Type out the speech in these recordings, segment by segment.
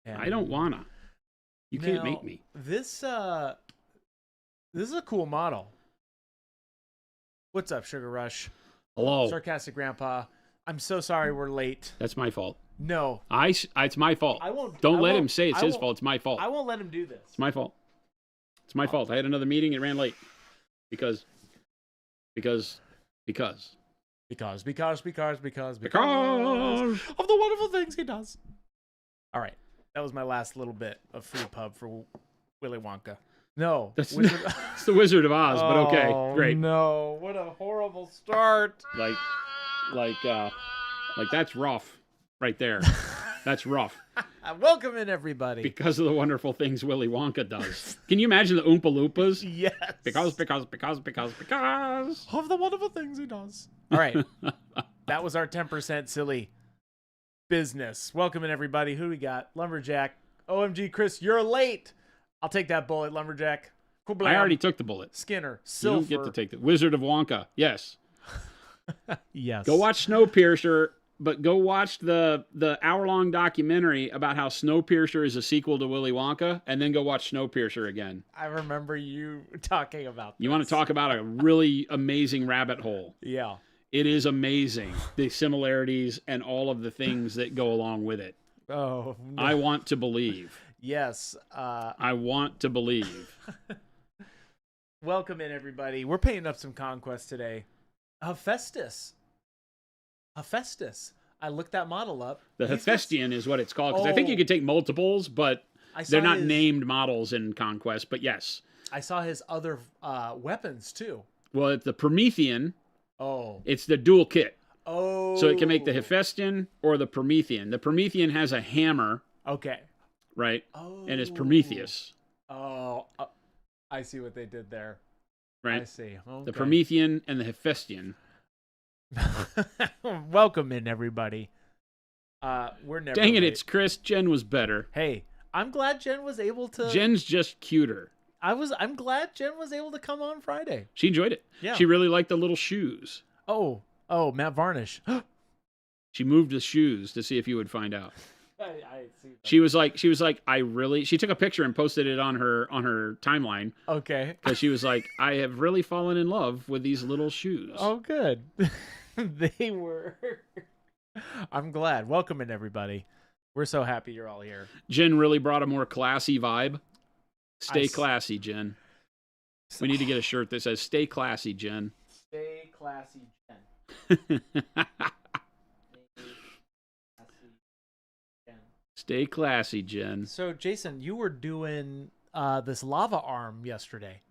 And I don't wanna. You can't make me. This is a cool model. What's up, Sugar Rush? Hello. Sarcastic Grandpa. I'm so sorry we're late. That's my fault. No. It's my fault. I won't. Don't let him say it's his fault. It's my fault. I won't let him do this. It's my fault. It's my fault. I had another meeting. It ran late. Because of the wonderful things he does. All right. That was my last little bit of free pub for Willy Wonka. No. It's the Wizard of Oz, but okay. Great. No. What a horrible start. Like that's rough right there. That's rough. Welcome in, everybody. Because of the wonderful things Willy Wonka does. Can you imagine the Oompa Loompas? Yes. Because. Of the wonderful things he does. All right. That was our 10% silly business. Welcome in, everybody. Who we got? Lumberjack. OMG, Chris, you're late. I'll take that bullet, Lumberjack. I already took the bullet. Skinner. Silver. You don't get to take the Wizard of Wonka. Yes. Yes. Go watch Snowpiercer, but go watch the hour-long documentary about how Snowpiercer is a sequel to Willy Wonka, and then go watch Snowpiercer again. I remember you talking about this. You want to talk about a really amazing rabbit hole. Yeah. It is amazing, the similarities and all of the things that go along with it. Oh, no. I want to believe. Yes. I want to believe. Welcome in, everybody. We're painting up some Conquest today. Hephaestus. I looked that model up. The Hephaestian is what it's called, because I think you could take multiples, but they're not named models in Conquest, but yes. I saw his other weapons, too. Well, it's the Promethean. Oh. It's the dual kit. Oh. So it can make the Hephaestian or the Promethean. The Promethean has a hammer. Okay. Right? Oh. And it's Prometheus. Oh. I see what they did there. Right? I see. Okay. The Promethean and the Hephaestian. Welcome in, everybody. We're never Dang it, late. it's Chris. Jen was better. Hey, I'm glad Jen was able to. Jen's just cuter. I'm glad Jen was able to come on Friday. She enjoyed it. Yeah. She really liked the little shoes. Oh, Matt Varnish. She moved the shoes to see if you would find out. I see that. She was like, she took a picture and posted it on her timeline. Okay. Because she was like, I have really fallen in love with these little shoes. Oh, good. They were. I'm glad. Welcome in, everybody. We're so happy you're all here. Jen really brought a more classy vibe. Stay classy, Jen. We need to get a shirt that says "Stay classy, Jen." Stay classy, Jen. Stay classy, Jen. So, Jason, you were doing this lava arm yesterday.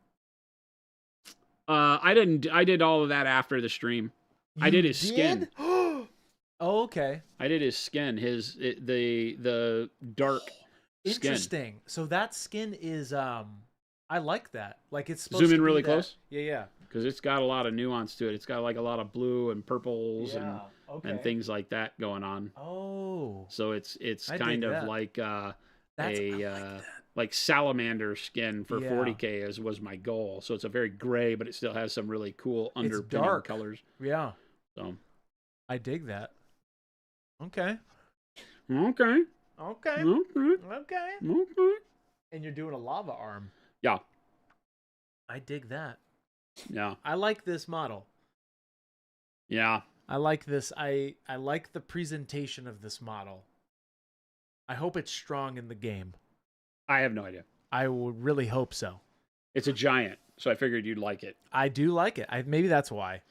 I didn't. I did all of that after the stream. I did his skin. Oh, okay. I did his skin. The dark skin. Interesting. So that skin is I like that. Like it's supposed Zoom to in be really that. close. Yeah. Because it's got a lot of nuance to it. It's got like a lot of blue and purples and things like that going on. Oh. So it's I kind dig of that. like That's like salamander skin for 40K was my goal. So it's a very gray, but it still has some really cool underpinning colors. Yeah. So I dig that. Okay. Okay. Okay. Okay. Okay. Okay. And you're doing a lava arm. Yeah. I dig that. Yeah. I like this model. Yeah. I like this. I like the presentation of this model. I hope it's strong in the game. I have no idea. I would really hope so. It's a giant, so I figured you'd like it. I do like it. Maybe that's why.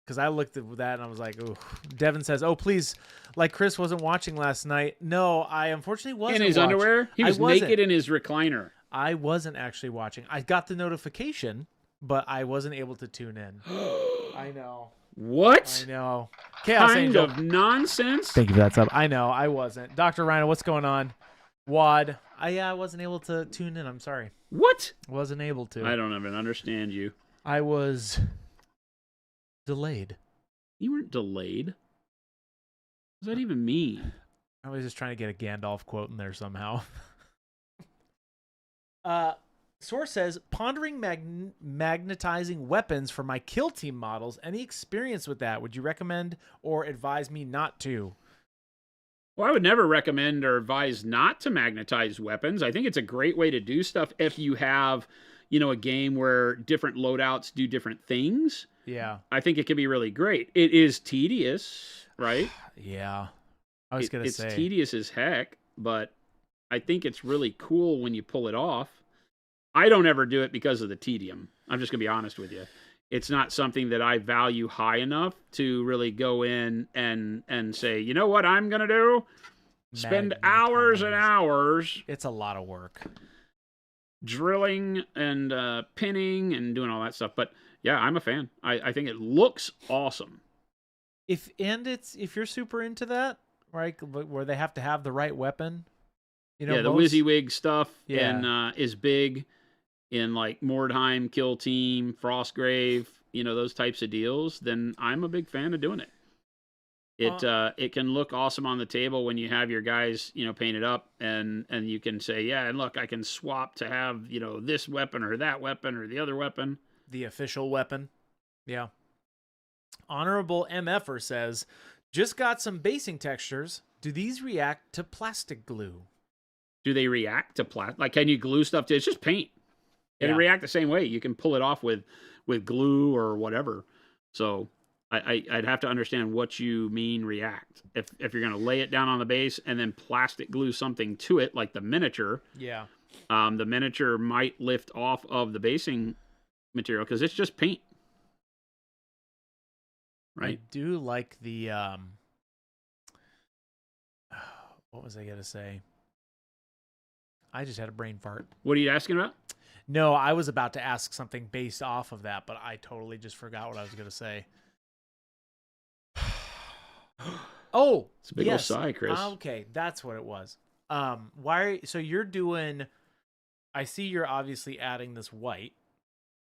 Because I looked at that and I was like, ooh. Devin says, oh, please, like Chris wasn't watching last night. No, I unfortunately wasn't in his watching. underwear? He was naked in his recliner. I wasn't actually watching. I got the notification, but I wasn't able to tune in. I know. What? I know. Chaos kind Angel. of nonsense? Thank you for that sub. I know. I wasn't. Dr. Rhino, what's going on? Wad. I wasn't able to tune in. I'm sorry. What? Wasn't able to. I don't even understand you. I was delayed. You weren't delayed. What does that even mean? I was just trying to get a Gandalf quote in there somehow. Source says, pondering magnetizing weapons for my kill team models. Any experience with that? Would you recommend or advise me not to? Well, I would never recommend or advise not to magnetize weapons. I think it's a great way to do stuff if you have, a game where different loadouts do different things. Yeah. I think it can be really great. It is tedious, right? Yeah. I was going to say. It's tedious as heck, but I think it's really cool when you pull it off. I don't ever do it because of the tedium. I'm just going to be honest with you. It's not something that I value high enough to really go in and say, you know what I'm going to do? Spend hours and hours. It's a lot of work. Drilling and pinning and doing all that stuff. But yeah, I'm a fan. I think it looks awesome. If you're super into that, right, where they have to have the right weapon. The WYSIWYG stuff is big in like Mordheim, Kill Team, Frostgrave, those types of deals, then I'm a big fan of doing it. It can look awesome on the table when you have your guys, painted up and you can say, yeah, and look, I can swap to have, this weapon or that weapon or the other weapon. The official weapon. Yeah. Honorable MFer says, just got some basing textures. Do these react to plastic glue? Do they react to plastic? Like, can you glue stuff to it? It's just paint. It'll react the same way. You can pull it off with glue or whatever. So I'd have to understand what you mean react. If you're going to lay it down on the base and then plastic glue something to it, like the miniature. Yeah. The miniature might lift off of the basing material because it's just paint. Right. I do like the what was I going to say? I just had a brain fart. What are you asking about? No, I was about to ask something based off of that, but I totally just forgot what I was going to say. Oh, it's a big old sigh, Chris. Okay, that's what it was. So you're doing, I see you're obviously adding this white.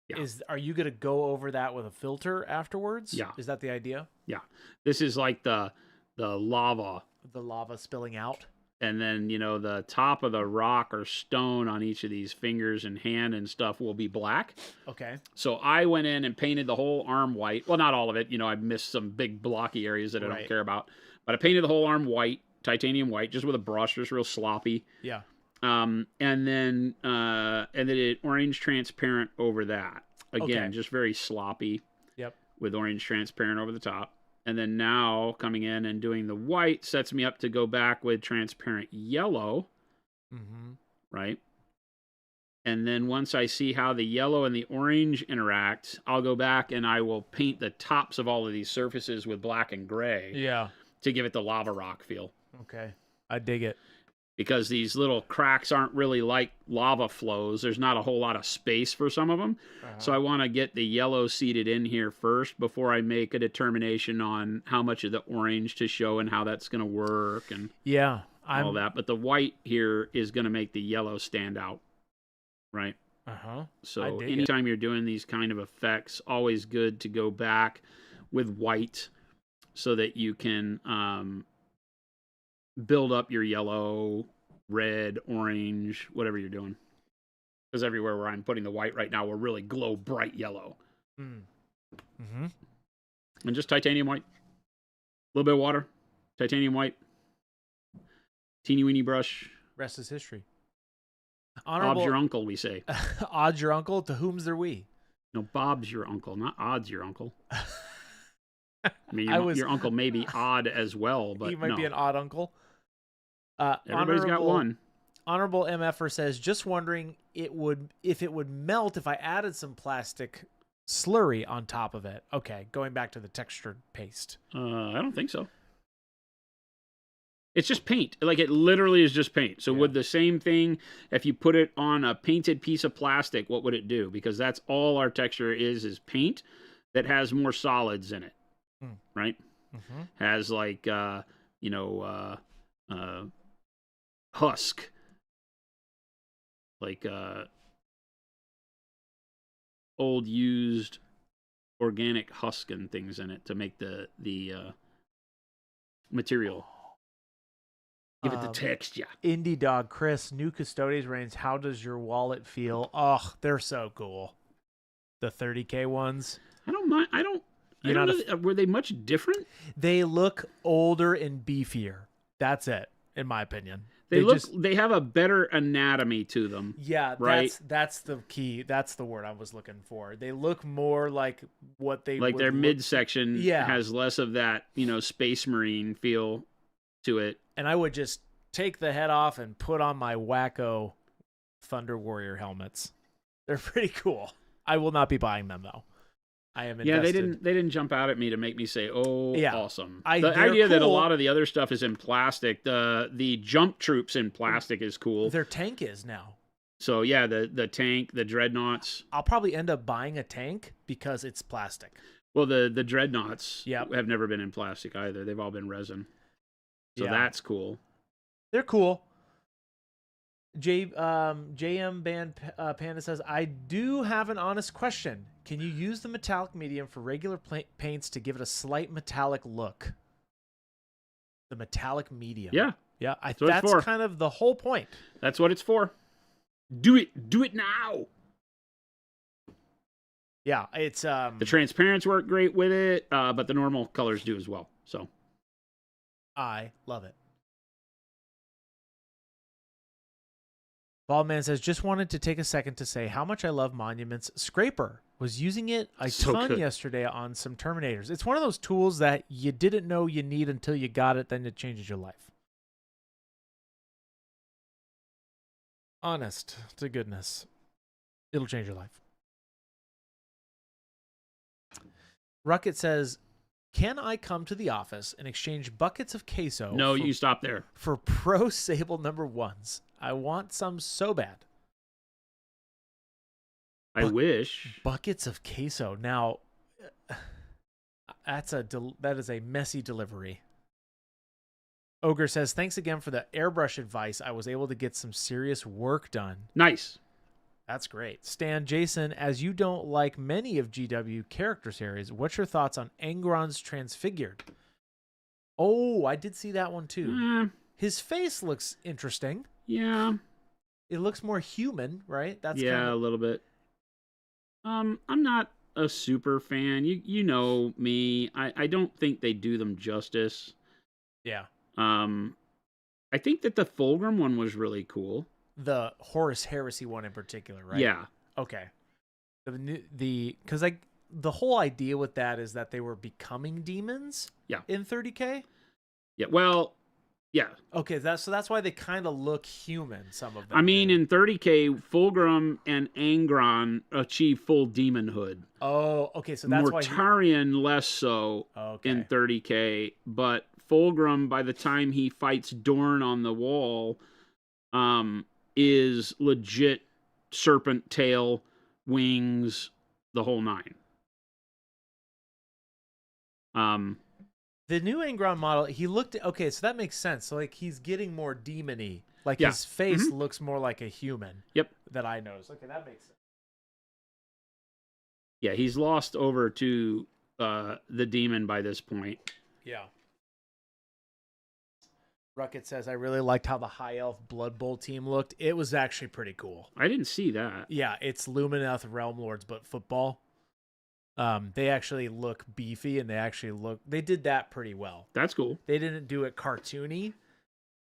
Yeah. Are you going to go over that with a filter afterwards? Yeah. Is that the idea? Yeah. This is like the lava. The lava spilling out. And then, the top of the rock or stone on each of these fingers and hand and stuff will be black. Okay. So I went in and painted the whole arm white. Well, not all of it. I missed some big blocky areas that I don't care about. But I painted the whole arm white, titanium white, just with a brush, just real sloppy. Yeah. And then it orange transparent over that. Again, just very sloppy. Yep. With orange transparent over the top. And then now coming in and doing the white sets me up to go back with transparent yellow. Mm-hmm. Right? And then once I see how the yellow and the orange interact, I'll go back and I will paint the tops of all of these surfaces with black and gray. Yeah. To give it the lava rock feel. Okay. I dig it. Because these little cracks aren't really like lava flows. There's not a whole lot of space for some of them. So I want to get the yellow seated in here first before I make a determination on how much of the orange to show and how that's going to work and all that. But the white here is going to make the yellow stand out, right? So anytime you're doing these kind of effects, always good to go back with white so that you can build up your yellow, red, orange, whatever you're doing. Because everywhere where I'm putting the white right now will really glow bright yellow. Mm-hmm. And just titanium white. A little bit of water. Titanium white. Teeny weeny brush. Rest is history. Bob's your uncle, we say. Odd's your uncle, to whom's their we? No, Bob's your uncle, not Odd's your uncle. I mean, your uncle may be odd as well, but he might be an odd uncle. Everybody's got one. Honorable MFer says, just wondering if it would melt if I added some plastic slurry on top of it. Okay, going back to the textured paste. I don't think so. It's just paint. Like, it literally is just paint. So would the same thing, if you put it on a painted piece of plastic, what would it do? Because that's all our texture is paint that has more solids in it. Right? Mm-hmm. Has like, husk. Like, old used organic husk and things in it to make the material. Give it the texture. Indie Dog Chris, new Custodes reigns. How does your wallet feel? Oh, they're so cool. The 30K ones. I don't mind. I don't know. Were they much different? They look older and beefier. That's it, in my opinion. They have a better anatomy to them. Yeah, right? that's the key. That's the word I was looking for. They look more like what they Like would their look. midsection Yeah. has less of that, Space Marine feel to it. And I would just take the head off and put on my wacko Thunder Warrior helmets. They're pretty cool. I will not be buying them though. I am invested. Yeah, they didn't jump out at me to make me say, "Oh, Yeah. awesome." They're The idea that a cool. lot of the other stuff is in plastic, the jump troops in plastic is cool. Their tank is now. So yeah, the tank, the dreadnoughts. I'll probably end up buying a tank because it's plastic. Well, the dreadnoughts Yep. have never been in plastic either. They've all been resin. So Yeah. that's cool. They're cool. JM Band Panda says, I do have an honest question. Can you use the metallic medium for regular paints to give it a slight metallic look? The metallic medium. Yeah. Yeah. That's kind of the whole point. That's what it's for. Do it now. Yeah. It's the transparents work great with it, but the normal colors do as well. So I love it. Baldman says, just wanted to take a second to say how much I love Monuments. Scraper was using it a ton yesterday on some Terminators. It's one of those tools that you didn't know you need until you got it, then it changes your life. Honest to goodness. It'll change your life. Ruckett says, can I come to the office and exchange buckets of queso? No, you stop there. For Pro Sable #1s. I want some so bad. I wish. Buckets of queso. Now, that is a messy delivery. Ogre says, thanks again for the airbrush advice. I was able to get some serious work done. Nice. That's great. Stan, Jason, as you don't like many of GW character series, what's your thoughts on Angron's Transfigured? Oh, I did see that one too. His face looks interesting. Yeah. It looks more human, right? That's a little bit. I'm not a super fan. You know me. I don't think they do them justice. Yeah. I think that the Fulgrim one was really cool. The Horus Heresy one in particular, right? Yeah. Okay. Because the whole idea with that is that they were becoming demons. Yeah. In 30K. Yeah. Well. Yeah. Okay. That's why they kind of look human. Some of them. I mean, in 30K, Fulgrim and Angron achieve full demonhood. Oh, okay. So that's Mortarion less so in 30K, but Fulgrim, by the time he fights Dorn on the wall, is legit serpent tail, wings, the whole nine. The new Angron model, he looked okay, so that makes sense. So like he's getting more demon-y. Like his face looks more like a human. Yep. That I noticed. Okay, that makes sense. Yeah, he's lost over to the demon by this point. Yeah. Ruckett says, I really liked how the High Elf Blood Bowl team looked. It was actually pretty cool. I didn't see that. Yeah, it's Lumineth Realm Lords, but football. They actually look beefy, and they did that pretty well. That's cool. They didn't do it cartoony,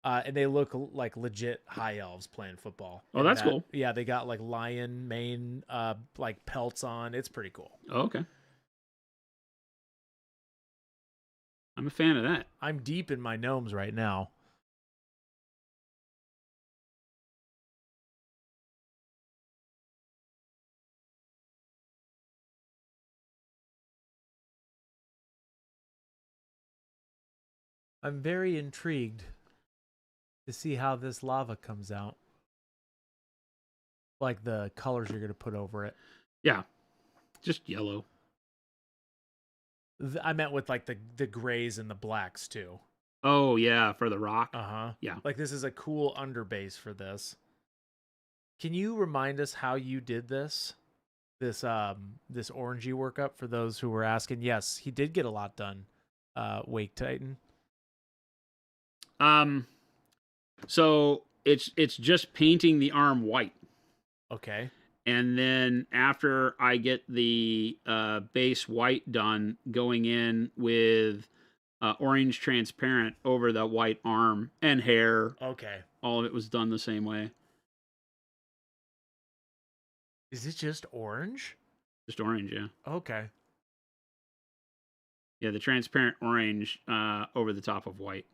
and they look like legit high elves playing football. Oh, that's cool. Yeah, they got like lion mane, like pelts on. It's pretty cool. Oh, okay. I'm a fan of that. I'm deep in my gnomes right now. I'm very intrigued to see how this lava comes out. Like the colors you're going to put over it. Yeah. Just yellow. I meant with like the grays and the blacks too. Oh, yeah, for the rock. Uh-huh. Yeah. Like this is a cool underbase for this. Can you remind us how you did this? This orangey workup for those who were asking. Yes, he did get a lot done. Wake Titan. So it's just painting the arm white. Okay. And then after I get the base white done, going in with orange transparent over the white arm and hair. Okay. All of it was done the same way. Is it just orange? Just orange, yeah. Okay. Yeah, the transparent orange over the top of white.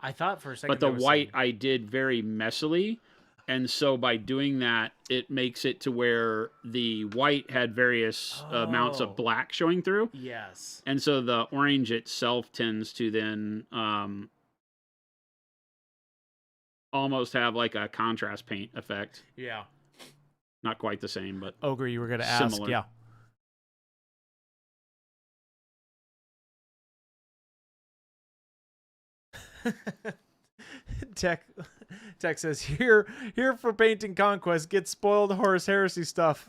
I thought for a second. But the white I did very messily. And so by doing that, it makes it to where the white had various amounts of black showing through. Yes. And so the orange itself tends to then almost have like a contrast paint effect. Yeah. Not quite the same, but Ogre, you were going to ask. similar. Yeah. Tech says here for painting Conquest, get spoiled Horus Heresy stuff.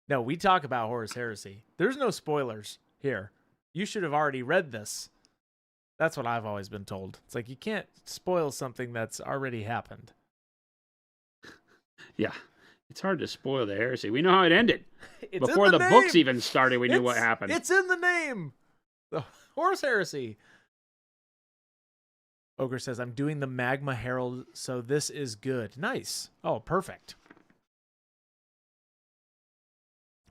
No, we talk about Horus Heresy. There's no spoilers here. You should have already read this. That's what I've always been told. It's like you can't spoil something that's already happened. Yeah. It's hard to spoil the heresy. We know how it ended. It's Before the books even started, we knew what happened. It's in the name. The Horus Heresy. Ogre says, I'm doing the Magma Herald, so this is good. Nice. Oh, perfect.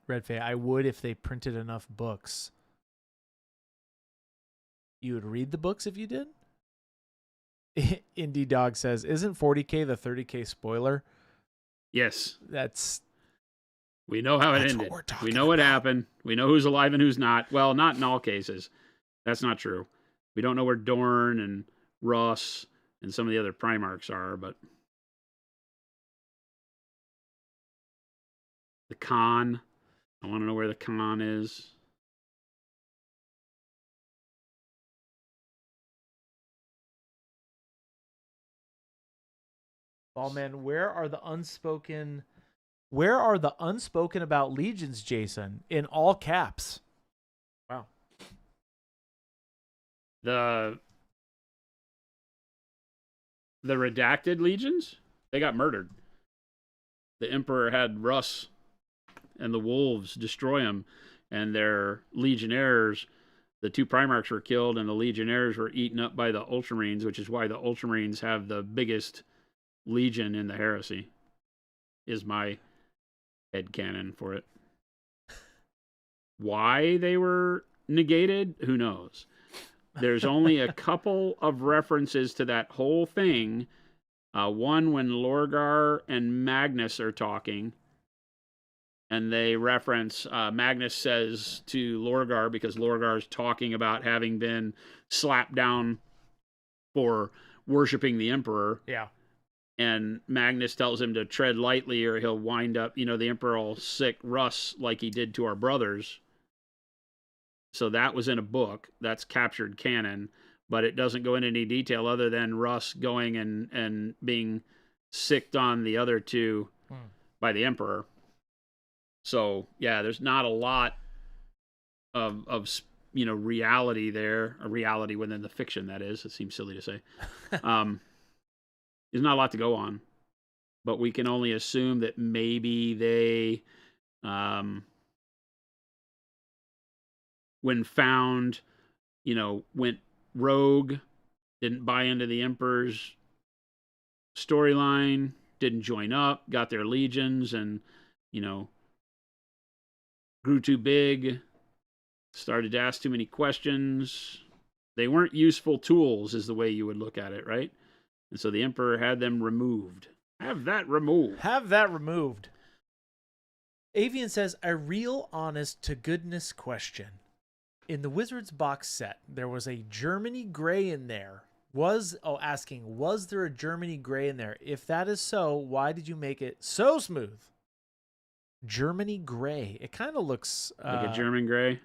Red Faye, I would if they printed enough books. You would read the books if you did? Indie Dog says, isn't 40K the 30K spoiler? Yes. We know how it ended. We know what happened. We know who's alive and who's not. Well, not in all cases. That's not true. We don't know where Dorn and Russ and some of the other Primarchs are, but the Khan. I want to know where the Khan is. Oh man, where are the unspoken about legions, Jason? In all caps. Wow. The redacted legions, they got murdered. The Emperor had Russ and the wolves destroy them, and their legionnaires, the two Primarchs were killed, and the legionnaires were eaten up by the Ultramarines, which is why the Ultramarines have the biggest legion in the heresy, is my headcanon for it. Why they were negated, who knows? There's only a couple of references to that whole thing. One when Lorgar and Magnus are talking, and they reference, Magnus says to Lorgar, because Lorgar's talking about having been slapped down for worshiping the Emperor. Yeah. And Magnus tells him to tread lightly or he'll wind up, the Emperor will sick Russ like he did to our brothers. So that was in a book. That's captured canon, but it doesn't go into any detail other than Russ going and being sicked on the other two by the Emperor. So, yeah, there's not a lot of reality there. A reality within the fiction, that is. It seems silly to say. There's not a lot to go on. But we can only assume that maybe they... when found, went rogue, didn't buy into the Emperor's storyline, didn't join up, got their legions, and, grew too big, started to ask too many questions. They weren't useful tools, is the way you would look at it, right? And so the Emperor had them removed. Have that removed. Have that removed. Avian says, a real honest to goodness question. In the Wizards box set, there was a Germany gray in there. Was there a Germany gray in there? If that is so, why did you make it so smooth? Germany gray. It kind of looks... like a German gray?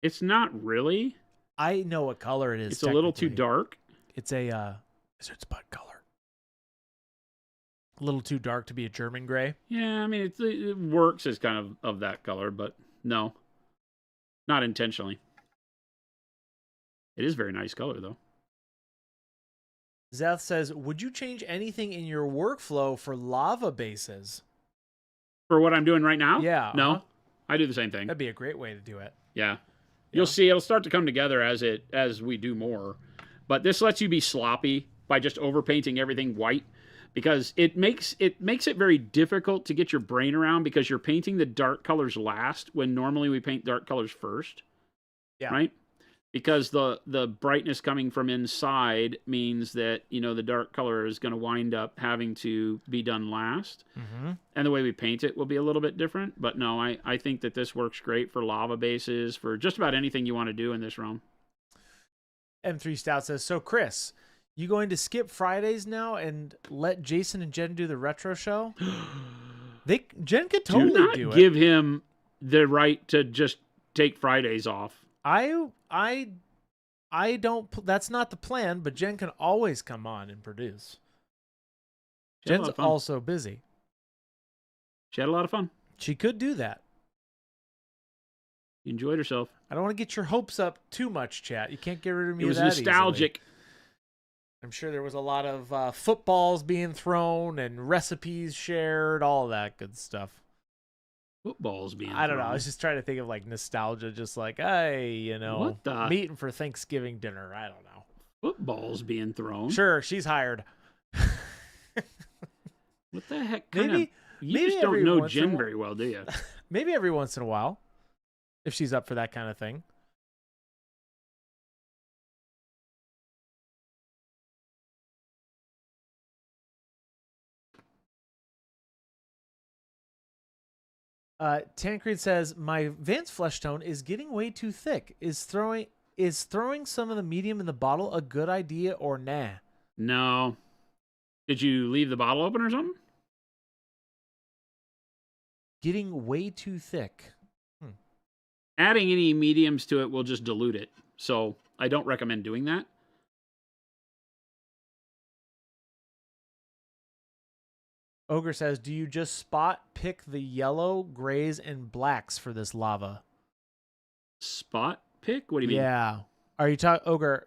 It's not really. I know what color it is. It's a little too dark. It's a Wizards bug color. A little too dark to be a German gray. Yeah, I mean, it works as kind of that color, but no. Not intentionally. It is a very nice color, though. Zeth says, would you change anything in your workflow for lava bases? For what I'm doing right now? Yeah. No. I do the same thing. That'd be a great way to do it. Yeah. You'll see it'll start to come together as we do more. But this lets you be sloppy by just overpainting everything white, because it makes it very difficult to get your brain around, because you're painting the dark colors last when normally we paint dark colors first. Yeah. Right? Because the brightness coming from inside means that, the dark color is going to wind up having to be done last. Mm-hmm. And the way we paint it will be a little bit different. But no, I think that this works great for lava bases, for just about anything you want to do in this realm. M3 Stout says, so Chris, you going to skip Fridays now and let Jason and Jen do the retro show? Jen could totally do it. Give him the right to just take Fridays off. I don't. That's not the plan. But Jen can always come on and produce. Jen's also busy. She had a lot of fun. She could do that. She enjoyed herself. I don't want to get your hopes up too much, chat. You can't get rid of me. It was nostalgic. Easily. I'm sure there was a lot of footballs being thrown and recipes shared, all that good stuff. Footballs being I don't know. I was just trying to think of like nostalgia, just like, hey, meeting for Thanksgiving dinner. I don't know. Footballs being thrown. Sure, she's hired. What the heck? Maybe just don't know Jen very well, do you? Maybe every once in a while, if she's up for that kind of thing. Tancred says, my Vance flesh tone is getting way too thick. Is throwing some of the medium in the bottle a good idea or nah? No. Did you leave the bottle open or something? Getting way too thick. Adding any mediums to it will just dilute it. So I don't recommend doing that. Ogre says, do you just spot pick the yellow, grays, and blacks for this lava? Spot pick? What do you mean? Yeah. Are you talking, Ogre?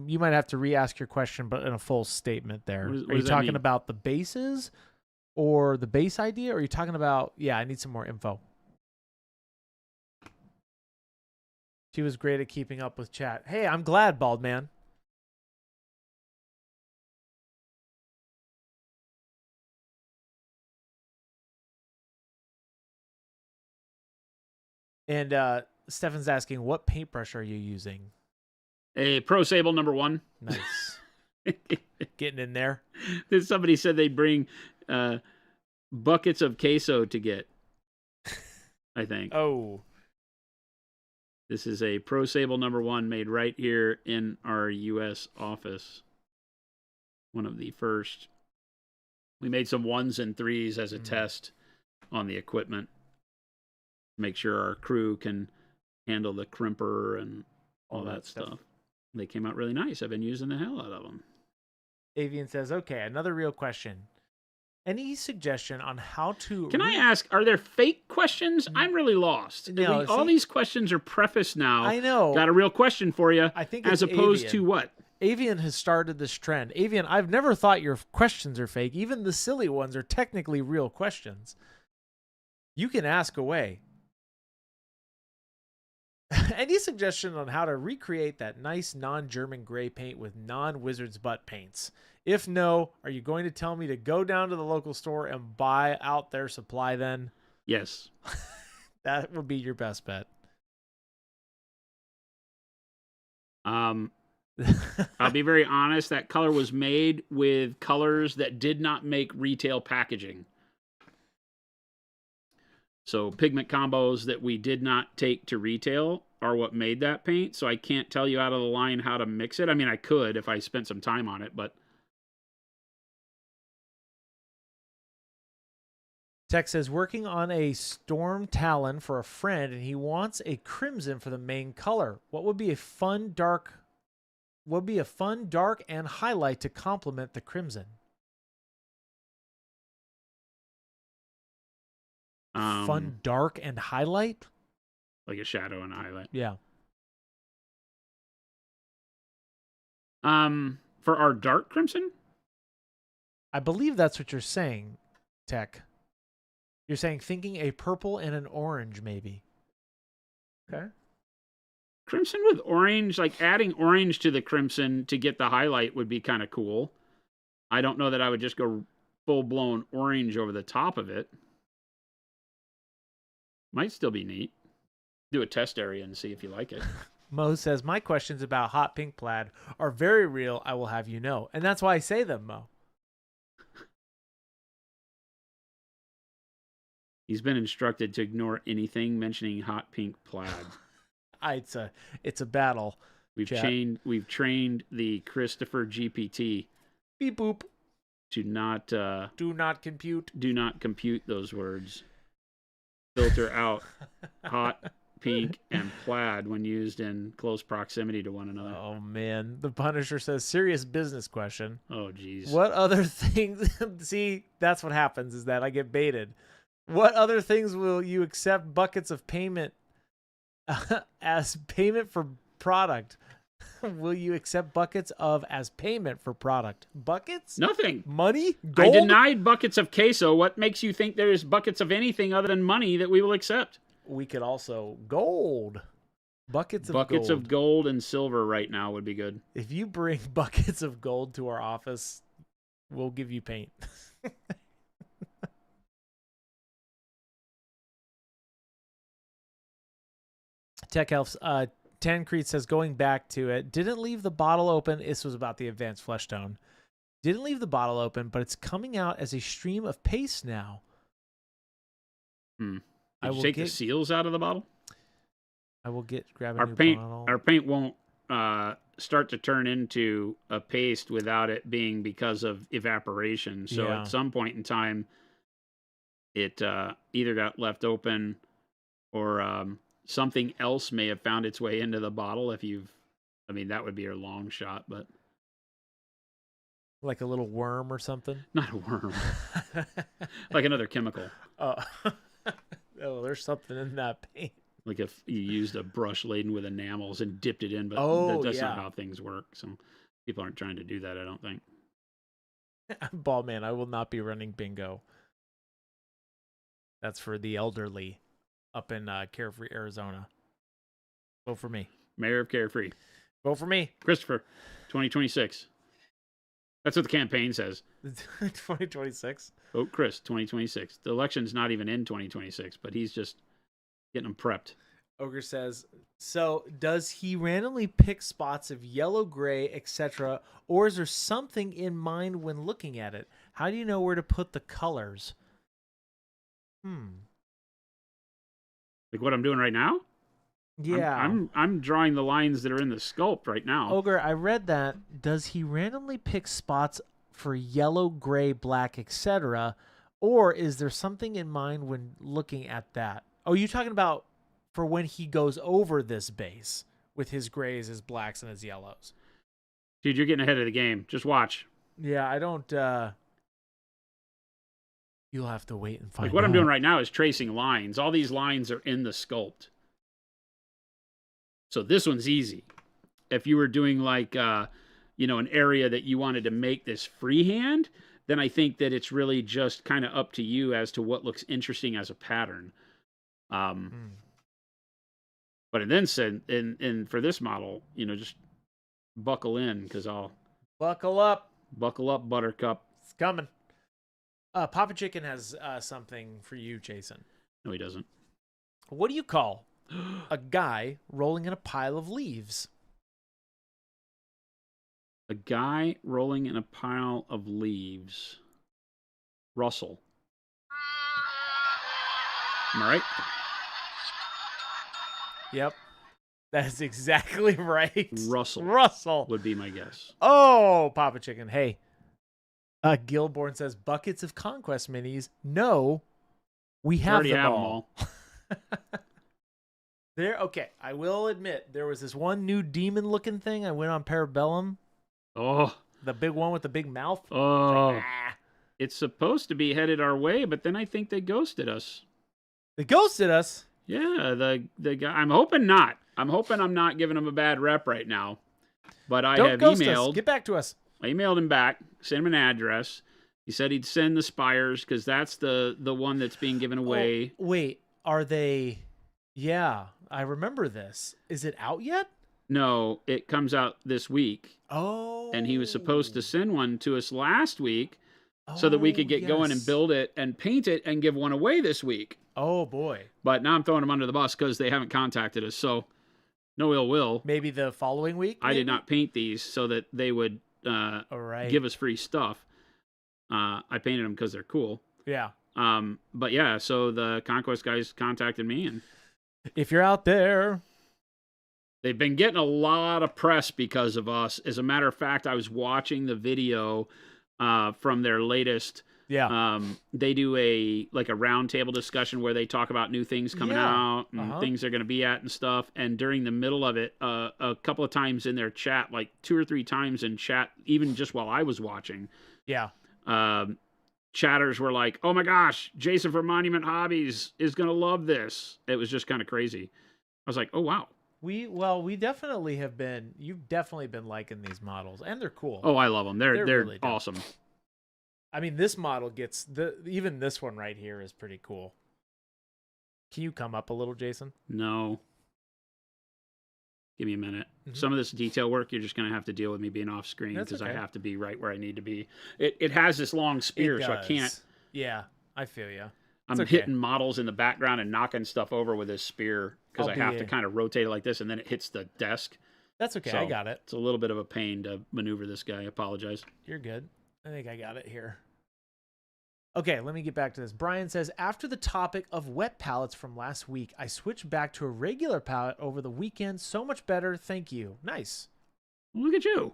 You might have to re-ask your question, but in a full statement there. Are you talking about the bases or the base idea? Or are you talking about, I need some more info. She was great at keeping up with chat. Hey, I'm glad, Bald Man. And Stefan's asking, what paintbrush are you using? A Pro Sable #1. Nice. Getting in there. Somebody said they bring buckets of queso to get, I think. Oh. This is a Pro Sable #1 made right here in our U.S. office. One of the first. We made some 1s and 3s as a test on the equipment. Make sure our crew can handle the crimper and all that stuff. They came out really nice. I've been using the hell out of them. Avian says, okay, another real question. Any suggestion on how to... Can I ask, are there fake questions? I'm really lost. No, all these questions are prefaced now. I know. Got a real question for you. I think as opposed Avian. To what? Avian has started this trend. Avian, I've never thought your questions are fake. Even the silly ones are technically real questions. You can ask away. Any suggestion on how to recreate that nice non-German gray paint with non-Wizard's Butt paints? If no, are you going to tell me to go down to the local store and buy out their supply then? Yes. That would be your best bet. I'll be very honest. That color was made with colors that did not make retail packaging. So pigment combos that we did not take to retail are what made that paint. So I can't tell you out of the line how to mix it. I mean, I could if I spent some time on it, but... Tech says, working on a Storm Talon for a friend, and he wants a crimson for the main color. What would be a fun dark and highlight to complement the crimson? Fun dark and highlight? Like a shadow and a highlight. Yeah. For our dark crimson? I believe that's what you're saying, Tech. You're saying thinking a purple and an orange, maybe. Okay. Crimson with orange, like adding orange to the crimson to get the highlight would be kind of cool. I don't know that I would just go full-blown orange over the top of it. Might still be neat. Do a test area and see if you like it. Mo says, my questions about hot pink plaid are very real, I will have you know. And that's why I say them, Mo. He's been instructed to ignore anything mentioning hot pink plaid. It's a battle. We've trained the Christopher GPT. Beep boop. To not do not compute. Do not compute those words. Filter out hot, pink, and plaid when used in close proximity to one another. Oh man, the Punisher says serious business question. Oh geez. What other things? See, that's what happens is that I get baited. What other things will you accept buckets of payment as payment for product? Will you accept buckets of as payment for product? Buckets? Nothing. Money? Gold? I denied buckets of queso. What makes you think there's buckets of anything other than money that we will accept? We could also gold. Buckets of gold and silver right now would be good. If you bring buckets of gold to our office, we'll give you paint. Tech Elves, Tancrete says, going back to it, didn't leave the bottle open. This was about the advanced flesh tone. Didn't leave the bottle open, but it's coming out as a stream of paste now. Did you take the seals out of the bottle? I will grab a new bottle. Our paint won't start to turn into a paste without it being because of evaporation. So at some point in time, it either got left open or something else may have found its way into the bottle. That would be a long shot, but like a little worm or something. Not a worm, like another chemical. Oh, there's something in that paint. Like if you used a brush laden with enamels and dipped it in, but that's not how things work. So people aren't trying to do that, I don't think. Ball man, I will not be running bingo. That's for the elderly up in Carefree, Arizona. Vote for me. Mayor of Carefree. Vote for me. Christopher, 2026. That's what the campaign says. 2026? Vote Chris, 2026. The election's not even in 2026, but he's just getting them prepped. Ogre says, so does he randomly pick spots of yellow, gray, etc., or is there something in mind when looking at it? How do you know where to put the colors? Like what I'm doing right now? Yeah. I'm drawing the lines that are in the sculpt right now. Ogre, I read that. Does he randomly pick spots for yellow, gray, black, etc., or is there something in mind when looking at that? Oh, you talking about for when he goes over this base with his grays, his blacks, and his yellows? Dude, you're getting ahead of the game. Just watch. Yeah, I don't... You'll have to wait and find out. Like what I'm doing right now is tracing lines. All these lines are in the sculpt. So this one's easy. If you were doing like, an area that you wanted to make this freehand, then I think that it's really just kind of up to you as to what looks interesting as a pattern. But it then said, in for this model, just buckle in because I'll buckle up, Buttercup. It's coming. Papa Chicken has something for you, Jason. No, he doesn't. What do you call a guy rolling in a pile of leaves? A guy rolling in a pile of leaves. Russell. Am I right? Yep. That is exactly right. Russell would be my guess. Oh, Papa Chicken. Hey. Gilborn says, buckets of Conquest minis. No, we have them all. Okay, I will admit, there was this one new demon-looking thing. I went on Parabellum. Oh. The big one with the big mouth. Oh. It's supposed to be headed our way, but then I think they ghosted us. They ghosted us? Yeah, the guy. I'm hoping not. I'm hoping I'm not giving him a bad rep right now. But I have emailed. Get back to us. I emailed him back, sent him an address. He said he'd send the spires because that's the one that's being given away. Oh, wait, are they Yeah, I remember this. Is it out yet? No, it comes out this week. And he was supposed Oh. to send one to us last week so that we could Oh, get going and yes. build it and paint it and give one away this week. Oh, boy. But now I'm throwing them under the bus because they haven't contacted us. So no ill will. Maybe the following week? I did not paint these so that they would All right. give us free stuff. I painted them because they're cool. Yeah. But yeah, so the Conquest guys contacted me, and If you're out there, they've been getting a lot of press because of us. As a matter of fact, I was watching the video from their latest. yeah. They do a roundtable discussion where they talk about new things coming Yeah. out and things they're going to be at and stuff. And during the middle of it, a couple of times in their chat, like 2 or 3 times in chat, even just while I was watching, Yeah. chatters were like, "Oh my gosh, Jason from Monument Hobbies is going to love this." It was just kind of crazy. I was like, "Oh wow." We definitely have been. You've definitely been liking these models, and they're cool. Oh, I love them. They're really dope. awesome. I mean, this model gets even this one right here is pretty cool. Can you come up a little, Jason? No. Give me a minute. Mhm. Some of this detail work, you're just going to have to deal with me being off screen That's because okay. I have to be right where I need to be. It has this long spear, so I can't. Yeah, I feel you. I'm okay. hitting models in the background and knocking stuff over with this spear because I have to kind of rotate it like this, and then it hits the desk. That's okay. So I got it. It's a little bit of a pain to maneuver this guy. I apologize. You're good. I think I got it here. Okay, let me get back to this. Brian says, after the topic of wet palettes from last week, I switched back to a regular palette over the weekend. So much better. Thank you. Nice. Look at you.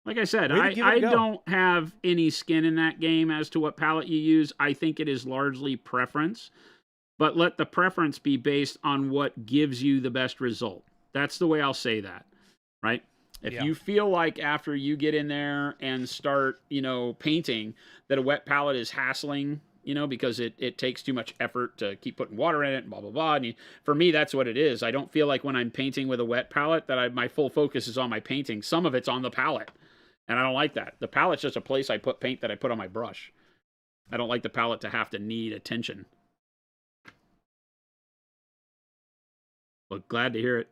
Like I said, Way to give it I a go. don't have any skin in that game as to what palette you use. I think it is largely preference, but let the preference be based on what gives you the best result. That's the way I'll say that, right? If Yeah. you feel like after you get in there and start, painting, that a wet palette is hassling, because it takes too much effort to keep putting water in it and blah, blah, blah. And for me, that's what it is. I don't feel like when I'm painting with a wet palette that my full focus is on my painting. Some of it's on the palette, and I don't like that. The palette's just a place I put paint that I put on my brush. I don't like the palette to have to need attention. But glad to hear it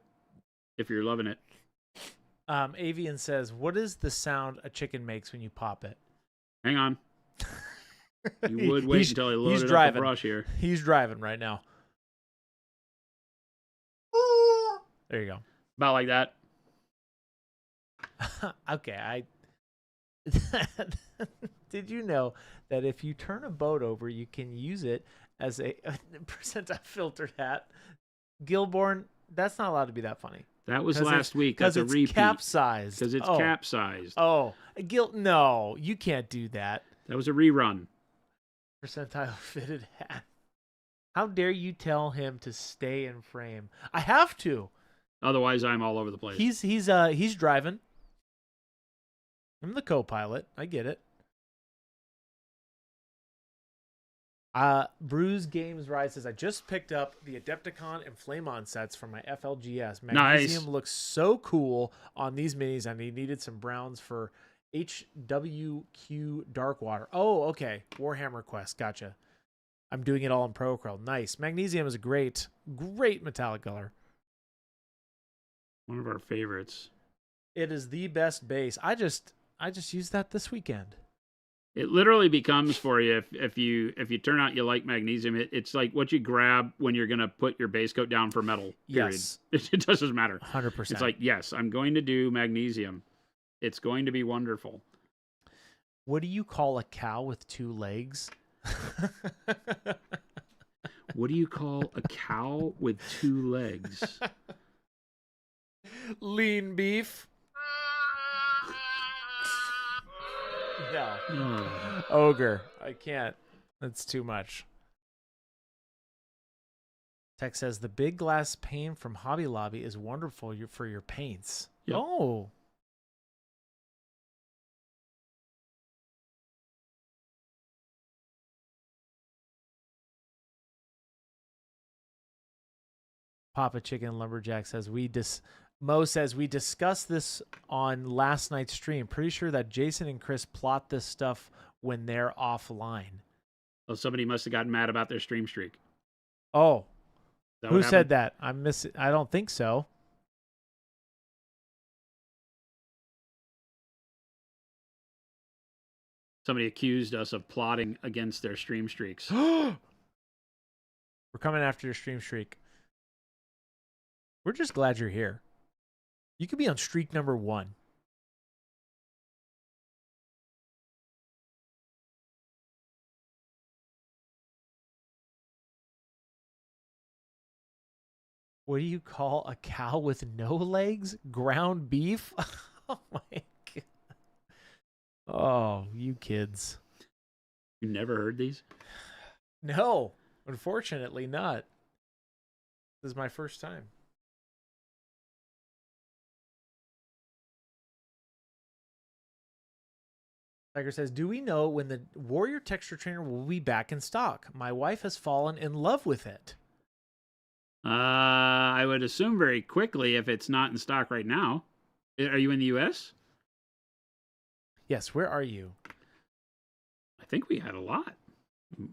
if you're loving it. Avian says, what is the sound a chicken makes when you pop it? Hang on. You would wait until I loaded up the brush here. He's driving right now. There you go. About like that. Okay, did you know that if you turn a boat over, you can use it as a percentile filtered hat? Gilborn, that's not allowed to be that funny. That was last week. That's a repeat. Capsized. Because it's capsized. Oh, no, you can't do that. That was a rerun. Percentile fitted hat. How dare you tell him to stay in frame? I have to. Otherwise, I'm all over the place. He's driving. I'm the co-pilot. I get it. Bruise Games Rise says, I just picked up the Adepticon and Flame-On sets from my FLGS. Magnesium looks so cool on these minis, and he needed some browns for HWQ Darkwater. Oh, okay. Warhammer Quest. Gotcha. I'm doing it all in Pro Acryl. Nice. Magnesium is a great metallic color. One of our favorites. It is the best base. I just used that this weekend. It literally becomes for you if you turn out you like magnesium. It's like what you grab when you're gonna put your base coat down for metal. Period. Yes, it doesn't matter. 100%. It's like, yes, I'm going to do magnesium. It's going to be wonderful. What do you call a cow with 2 legs? What do you call a cow with 2 legs? Lean beef. No. Oh. Ogre. I can't. That's too much. Tech says the big glass pane from Hobby Lobby is wonderful for your paints. Yep. Oh. Papa Chicken Lumberjack says Mo says we discussed this on last night's stream. Pretty sure that Jason and Chris plot this stuff when they're offline. Well, somebody must have gotten mad about their stream streak. Oh. Who said that? I don't think so. Somebody accused us of plotting against their stream streaks. We're coming after your stream streak. We're just glad you're here. You could be on streak number 1. What do you call a cow with no legs? Ground beef? Oh my god. Oh, you kids. You never heard these? No, unfortunately not. This is my first time. Tiger says, do we know when the Warrior Texture Trainer will be back in stock? My wife has fallen in love with it. I would assume very quickly if it's not in stock right now. Are you in the U.S.? Yes, where are you? I think we had a lot.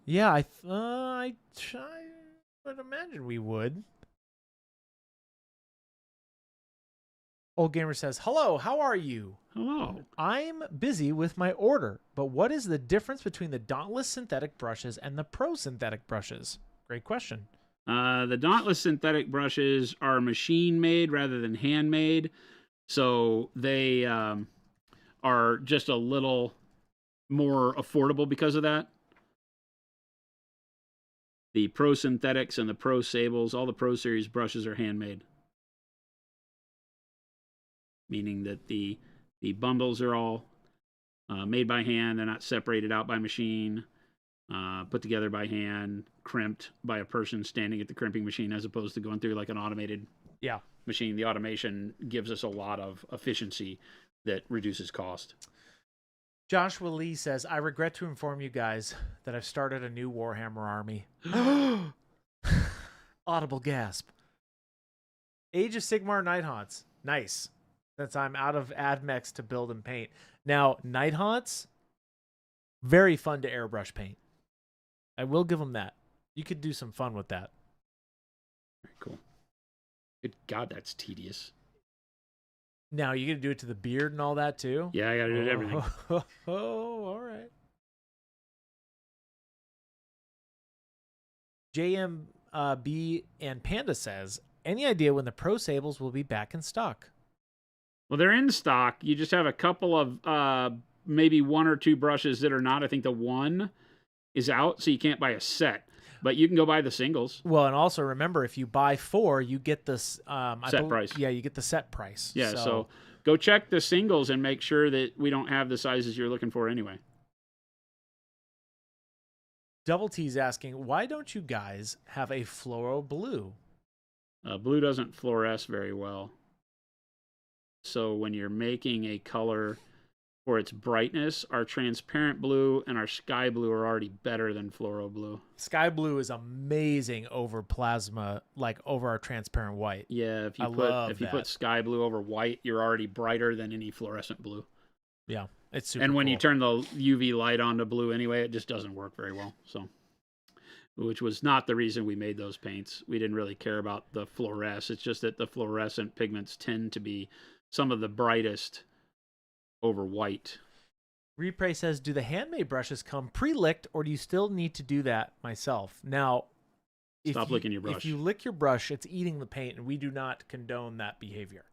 Yeah, I would imagine we would. Old Gamer says, hello, how are you? Hello. I'm busy with my order, but what is the difference between the Dauntless synthetic brushes and the Pro synthetic brushes? Great question. The Dauntless synthetic brushes are machine-made rather than handmade, so they are just a little more affordable because of that. The Pro synthetics and the Pro sables, all the Pro series brushes are handmade, meaning that the bundles are all made by hand. They're not separated out by machine. Put together by hand, crimped by a person standing at the crimping machine, as opposed to going through like an automated machine. The automation gives us a lot of efficiency that reduces cost. Joshua Lee says, I regret to inform you guys that I've started a new Warhammer army. Audible gasp. Age of Sigmar Nighthaunts. Nice. Since I'm out of Admex to build and paint. Now, Nighthaunts, very fun to airbrush paint. I will give them that. You could do some fun with that. Very cool. Good God, that's tedious. Now, you gonna do it to the beard and all that too? Yeah, I gotta do everything. Oh, all right. JMB and Panda says, any idea when the Pro Sables will be back in stock? Well, they're in stock. You just have a couple of maybe 1 or 2 brushes that are not. I think the one is out, so you can't buy a set. But you can go buy the singles. Well, and also remember, if you buy 4, you get this set price. Yeah, you get the set price. Yeah, so go check the singles and make sure that we don't have the sizes you're looking for anyway. Double T's asking, why don't you guys have a fluoro blue? Blue doesn't fluoresce very well. So when you're making a color for its brightness, our transparent blue and our sky blue are already better than fluoro blue. Sky blue is amazing over plasma, like over our transparent white. Yeah, if you put sky blue over white, you're already brighter than any fluorescent blue. Yeah, it's super And when cool. you turn the UV light onto blue anyway, it just doesn't work very well. So, which was not the reason we made those paints. We didn't really care about the fluoresce. It's just that the fluorescent pigments tend to be some of the brightest over white. Repray says, do the handmade brushes come pre-licked, or do you still need to do that myself? Now, Stop licking your brush. If you lick your brush, it's eating the paint, and we do not condone that behavior.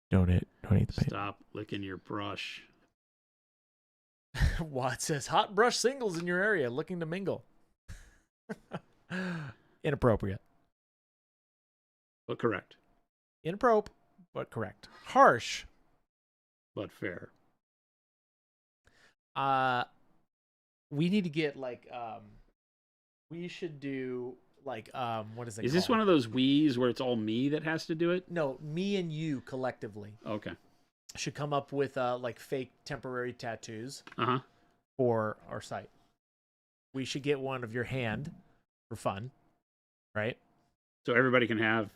Don't eat the paint. Stop licking your brush. Watt says, hot brush singles in your area, looking to mingle. Inappropriate. But correct. Inappropriate, but correct. Harsh. But fair. We need to get we should do what is it called? Is this one of those we's where it's all me that has to do it? No, me and you collectively. Okay. Should come up with fake temporary tattoos Uh-huh. for our site. We should get one of your hand for fun, right? So everybody can have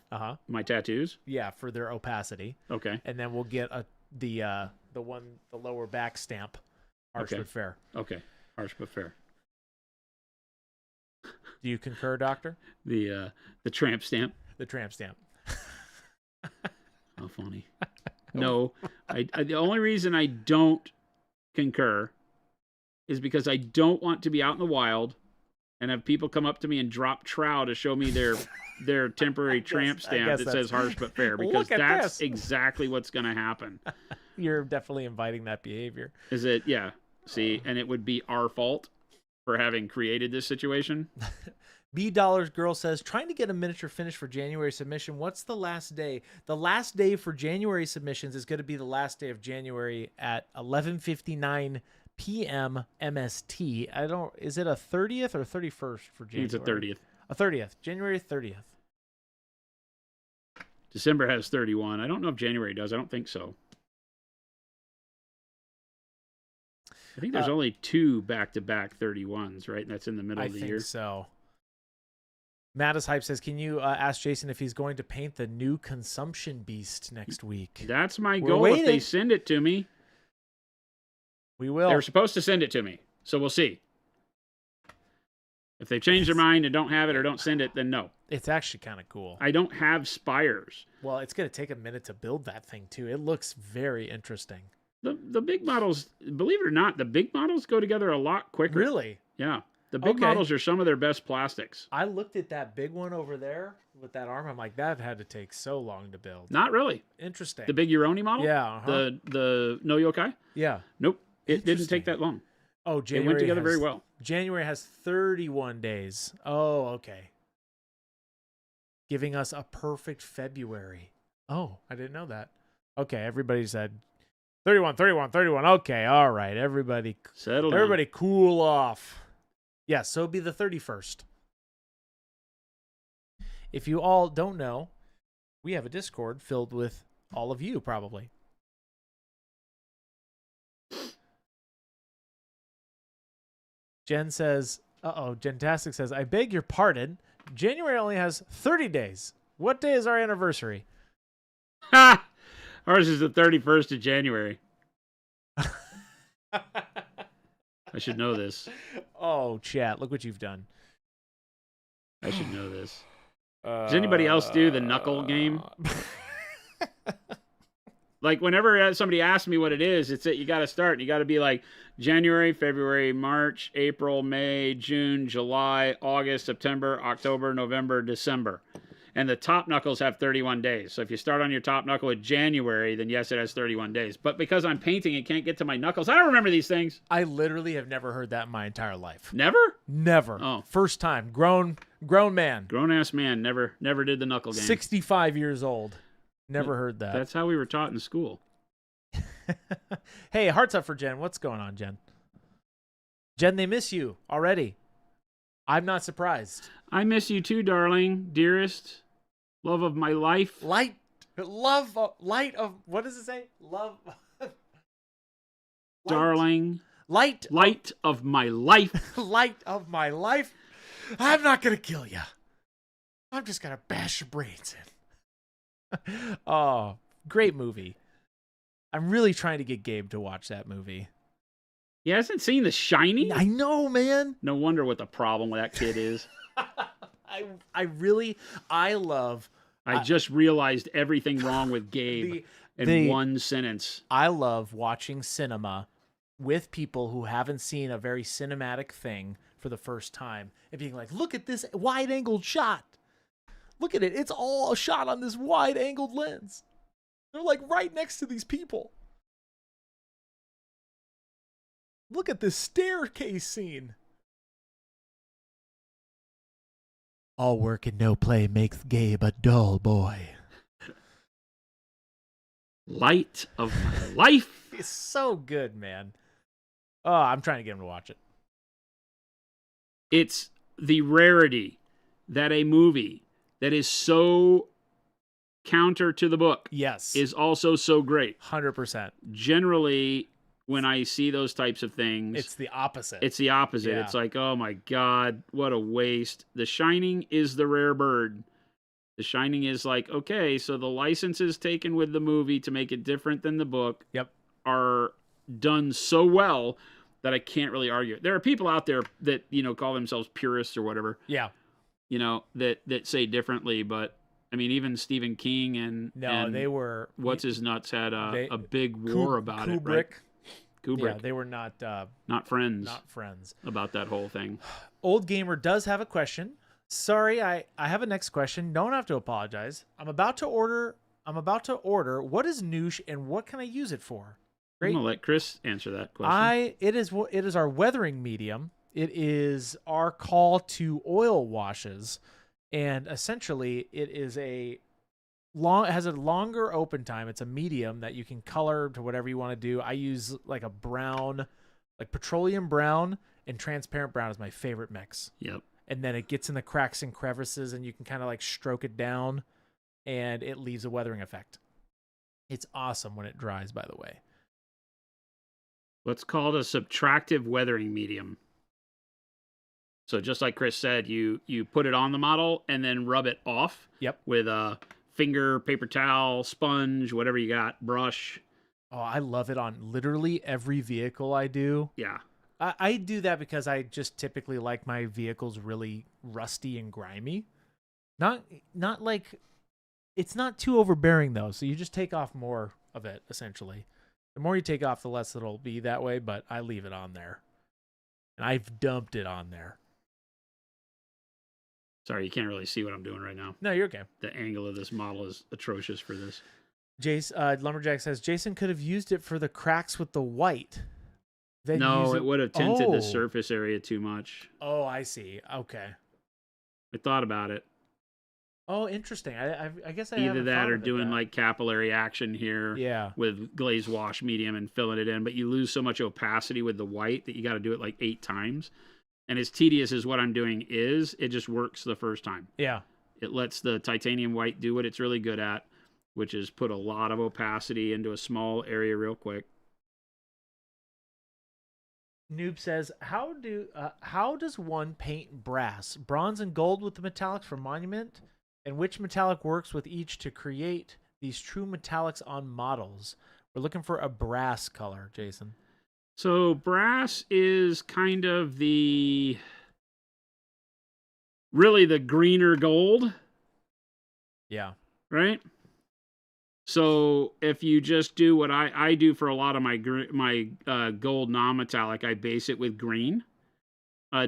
my tattoos? Yeah, for their opacity. Okay. And then we'll get the lower back stamp. Harsh but fair. Okay. Harsh but fair. Do you concur, Doctor? The tramp stamp. The tramp stamp. How funny. No, the only reason I don't concur is because I don't want to be out in the wild and have people come up to me and drop trow to show me their temporary tramp stamp that says harsh but fair, because that's exactly what's going to happen. You're definitely inviting that behavior. Is it? Yeah. See, and it would be our fault for having created this situation. B Dollars Girl says, trying to get a miniature finish for January submission. What's the last day? The last day for January submissions is going to be the last day of January at 11:59 p.m. MST. Is it a 30th or 31st for January? It's a 30th. A 30th. January 30th. December has 31. I don't know if January does. I don't think so. I think there's only 2 back-to-back 31s, right? And that's in the middle of the year. I think so. Mattis Hype says, can you ask Jason if he's going to paint the new Consumption Beast next week? That's my goal if they send it to me. We will. They were supposed to send it to me, so we'll see. If they change their mind and don't have it or don't send it, then no. It's actually kind of cool. I don't have spires. Well, it's going to take a minute to build that thing, too. It looks very interesting. The big models, believe it or not, the big models go together a lot quicker. Really? Yeah. The big models are some of their best plastics. I looked at that big one over there with that arm. I'm like, that had to take so long to build. Not really. Interesting. The big Uroni model? Yeah. The No Yokai? Yeah. Nope. It didn't take that long. Oh, January. It went together very well. January has 31 days. Oh, okay. Giving us a perfect February. Oh, I didn't know that. Okay, everybody said 31, 31, 31. Okay, all right. Everybody settle down. Everybody cool off. Yes, so it'll be the 31st. If you all don't know, we have a Discord filled with all of you, probably. Jen says, Gentastic says, I beg your pardon. January only has 30 days. What day is our anniversary? Ha! Ours is the 31st of January. I should know this. Oh, chat, look what you've done. I should know this. Does anybody else do the knuckle game? Like, whenever somebody asks me what it is, it's that you got to start. You got to be like January, February, March, April, May, June, July, August, September, October, November, December. And the top knuckles have 31 days. So if you start on your top knuckle with January, then yes, it has 31 days. But because I'm painting and can't get to my knuckles, I don't remember these things. I literally have never heard that in my entire life. Never? Never. Oh. First time. Grown man. Grown-ass man. Never did the knuckle game. 65 years old. Never heard that. That's how we were taught in school. Hey, hearts up for Jen. What's going on, Jen? Jen, they miss you already. I'm not surprised. I miss you too, darling, dearest, love of my life. Light of, what does it say? Love. Darling. Light of my life. Light of my life. I'm not going to kill you. I'm just going to bash your brains in. Oh, great movie. I'm really trying to get Gabe to watch that movie. He hasn't seen The Shining? I know, man. No wonder what the problem with that kid is. I just realized everything wrong with Gabe in one sentence. I love watching cinema with people who haven't seen a very cinematic thing for the first time and being like, look at this wide-angled shot. Look at it. It's all a shot on this wide-angled lens. They're like right next to these people. Look at this staircase scene. All work and no play makes Gabe a dull boy. Light of my life. It's so good, man. Oh, I'm trying to get him to watch it. It's the rarity that a movie that is so counter to the book is also so great. 100%. Generally, when I see those types of things, it's the opposite. Yeah. It's like, oh my God, what a waste. The Shining is the rare bird. The Shining is like, okay, so the licenses taken with the movie to make it different than the book are done so well that I can't really argue. There are people out there that, call themselves purists or whatever, Yeah. That say differently, but I mean, even Stephen King and they were what's his nuts had a big war about it, right? Kubrick. Yeah, they were not friends. Not friends about that whole thing. Old Gamer does have a question. Sorry, I have a next question. Don't have to apologize. I'm about to order. What is Noosh and what can I use it for? Great. I'm gonna let Chris answer that question. It is our weathering medium. It is our call to oil washes, and essentially it is it has a longer open time. It's a medium that you can color to whatever you want to do. I use like a brown, like petroleum brown, and transparent brown is my favorite mix. Yep. And then it gets in the cracks and crevices, and you can kind of like stroke it down, and it leaves a weathering effect. It's awesome when it dries, by the way. What's called a subtractive weathering medium. So just like Chris said, you put it on the model and then rub it off. Yep. With a finger, paper towel, sponge, whatever you got, brush. Oh, I love it on literally every vehicle I do. Yeah. I do that because I just typically like my vehicles really rusty and grimy. Not like, it's not too overbearing though, so you just take off more of it, essentially. The more you take off, the less it'll be that way, but I leave it on there. And I've dumped it on there. Sorry, you can't really see what I'm doing right now. No, you're okay. The angle of this model is atrocious for this. Lumberjack says, Jason could have used it for the cracks with the white. Then no, it would have tinted the surface area too much. Oh, I see. Okay. I thought about it. Oh, interesting. I guess I either that or doing like capillary action here, yeah, with glaze wash medium and filling it in. But you lose so much opacity with the white that you got to do it like 8 times. And as tedious as what I'm doing is, it just works the first time. Yeah, it lets the titanium white do what it's really good at, which is put a lot of opacity into a small area real quick. Noob says, how does one paint brass, bronze, and gold with the metallics for Monument? And which metallic works with each to create these true metallics on models? We're looking for a brass color, Jason. So brass is kind of really the greener gold. Yeah. Right? So if you just do what I do for a lot of my gold non-metallic, I base it with green.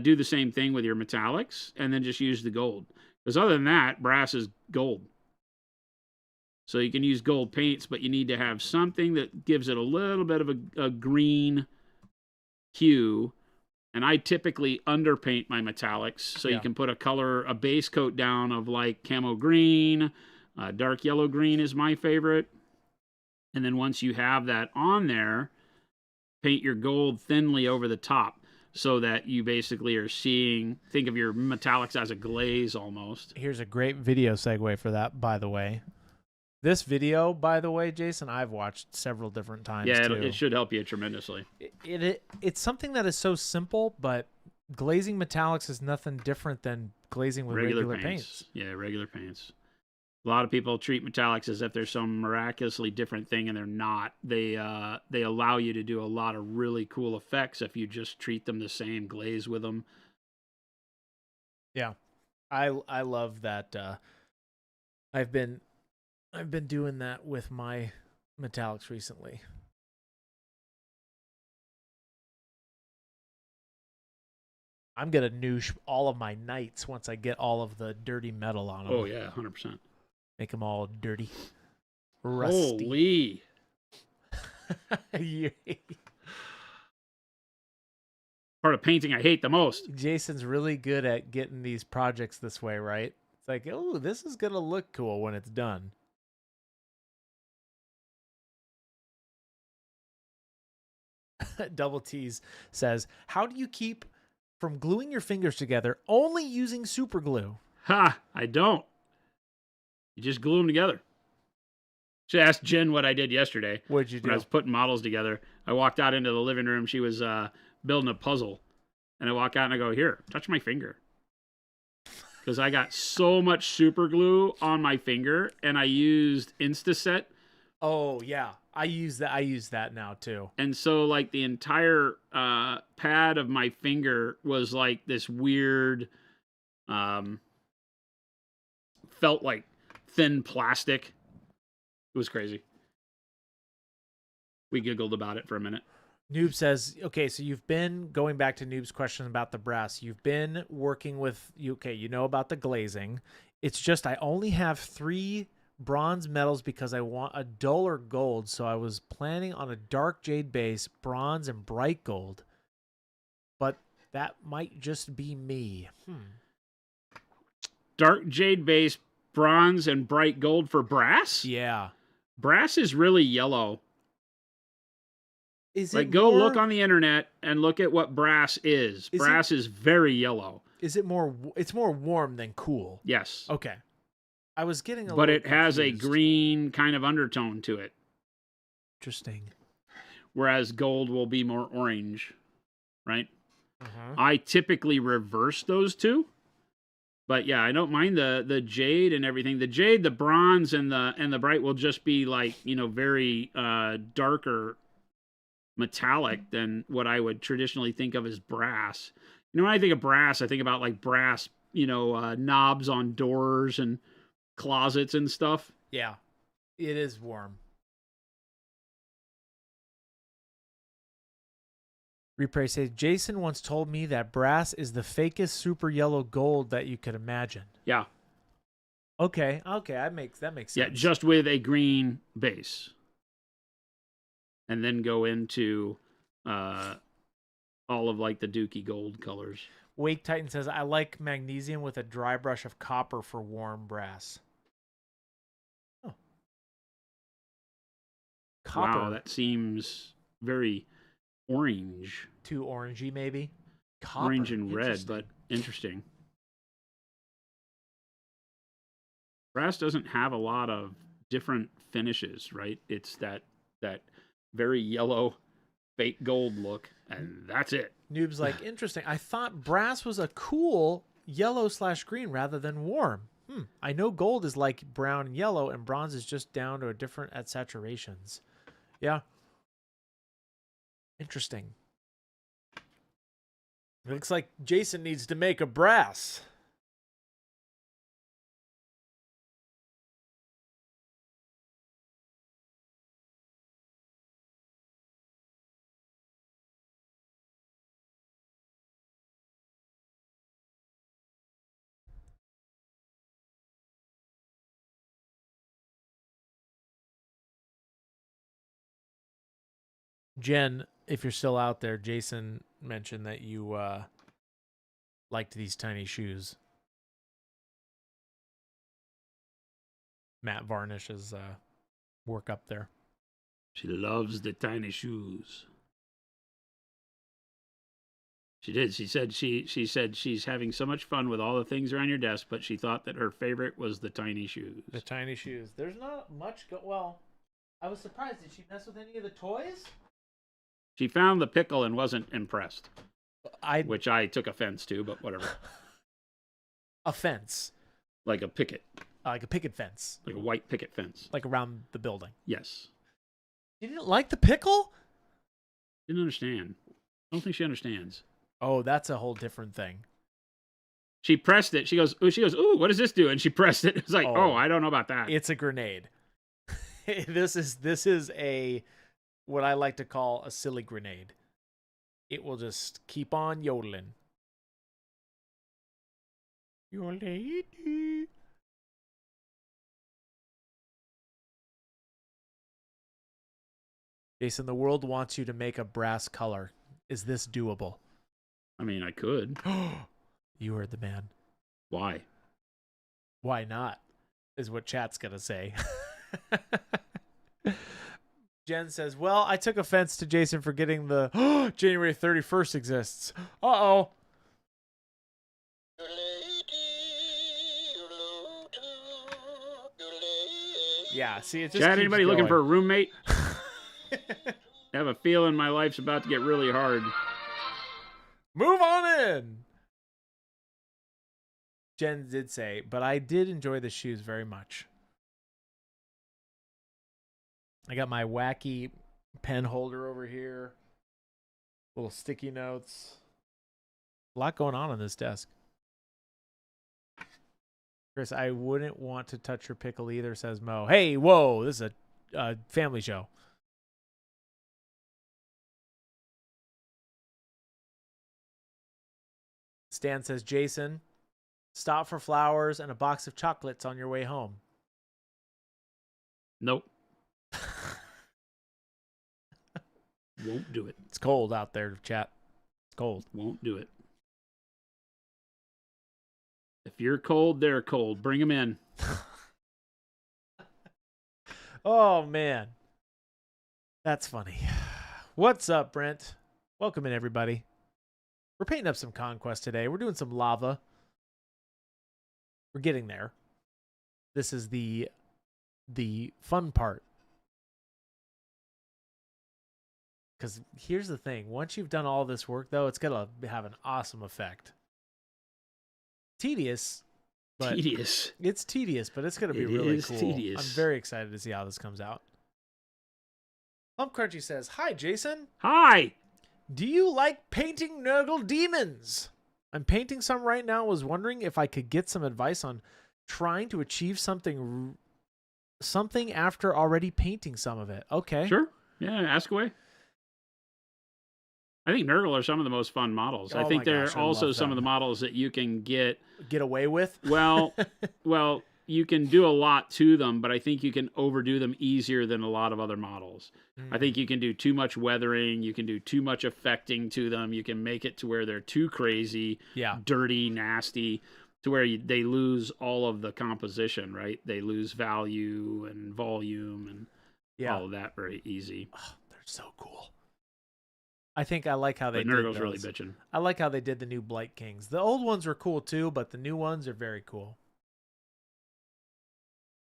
Do the same thing with your metallics, and then just use the gold. Because other than that, brass is gold. So you can use gold paints, but you need to have something that gives it a little bit of a green hue. And I typically underpaint my metallics. So you can put a base coat down of like camo green, dark yellow green is my favorite. And then once you have that on there, paint your gold thinly over the top. So that you basically are think of your metallics as a glaze almost. Here's a great video segue for that, by the way. This video, by the way, Jason, I've watched several different times. Yeah, it should help you tremendously. It's something that is so simple, but glazing metallics is nothing different than glazing with regular paints. Yeah, regular paints. A lot of people treat metallics as if they're some miraculously different thing, and they're not. They allow you to do a lot of really cool effects if you just treat them the same, glaze with them. Yeah, I love that. I've been doing that with my metallics recently. I'm gonna noosh all of my knights once I get all of the dirty metal on them. Oh yeah, 100%. Make them all dirty. Rusty. Holy. Part of painting I hate the most. Jason's really good at getting these projects this way, right? It's like, oh, this is going to look cool when it's done. Double T's says, how do you keep from gluing your fingers together only using super glue? Ha! I don't. You just glue them together. Should ask Jen what I did yesterday. What'd you do? When I was putting models together. I walked out into the living room. She was building a puzzle. And I walk out and I go, here, touch my finger. Because I got so much super glue on my finger. And I used Instaset Oh yeah, I use that. I use that now too. And so like the entire pad of my finger was like this weird, um, felt like thin plastic. It was crazy. We giggled about it for a minute. Noob says, okay, so you've been going back to Noob's question about the brass. You've been working with, okay, you know about the glazing. It's just I only have 3 bronze medals because I want a duller gold. So I was planning on a dark jade base, bronze, and bright gold. But that might just be me. Dark jade base, bronze, and bright gold for brass? Yeah. Brass is really yellow. Is like, it go more, look on the internet and look at what brass is. Brass is very yellow. Is it more, it's more warm than cool? Yes. Okay. I was getting a but little it has confused. a green kind of undertone to it. Interesting. Whereas gold will be more orange, right? Uh-huh. I typically reverse those two. But yeah, I don't mind the jade and everything. The jade, the bronze, and the bright will just be like, very darker metallic than what I would traditionally think of as brass. When I think of brass, I think about like brass, knobs on doors and closets and stuff. Yeah, it is warm. Repray says, Jason once told me that brass is the fakest super yellow gold that you could imagine. Yeah. Okay, that makes sense. Yeah, just with a green base. And then go into all of like the Dookie gold colors. Wake Titan says, I like magnesium with a dry brush of copper for warm brass. Oh. Copper. Wow, that seems very orange. Too orangey, maybe? Copper. Orange and red, but interesting. Brass doesn't have a lot of different finishes, right? It's that very yellow fake gold look, and that's it. Noob's like, interesting. I thought brass was a cool yellow/green rather than warm. I know gold is like brown and yellow, and bronze is just down to a different at saturations. Yeah. Interesting. It looks like Jason needs to make a brass. Jen, if you're still out there, Jason mentioned that you liked these tiny shoes. Matt Varnish's work up there. She loves the tiny shoes. She did. She said she's having so much fun with all the things around your desk, but she thought that her favorite was the tiny shoes. The tiny shoes. There's not much well, I was surprised. Did she mess with any of the toys? She found the pickle and wasn't impressed. Which I took offense to, but whatever. A fence. Like a picket. Like a picket fence. Like a white picket fence. Like around the building. Yes. You didn't like the pickle? Didn't understand. I don't think she understands. Oh, that's a whole different thing. She pressed it. She goes, ooh, what does this do? And she pressed it. It's like, oh, I don't know about that. It's a grenade. This is a what I like to call a silly grenade. It will just keep on yodeling. Your lady. Jason, the world wants you to make a brass color. Is this doable? I mean, I could. You heard the man. Why? Why not? Is what chat's gonna say. Jen says, well, I took offense to Jason for getting the January 31st exists. Uh-oh. Yeah, see, it's just Chat, anybody going. looking for a roommate? I have a feeling my life's about to get really hard. Move on in. Jen did say, but I did enjoy the shoes very much. I got my wacky pen holder over here. Little sticky notes. A lot going on this desk. Chris, I wouldn't want to touch your pickle either, says Mo. Hey, whoa, this is a family show. Stan says, Jason, stop for flowers and a box of chocolates on your way home. Nope. Won't do it. It's cold out there, chat. It's cold. Won't do it. If you're cold, they're cold. Bring them in. Oh, man. That's funny. What's up, Brent? Welcome in, everybody. We're painting up some Conquest today. We're doing some lava. We're getting there. This is the fun part. Because here's the thing. Once you've done all this work, though, it's going to have an awesome effect. Tedious. But tedious. It's tedious, but it's going to be really cool. Tedious. I'm very excited to see how this comes out. Plump Crunchy says, hi, Jason. Hi. Do you like painting Nurgle demons? I'm painting some right now. I was wondering if I could get some advice on trying to achieve something after already painting some of it. Okay. Sure. Yeah, ask away. I think Nurgle are some of the most fun models. Oh I think they're gosh, I also love some of them. the models that you can get away with. Well, you can do a lot to them, but I think you can overdo them easier than a lot of other models. I think you can do too much weathering. You can do too much affecting to them. You can make it to where they're too crazy, dirty, nasty, to where they lose all of the composition, right? They lose value and volume and all of that very easy. Oh, they're so cool. I think I like how they did Nurgle's those. really bitching. I like how they did the new Blight Kings. The old ones were cool too, but the new ones are very cool.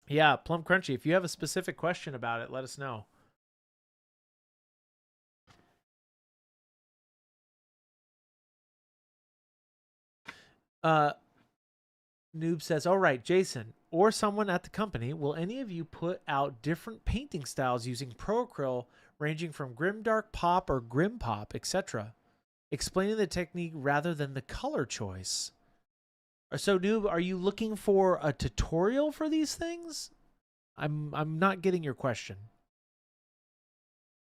Yeah, Plump Crunchy, if you have a specific question about it, let us know. Noob says, all right, Jason, or someone at the company, will any of you put out different painting styles using Pro Acryl ranging from Grimdark Pop or Grim Pop, etc., explaining the technique rather than the color choice? So, Noob, are you looking for a tutorial for these things? I'm not getting your question.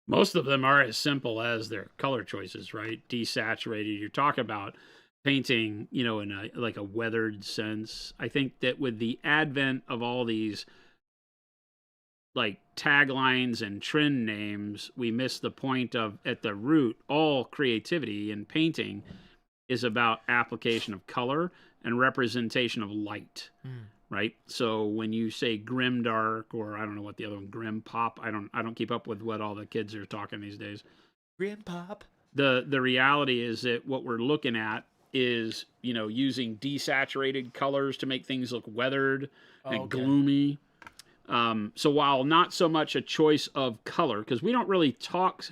Most of them are as simple as their color choices, right? Desaturated. You're talking about painting, in a weathered sense. I think that with the advent of all these like taglines and trend names, we miss the point of, at the root, all creativity in painting is about application of color and representation of light, right? So when you say grimdark, or I don't know what the other one, grim pop, I don't keep up with what all the kids are talking these days. Grim pop. The reality is that what we're looking at is, using desaturated colors to make things look weathered and gloomy. So while not so much a choice of color, because we don't really talk,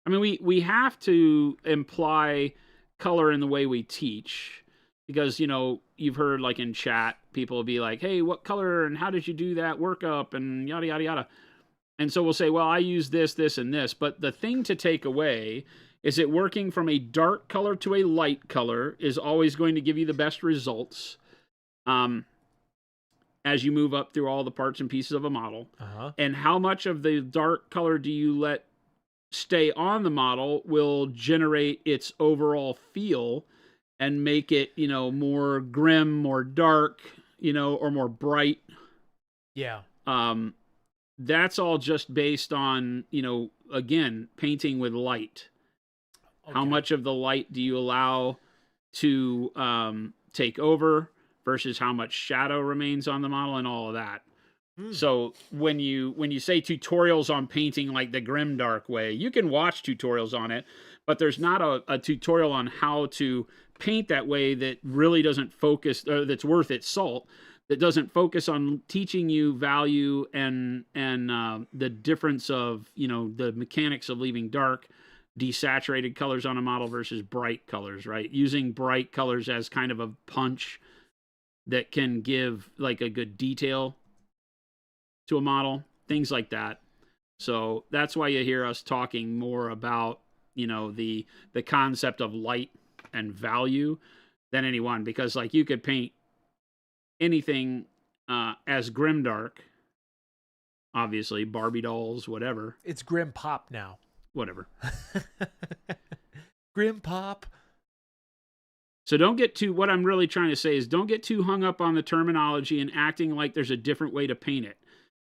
I mean, we have to imply color in the way we teach, because, you've heard like in chat, people will be like, hey, what color and how did you do that workup and yada, yada, yada. And so we'll say, well, I use this, this, and this. But the thing to take away is that working from a dark color to a light color is always going to give you the best results. As you move up through all the parts and pieces of a model. And how much of the dark color do you let stay on the model will generate its overall feel and make it, more grim, more dark, or more bright. Yeah. That's all just based on, again, painting with light. Okay. How much of the light do you allow to take over versus how much shadow remains on the model and all of that. So when you say tutorials on painting like the grimdark way, you can watch tutorials on it, but there's not a tutorial on how to paint that way that really doesn't focus, that's worth its salt, that doesn't focus on teaching you value and the difference of, the mechanics of leaving dark, desaturated colors on a model versus bright colors, right? Using bright colors as kind of a punch that can give like a good detail to a model, things like that. So that's why you hear us talking more about, the concept of light and value than anyone, because like you could paint anything as grimdark, obviously Barbie dolls, whatever. It's Grim Pop now. Whatever. Grim Pop. So what I'm really trying to say is don't get too hung up on the terminology and acting like there's a different way to paint it.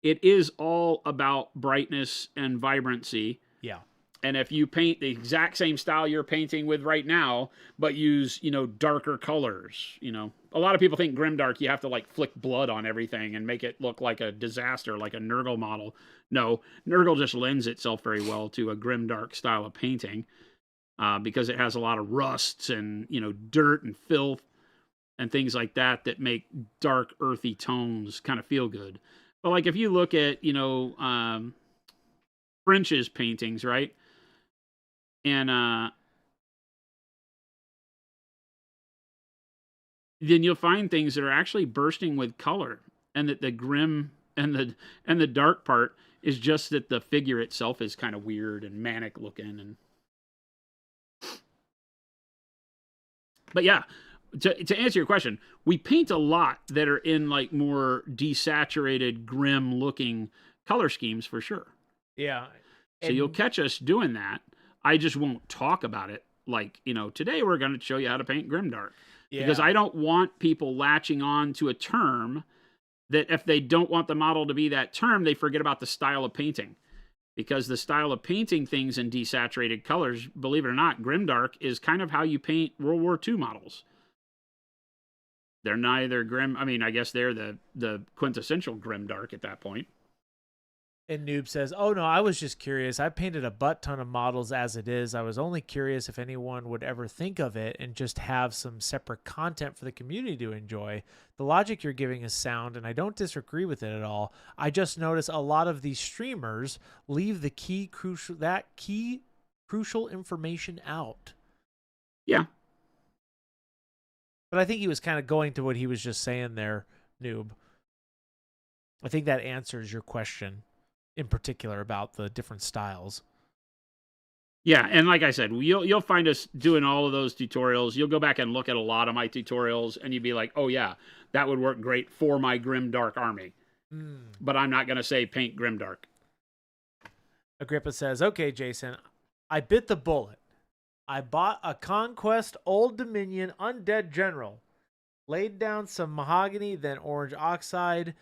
It is all about brightness and vibrancy. Yeah. And if you paint the exact same style you're painting with right now, but use, darker colors, a lot of people think grimdark, you have to like flick blood on everything and make it look like a disaster, like a Nurgle model. No, Nurgle just lends itself very well to a grimdark style of painting because it has a lot of rusts and, dirt and filth and things like that make dark, earthy tones kind of feel good. But like if you look at, French's paintings, right? And then you'll find things that are actually bursting with color, and that the grim and the dark part is just that the figure itself is kind of weird and manic looking. But yeah, to answer your question, we paint a lot that are in like more desaturated, grim looking color schemes for sure. Yeah. So you'll catch us doing that. I just won't talk about it like, today we're going to show you how to paint grimdark. Yeah. Because I don't want people latching on to a term that if they don't want the model to be that term, they forget about the style of painting. Because the style of painting things in desaturated colors, believe it or not, grimdark is kind of how you paint World War II models. They're neither grim. I mean, I guess they're the quintessential grimdark at that point. And Noob says, oh, no, I was just curious. I painted a butt ton of models as it is. I was only curious if anyone would ever think of it and just have some separate content for the community to enjoy. The logic you're giving is sound, and I don't disagree with it at all. I just notice a lot of these streamers leave the key crucial information out. Yeah. But I think he was kind of going to what he was just saying there, Noob. I think that answers your question in particular about the different styles. Yeah, and like I said, you'll find us doing all of those tutorials. You'll go back and look at a lot of my tutorials, and you'd be like, oh yeah, that would work great for my grimdark army. But I'm not going to say paint grimdark. Agrippa says, okay, Jason, I bit the bullet. I bought a Conquest Old Dominion Undead General, laid down some mahogany, then orange oxide,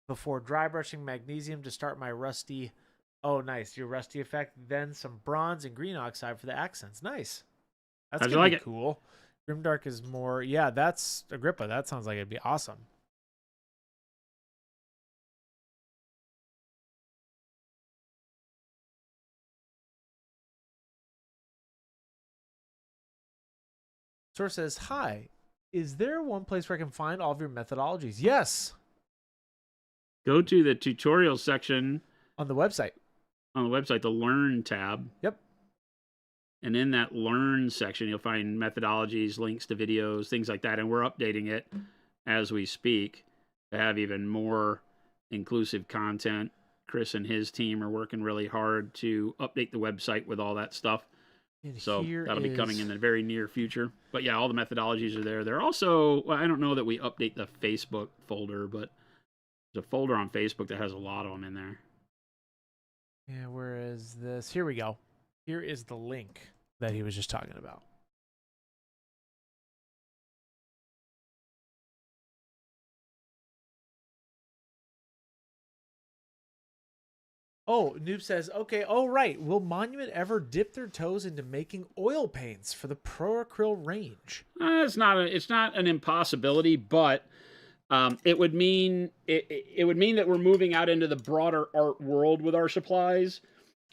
before dry brushing magnesium to start my rusty. Oh, nice. Your rusty effect. Then some bronze and green oxide for the accents. Nice. That's gonna be cool. Grimdark is more. Yeah, that's Agrippa. That sounds like it'd be awesome. Source says, hi. Is there one place where I can find all of your methodologies? Yes. Go to the tutorial section on the website. The Learn tab. Yep. And in that Learn section, you'll find methodologies, links to videos, things like that. And we're updating it as we speak to have even more inclusive content. Chris and his team are working really hard to update the website with all that stuff. So that'll be coming in the very near future. But yeah, all the methodologies are there. They're also, well, I don't know that we update the Facebook folder, but there's a folder on Facebook that has a lot of them in there. Yeah, where is this? Here we go. Here is the link that he was just talking about. Oh, Noob says, okay, oh, right. Will Monument ever dip their toes into making oil paints for the Pro Acryl range? It's not an impossibility, but it would mean that we're moving out into the broader art world with our supplies,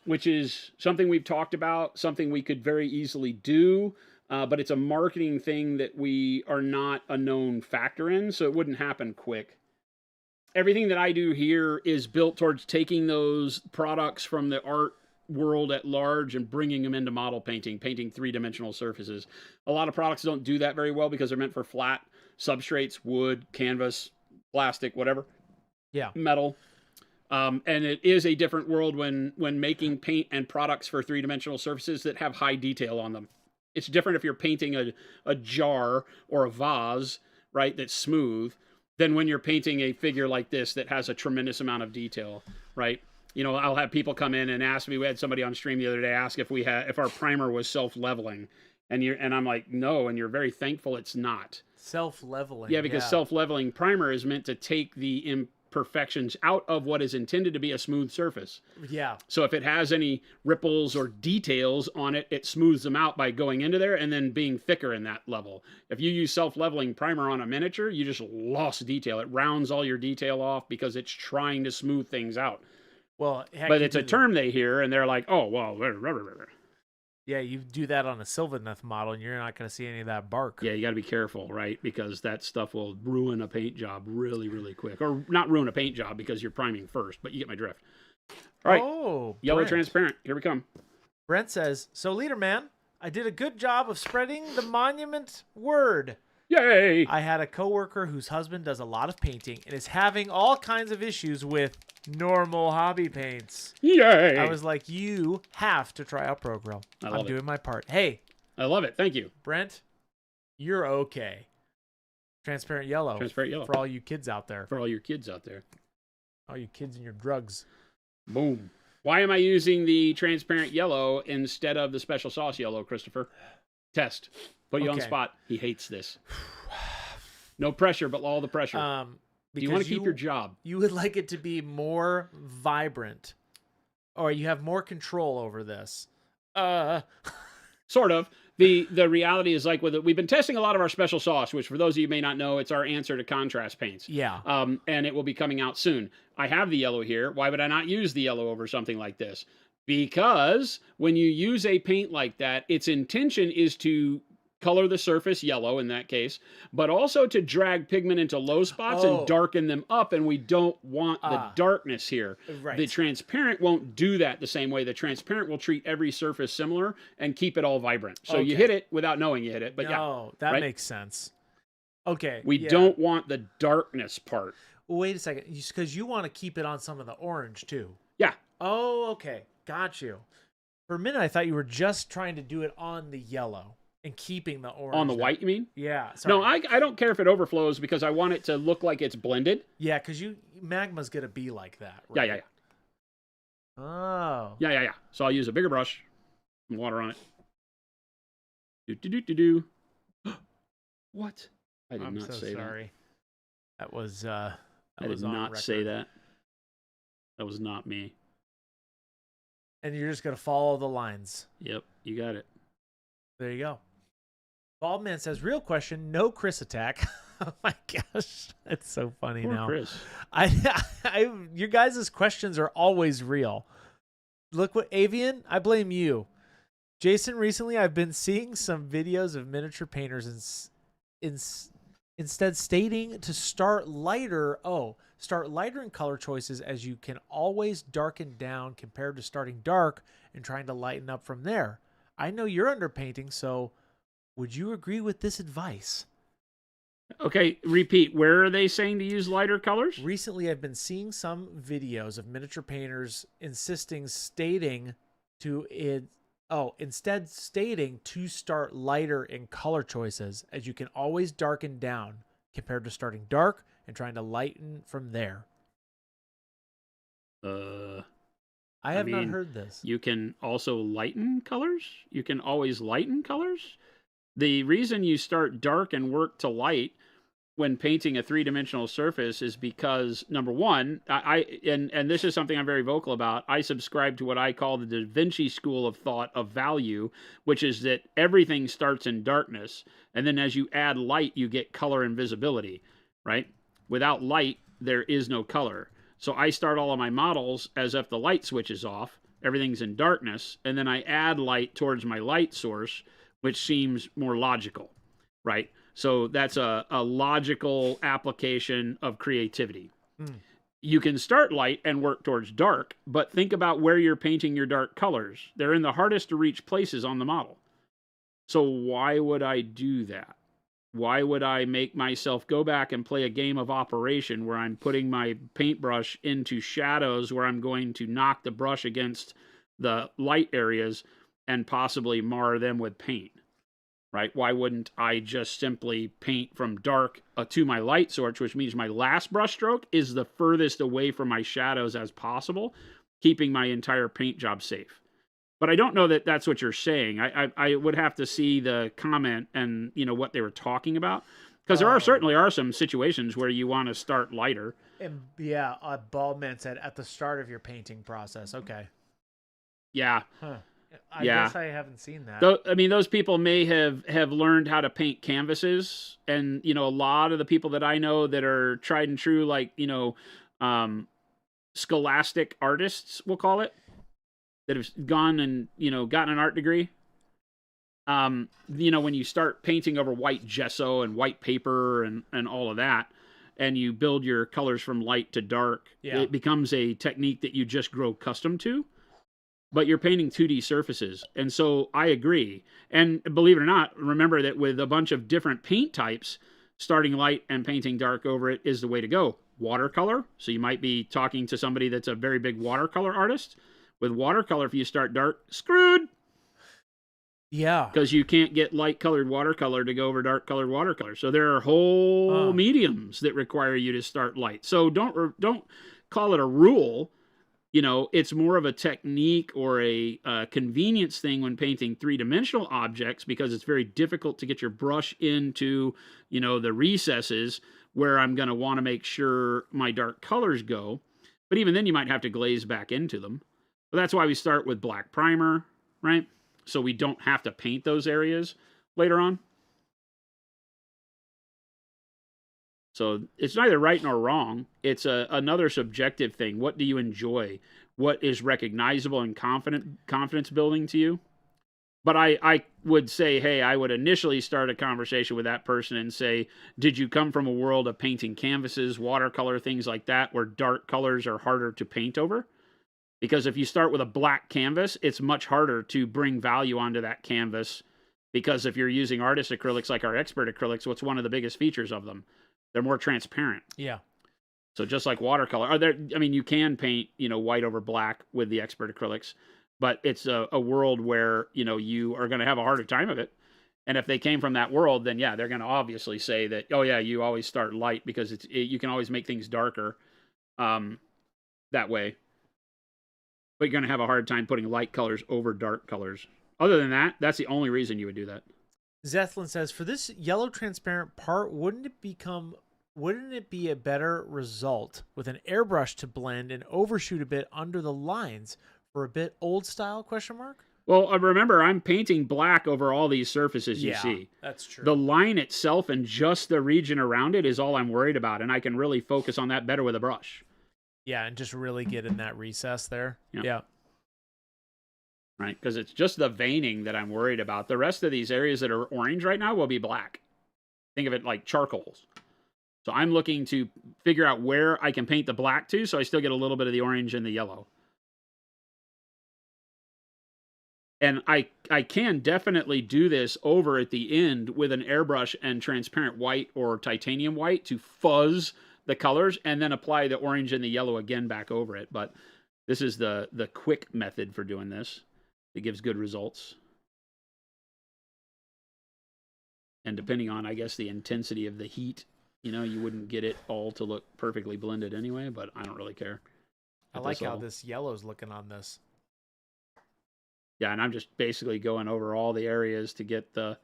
which is something we've talked about, something we could very easily do, but it's a marketing thing that we are not a known factor in, so it wouldn't happen quick. Everything that I do here is built towards taking those products from the art world at large and bringing them into model painting three-dimensional surfaces. A lot of products don't do that very well because they're meant for flat substrates, wood, canvas, plastic, whatever. Yeah. Metal. And it is a different world when making paint and products for three-dimensional surfaces that have high detail on them. It's different if you're painting a jar or a vase, right, that's smooth, than when you're painting a figure like this that has a tremendous amount of detail, right? You know, I'll have people come in and ask me. We had somebody on stream the other day ask if our primer was self-leveling, and I'm like, no, and you're very thankful it's not. Self-leveling. Yeah, because self-leveling primer is meant to take the imperfections out of what is intended to be a smooth surface. Yeah. So if it has any ripples or details on it, it smooths them out by going into there and then being thicker in that level. If you use self-leveling primer on a miniature, you just lost detail. It rounds all your detail off because it's trying to smooth things out. Well, but it's a term they hear and they're like, oh, well, yeah, you do that on a Sylvaneth model and you're not going to see any of that bark. Yeah, you got to be careful, right? Because that stuff will ruin a paint job really, really quick. Or not ruin a paint job because you're priming first, but you get my drift. All right. Oh, yellow Brent. transparent. Here we come. Brent says, so Leader Man, I did a good job of spreading the monument word. Yay! I had a coworker whose husband does a lot of painting and is having all kinds of issues with normal hobby paints. Yay! I was like, you have to try out ProGrill. I'm doing my part. Hey. I love it. Thank you. Brent, you're okay. Transparent yellow. Transparent yellow. For all you kids out there. For all your kids out there. All you kids and your drugs. Boom. Why am I using the transparent yellow instead of the special sauce yellow, Christopher? Test. Put you on the spot. He hates this. No pressure, but all the pressure. Do you want to keep your job? You would like it to be more vibrant. Or you have more control over this. Sort of. The reality is like with it, we've been testing a lot of our special sauce, which for those of you who may not know, it's our answer to contrast paints. Yeah. And it will be coming out soon. I have the yellow here. Why would I not use the yellow over something like this? Because when you use a paint like that, its intention is to color the surface yellow in that case, but also to drag pigment into low spots and darken them up, and we don't want the darkness here. Right. The transparent won't do that the same way. The transparent will treat every surface similar and keep it all vibrant. So you hit it without knowing you hit it, but that makes sense. Okay. We don't want the darkness part. Well, wait a second, because you want to keep it on some of the orange too. Yeah. Oh, okay. Got you. For a minute, I thought you were just trying to do it on the yellow. And keeping the orange. On the white, you mean? Yeah. Sorry. No, I don't care if it overflows because I want it to look like it's blended. Yeah, because magma's going to be like that. Right? Yeah. Oh. Yeah. So I'll use a bigger brush and water on it. What? I did not say that. Sorry. That was I did not say that. That was not me. And you're just going to follow the lines. Yep, you got it. There you go. Baldman says, real question, no Chris attack. Oh my gosh. It's so funny. Poor now. Chris. Your guys' questions are always real. Look what Avian, I blame you. Jason, recently I've been seeing some videos of miniature painters instead stating to start lighter in color choices, as you can always darken down compared to starting dark and trying to lighten up from there. I know you're underpainting, so would you agree with this advice? Okay, repeat. Where are they saying to use lighter colors? Recently, I've been seeing some videos of miniature painters stating to start lighter in color choices, as you can always darken down compared to starting dark and trying to lighten from there. I have not heard this. You can also lighten colors? You can always lighten colors? The reason you start dark and work to light when painting a three-dimensional surface is because, number one, and this is something I'm very vocal about, I subscribe to what I call the Da Vinci school of thought of value, which is that everything starts in darkness, and then as you add light, you get color and visibility, right? Without light, there is no color. So I start all of my models as if the light switch is off, everything's in darkness, and then I add light towards my light source, which seems more logical, right? So that's a logical application of creativity. You can start light and work towards dark, but think about where you're painting your dark colors. They're in the hardest to reach places on the model. So why would I do that? Why would I make myself go back and play a game of Operation where I'm putting my paintbrush into shadows where I'm going to knock the brush against the light areas and possibly mar them with paint, right? Why wouldn't I just simply paint from dark to my light source, which means my last brush stroke is the furthest away from my shadows as possible, keeping my entire paint job safe. But I don't know that that's what you're saying. I would have to see the comment and, you know, what they were talking about. Because there certainly are some situations where you want to start lighter. And yeah, Baldman said at the start of your painting process. Okay. Yeah. Huh. I guess I haven't seen that. I mean, those people may have learned how to paint canvases. And, you know, a lot of the people that I know that are tried and true, like, you know, scholastic artists, we'll call it, that have gone and, you know, gotten an art degree. You know, when you start painting over white gesso and white paper and all of that, and you build your colors from light to dark, it becomes a technique that you just grow accustomed to. But you're painting 2D surfaces. And so I agree. And believe it or not, remember that with a bunch of different paint types, starting light and painting dark over it is the way to go. Watercolor. So you might be talking to somebody that's a very big watercolor artist. With watercolor, if you start dark, screwed. Yeah. Because you can't get light-colored watercolor to go over dark-colored watercolor. So there are whole mediums that require you to start light. So don't call it a rule. You know, it's more of a technique or a convenience thing when painting three-dimensional objects, because it's very difficult to get your brush into, you know, the recesses where I'm going to want to make sure my dark colors go. But even then, you might have to glaze back into them. But that's why we start with black primer, right? So we don't have to paint those areas later on. So it's neither right nor wrong. It's another subjective thing. What do you enjoy? What is recognizable and confidence building to you? But I would say, hey, I would initially start a conversation with that person and say, did you come from a world of painting canvases, watercolor, things like that, where dark colors are harder to paint over? Because if you start with a black canvas, it's much harder to bring value onto that canvas. Because if you're using artist acrylics like our expert acrylics, what's one of the biggest features of them? They're more transparent. Yeah. So just like watercolor, I mean, you can paint, you know, white over black with the expert acrylics, but it's a world where, you know, you are going to have a harder time of it. And if they came from that world, then yeah, they're going to obviously say that, oh yeah, you always start light because you can always make things darker that way. But you're going to have a hard time putting light colors over dark colors. Other than that, that's the only reason you would do that. Zethlin says, for this yellow transparent part, wouldn't it be a better result with an airbrush to blend and overshoot a bit under the lines for a bit old style ? Well, remember, I'm painting black over all these surfaces you see. That's true. The line itself and just the region around it is all I'm worried about, and I can really focus on that better with a brush. Yeah, and just really get in that recess there. Yeah. Right, because it's just the veining that I'm worried about. The rest of these areas that are orange right now will be black. Think of it like charcoals. So I'm looking to figure out where I can paint the black to, so I still get a little bit of the orange and the yellow. And I can definitely do this over at the end with an airbrush and transparent white or titanium white to fuzz the colors and then apply the orange and the yellow again back over it. But this is the quick method for doing this. It gives good results. And depending on, I guess, the intensity of the heat, you know, you wouldn't get it all to look perfectly blended anyway, but I don't really care. I like how this yellow's looking on this. Yeah, and I'm just basically going over all the areas to get the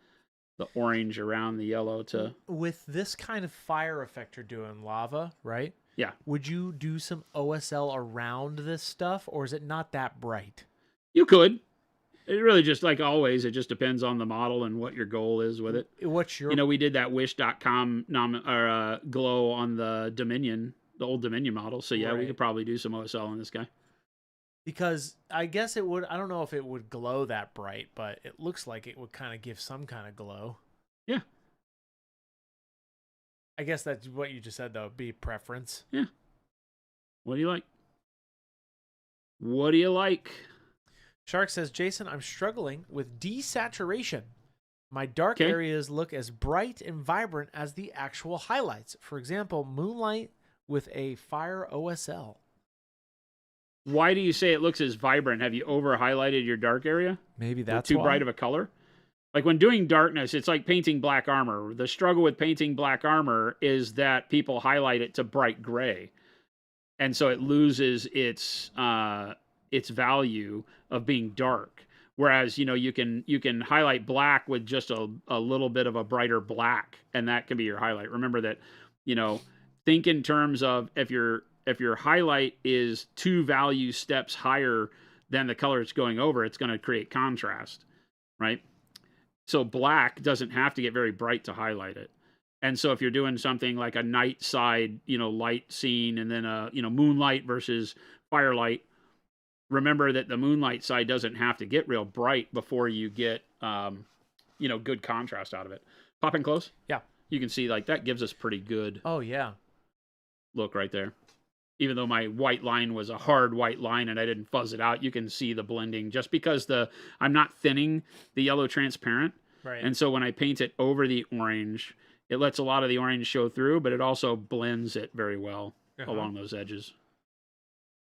orange around the yellow to... With this kind of fire effect you're doing, lava, right? Yeah. Would you do some OSL around this stuff, or is it not that bright? You could. It really just, like always, it just depends on the model and what your goal is with it. What's your... You know, we did that Wish.com glow on the Dominion, the old Dominion model. So, yeah, we could probably do some OSL on this guy. Because I guess it would, I don't know if it would glow that bright, but it looks like it would kind of give some kind of glow. Yeah. I guess that's what you just said, though, be preference. Yeah. What do you like? What do you like? Shark says, Jason, I'm struggling with desaturation. My dark Okay. areas look as bright and vibrant as the actual highlights. For example, moonlight with a fire OSL. Why do you say it looks as vibrant? Have you over highlighted your dark area? Maybe Or that's too why. bright of a color? Like when doing darkness, it's like painting black armor. The struggle with painting black armor is that people highlight it to bright gray. And so it loses its value of being dark. Whereas, you can highlight black with just a little bit of a brighter black, and that can be your highlight. Remember that, think in terms of if your highlight is 2 value steps higher than the color it's going over, it's going to create contrast, right? So black doesn't have to get very bright to highlight it. And so if you're doing something like a night side, light scene, and then moonlight versus firelight, remember that the moonlight side doesn't have to get real bright before you get, good contrast out of it. Pop in close. Yeah. You can see like that gives us pretty good Oh, yeah. look right there. Even though my white line was a hard white line and I didn't fuzz it out, you can see the blending just because I'm not thinning the yellow transparent. Right. And so when I paint it over the orange, it lets a lot of the orange show through, but it also blends it very well along those edges.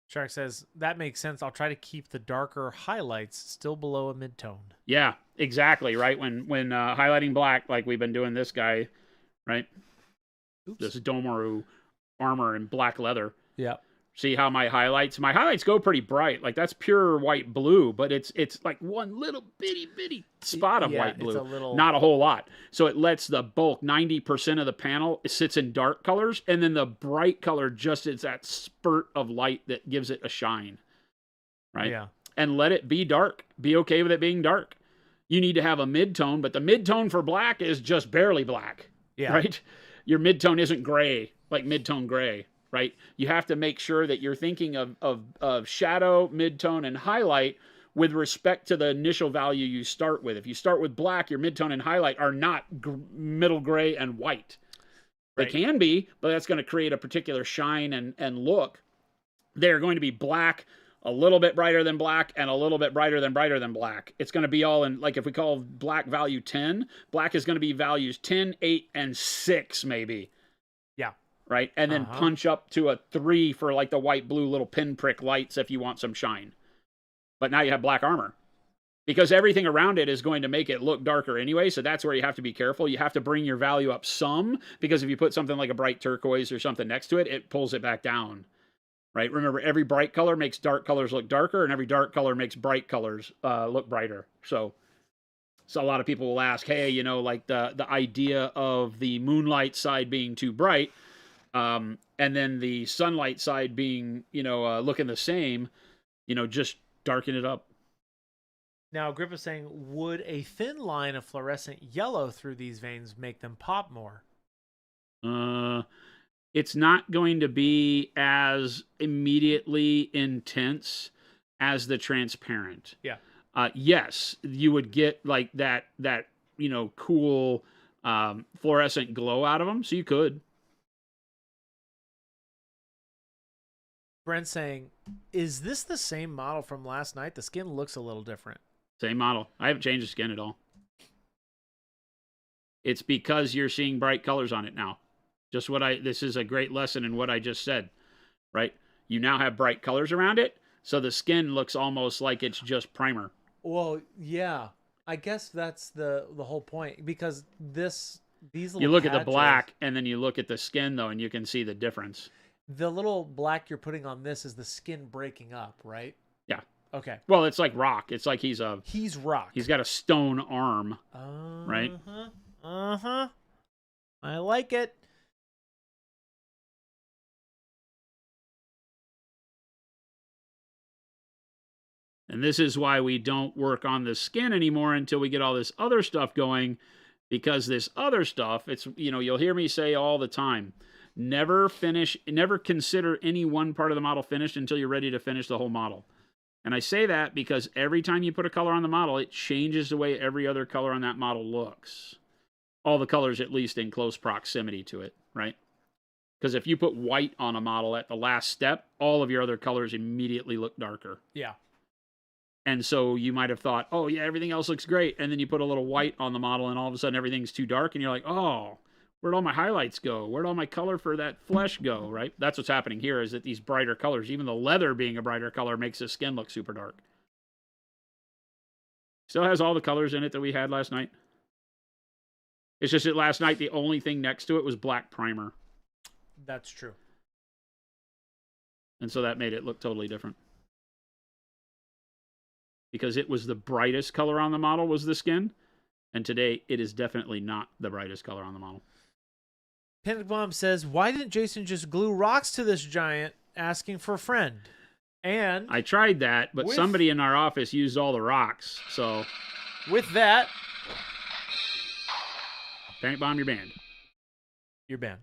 Shark says, that makes sense. I'll try to keep the darker highlights still below a mid-tone. Yeah, exactly, right? When highlighting black, like we've been doing this guy, right? Oops. This Domaru armor in black leather. Yeah. See how my highlights go pretty bright. Like that's pure white blue, but it's like one little bitty spot of white blue. It's not a whole lot. So it lets the bulk, 90% of the panel sits in dark colors, and then the bright color just is that spurt of light that gives it a shine. Right? Yeah. And let it be dark. Be okay with it being dark. You need to have a mid-tone, but the mid-tone for black is just barely black. Yeah. Right? Your mid-tone isn't gray, like mid-tone gray. Right? You have to make sure that you're thinking of shadow, mid-tone, and highlight with respect to the initial value you start with. If you start with black, your mid-tone and highlight are not middle gray and white. Right. They can be, but that's going to create a particular shine and look. They're going to be black, a little bit brighter than black, and a little bit brighter than black. It's going to be all in, like if we call black value 10, black is going to be values 10, 8, and 6 maybe. Yeah. Right? And then punch up to a 3 for like the white, blue little pinprick lights if you want some shine. But now you have black armor. Because everything around it is going to make it look darker anyway, so that's where you have to be careful. You have to bring your value up some, because if you put something like a bright turquoise or something next to it, it pulls it back down. Right? Remember, every bright color makes dark colors look darker, and every dark color makes bright colors look brighter. So a lot of people will ask, hey, like the idea of the moonlight side being too bright, and then the sunlight side being, looking the same, just darken it up. Now, Grip is saying, would a thin line of fluorescent yellow through these veins make them pop more? It's not going to be as immediately intense as the transparent. Yeah. Yes, you would get like that cool fluorescent glow out of them, so you could. Brent's saying, is this the same model from last night? The skin looks a little different. Same model. I haven't changed the skin at all. It's because you're seeing bright colors on it now. This is a great lesson in what I just said, right? You now have bright colors around it, so the skin looks almost like it's just primer. Well, yeah. I guess that's the whole point, because these little You look at patches, the black, and then you look at the skin, though, and you can see the difference. The little black you're putting on this is the skin breaking up, right? Yeah. Okay. Well, it's like rock. It's like he's rock. He's got a stone arm, right? I like it. And this is why we don't work on the skin anymore until we get all this other stuff going, because this other stuff, it's, you'll hear me say all the time, never consider any one part of the model finished until you're ready to finish the whole model. And I say that because every time you put a color on the model, it changes the way every other color on that model looks. All the colors, at least in close proximity to it, right? Because if you put white on a model at the last step, all of your other colors immediately look darker. Yeah. And so you might have thought, oh, yeah, everything else looks great. And then you put a little white on the model, and all of a sudden everything's too dark. And you're like, oh, where'd all my highlights go? Where'd all my color for that flesh go, right? That's what's happening here, is that these brighter colors, even the leather being a brighter color, makes the skin look super dark. Still has all the colors in it that we had last night. It's just that last night, the only thing next to it was black primer. That's true. And so that made it look totally different. Because it was the brightest color on the model was the skin. And today, it is definitely not the brightest color on the model. Panic Bomb says, why didn't Jason just glue rocks to this giant asking for a friend? And I tried that, but somebody in our office used all the rocks. So with that, Panic Bomb, you're banned. You're banned.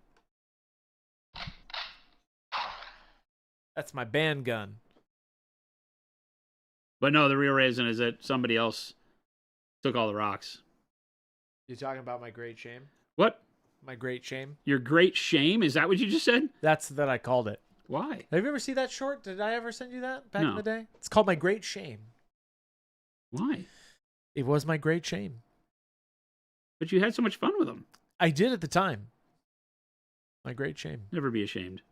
That's my band gun. But no, the real reason is that somebody else took all the rocks. You're talking about my great shame? What? My great shame? Your great shame? Is that what you just said? That's that I called it. Why? Have you ever seen that short? Did I ever send you that back No. in the day? It's called My Great Shame. Why? It was my great shame. But you had so much fun with them. I did at the time. My great shame. Never be ashamed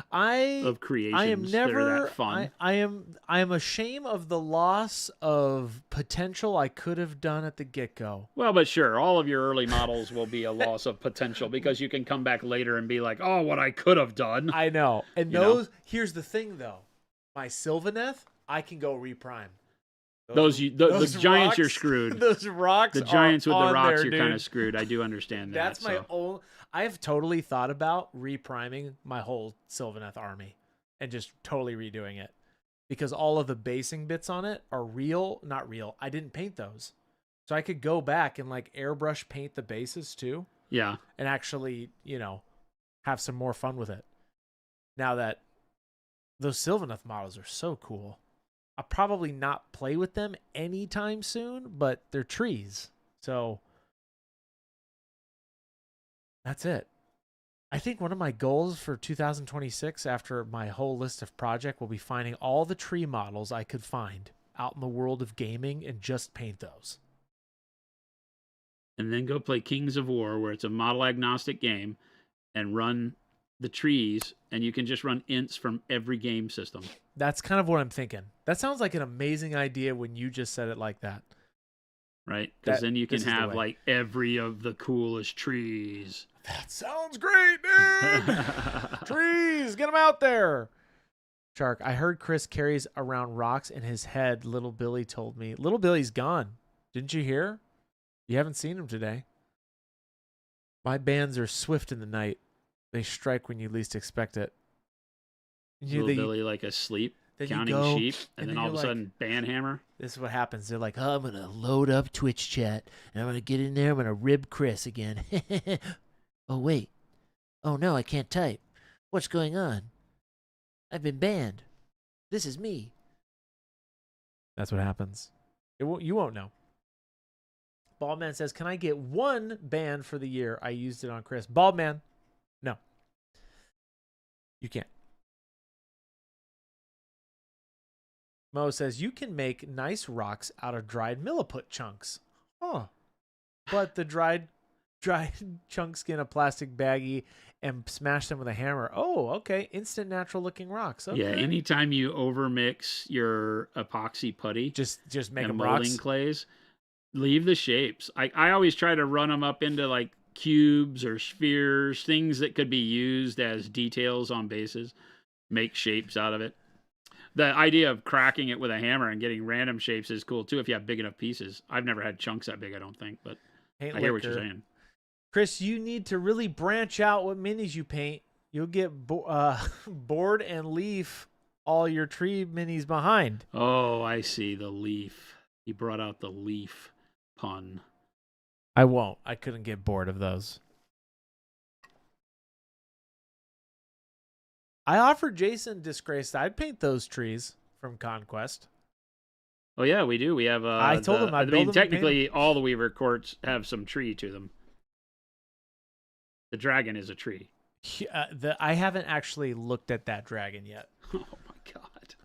I of creations I am that are never that fun. I am ashamed of the loss of potential I could have done at the get-go. Well, but sure, all of your early models will be a loss of potential because you can come back later and be like, oh, what I could have done. I know. And You know? here's the thing though. My Sylvaneth, I can go reprime. Those giants, rocks, you're screwed. Those rocks The giants with the on rocks, there, you're kind dude. of screwed. I do understand that. That's my own. I have totally thought about repriming my whole Sylvaneth army and just totally redoing it because all of the basing bits on it are not real. I didn't paint those. So I could go back and like airbrush paint the bases too. Yeah. And actually, have some more fun with it. Now that those Sylvaneth models are so cool. I'll probably not play with them anytime soon, but they're trees. So that's it. I think one of my goals for 2026 after my whole list of project will be finding all the tree models I could find out in the world of gaming and just paint those. And then go play Kings of War, where it's a model agnostic game, and run the trees, and you can just run ints from every game system. That's kind of what I'm thinking. That sounds like an amazing idea when you just said it like that. Right? Because then you can this is the have way. like every of the coolest trees. That sounds great, dude. Trees, get them out there. Shark, I heard Chris carries around rocks in his head. Little Billy told me. Little Billy's gone. Didn't you hear? You haven't seen him today. My bands are swift in the night. They strike when you least expect it. Little Billy like asleep, counting sheep, and then all of a sudden, banhammer. This is what happens. They're like, oh, I'm going to load up Twitch chat, and I'm going to get in there, I'm going to rib Chris again. Oh, wait. Oh, no, I can't type. What's going on? I've been banned. This is me. That's what happens. You won't know. Baldman says, can I get one ban for the year? I used it on Chris. Baldman, no. You can't. Mo says, you can make nice rocks out of dried milliput chunks. Huh. But the dried chunks in a plastic baggie and smash them with a hammer. Oh, okay. Instant natural looking rocks. Okay. Yeah, anytime you overmix your epoxy putty, just make and them molding rocks. clays, leave the shapes. I always try to run them up into like cubes or spheres, things that could be used as details on bases. Make shapes out of it. The idea of cracking it with a hammer and getting random shapes is cool too if you have big enough pieces. I've never had chunks that big, I don't think, but I hear what you're saying. Chris, you need to really branch out what minis you paint. You'll get bored and leave all your tree minis behind. Oh, I see. The leaf. He brought out the leaf pun. I won't. I couldn't get bored of those. I offered Jason Disgraced. I'd paint those trees from Conquest. Oh, yeah, we do. We have. I told him I'd build them and technically, all the Weaver courts have some tree to them. The dragon is a tree. I haven't actually looked at that dragon yet. Oh, my God.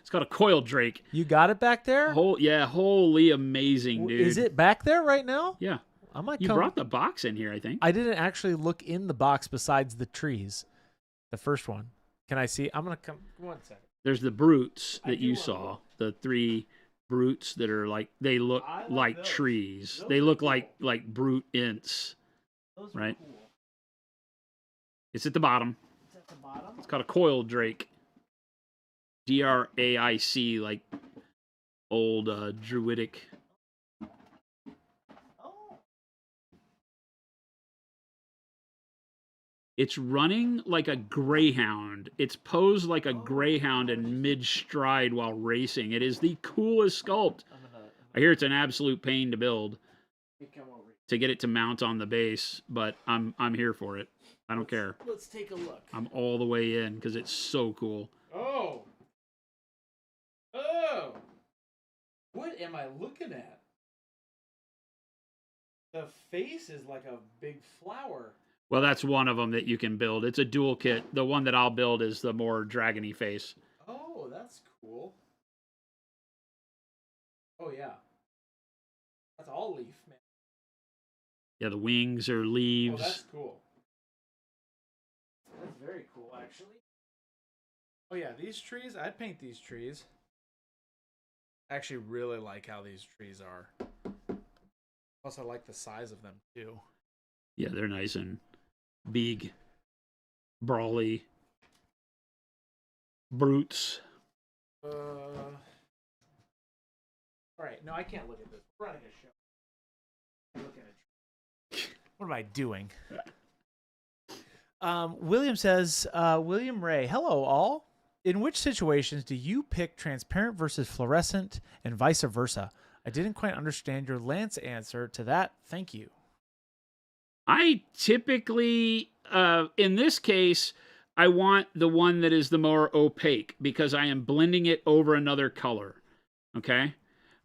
It's got a coil drake. You got it back there? Yeah, holy amazing, dude. Is it back there right now? Yeah. I might You come. brought the box in here, I think. I didn't actually look in the box besides the trees. The first one. Can I see? I'm going to come. 1 second. There's the brutes that you saw. The 3 brutes that are like, they look like those. trees. Those they are look cool. like brute ints. Those are right? cool. It's at the bottom. It's at the bottom? It's got a coil drake. DRAIC, like old druidic. Oh. It's running like a greyhound. It's posed like a greyhound in mid-stride while racing. It is the coolest sculpt. I hear it's an absolute pain to build to get it to mount on the base, but I'm here for it. I don't care. Let's take a look. I'm all the way in because it's so cool. Oh. What am I looking at? The face is like a big flower. Well, that's one of them that you can build. It's a dual kit. The one that I'll build is the more dragony face. Oh, that's cool. Oh, yeah. That's all leaf, man. Yeah, the wings are leaves. Oh, that's cool. That's very cool, actually. Oh, yeah, these trees, I'd paint these trees. I actually really like how these trees are. Plus, I like the size of them, too. Yeah, they're nice and big, brawly, brutes. All right, no, I can't look at this. We're running a show. I'm looking at. What am I doing? William says, William Ray, hello all. In which situations do you pick transparent versus fluorescent and vice versa? I didn't quite understand your Lance answer to that. Thank you. I typically, in this case, I want the one that is the more opaque because I am blending it over another color. Okay?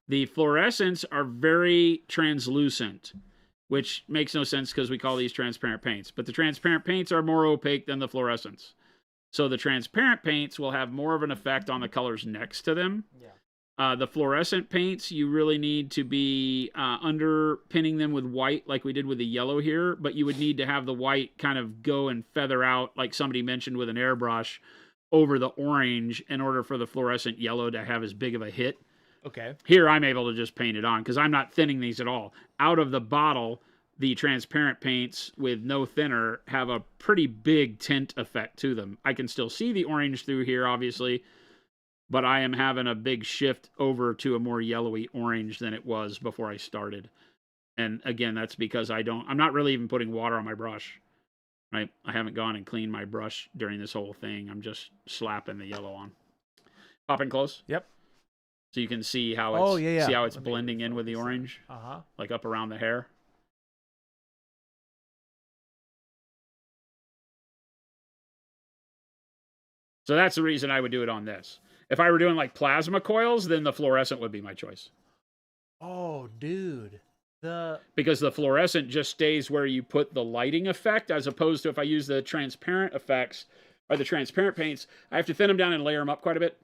The fluorescents are very translucent, which makes no sense because we call these transparent paints. But the transparent paints are more opaque than the fluorescents. So the transparent paints will have more of an effect on the colors next to them. Yeah. The fluorescent paints, you really need to be underpinning them with white like we did with the yellow here, but you would need to have the white kind of go and feather out, like somebody mentioned with an airbrush, over the orange in order for the fluorescent yellow to have as big of a hit. Okay. Here I'm able to just paint it on because I'm not thinning these at all. Out of the bottle, the transparent paints with no thinner have a pretty big tint effect to them. I can still see the orange through here, obviously, but I am having a big shift over to a more yellowy orange than it was before I started. And again, that's because I'm not really even putting water on my brush, right? I haven't gone and cleaned my brush during this whole thing. I'm just slapping the yellow on. Pop in close. Yep. So you can see how it's, see how it's Let me blending in with the orange, like up around the hair. So that's the reason I would do it on this. If I were doing like plasma coils, then the fluorescent would be my choice. Oh, dude. Because the fluorescent just stays where you put the lighting effect, as opposed to if I use the transparent effects or the transparent paints, I have to thin them down and layer them up quite a bit.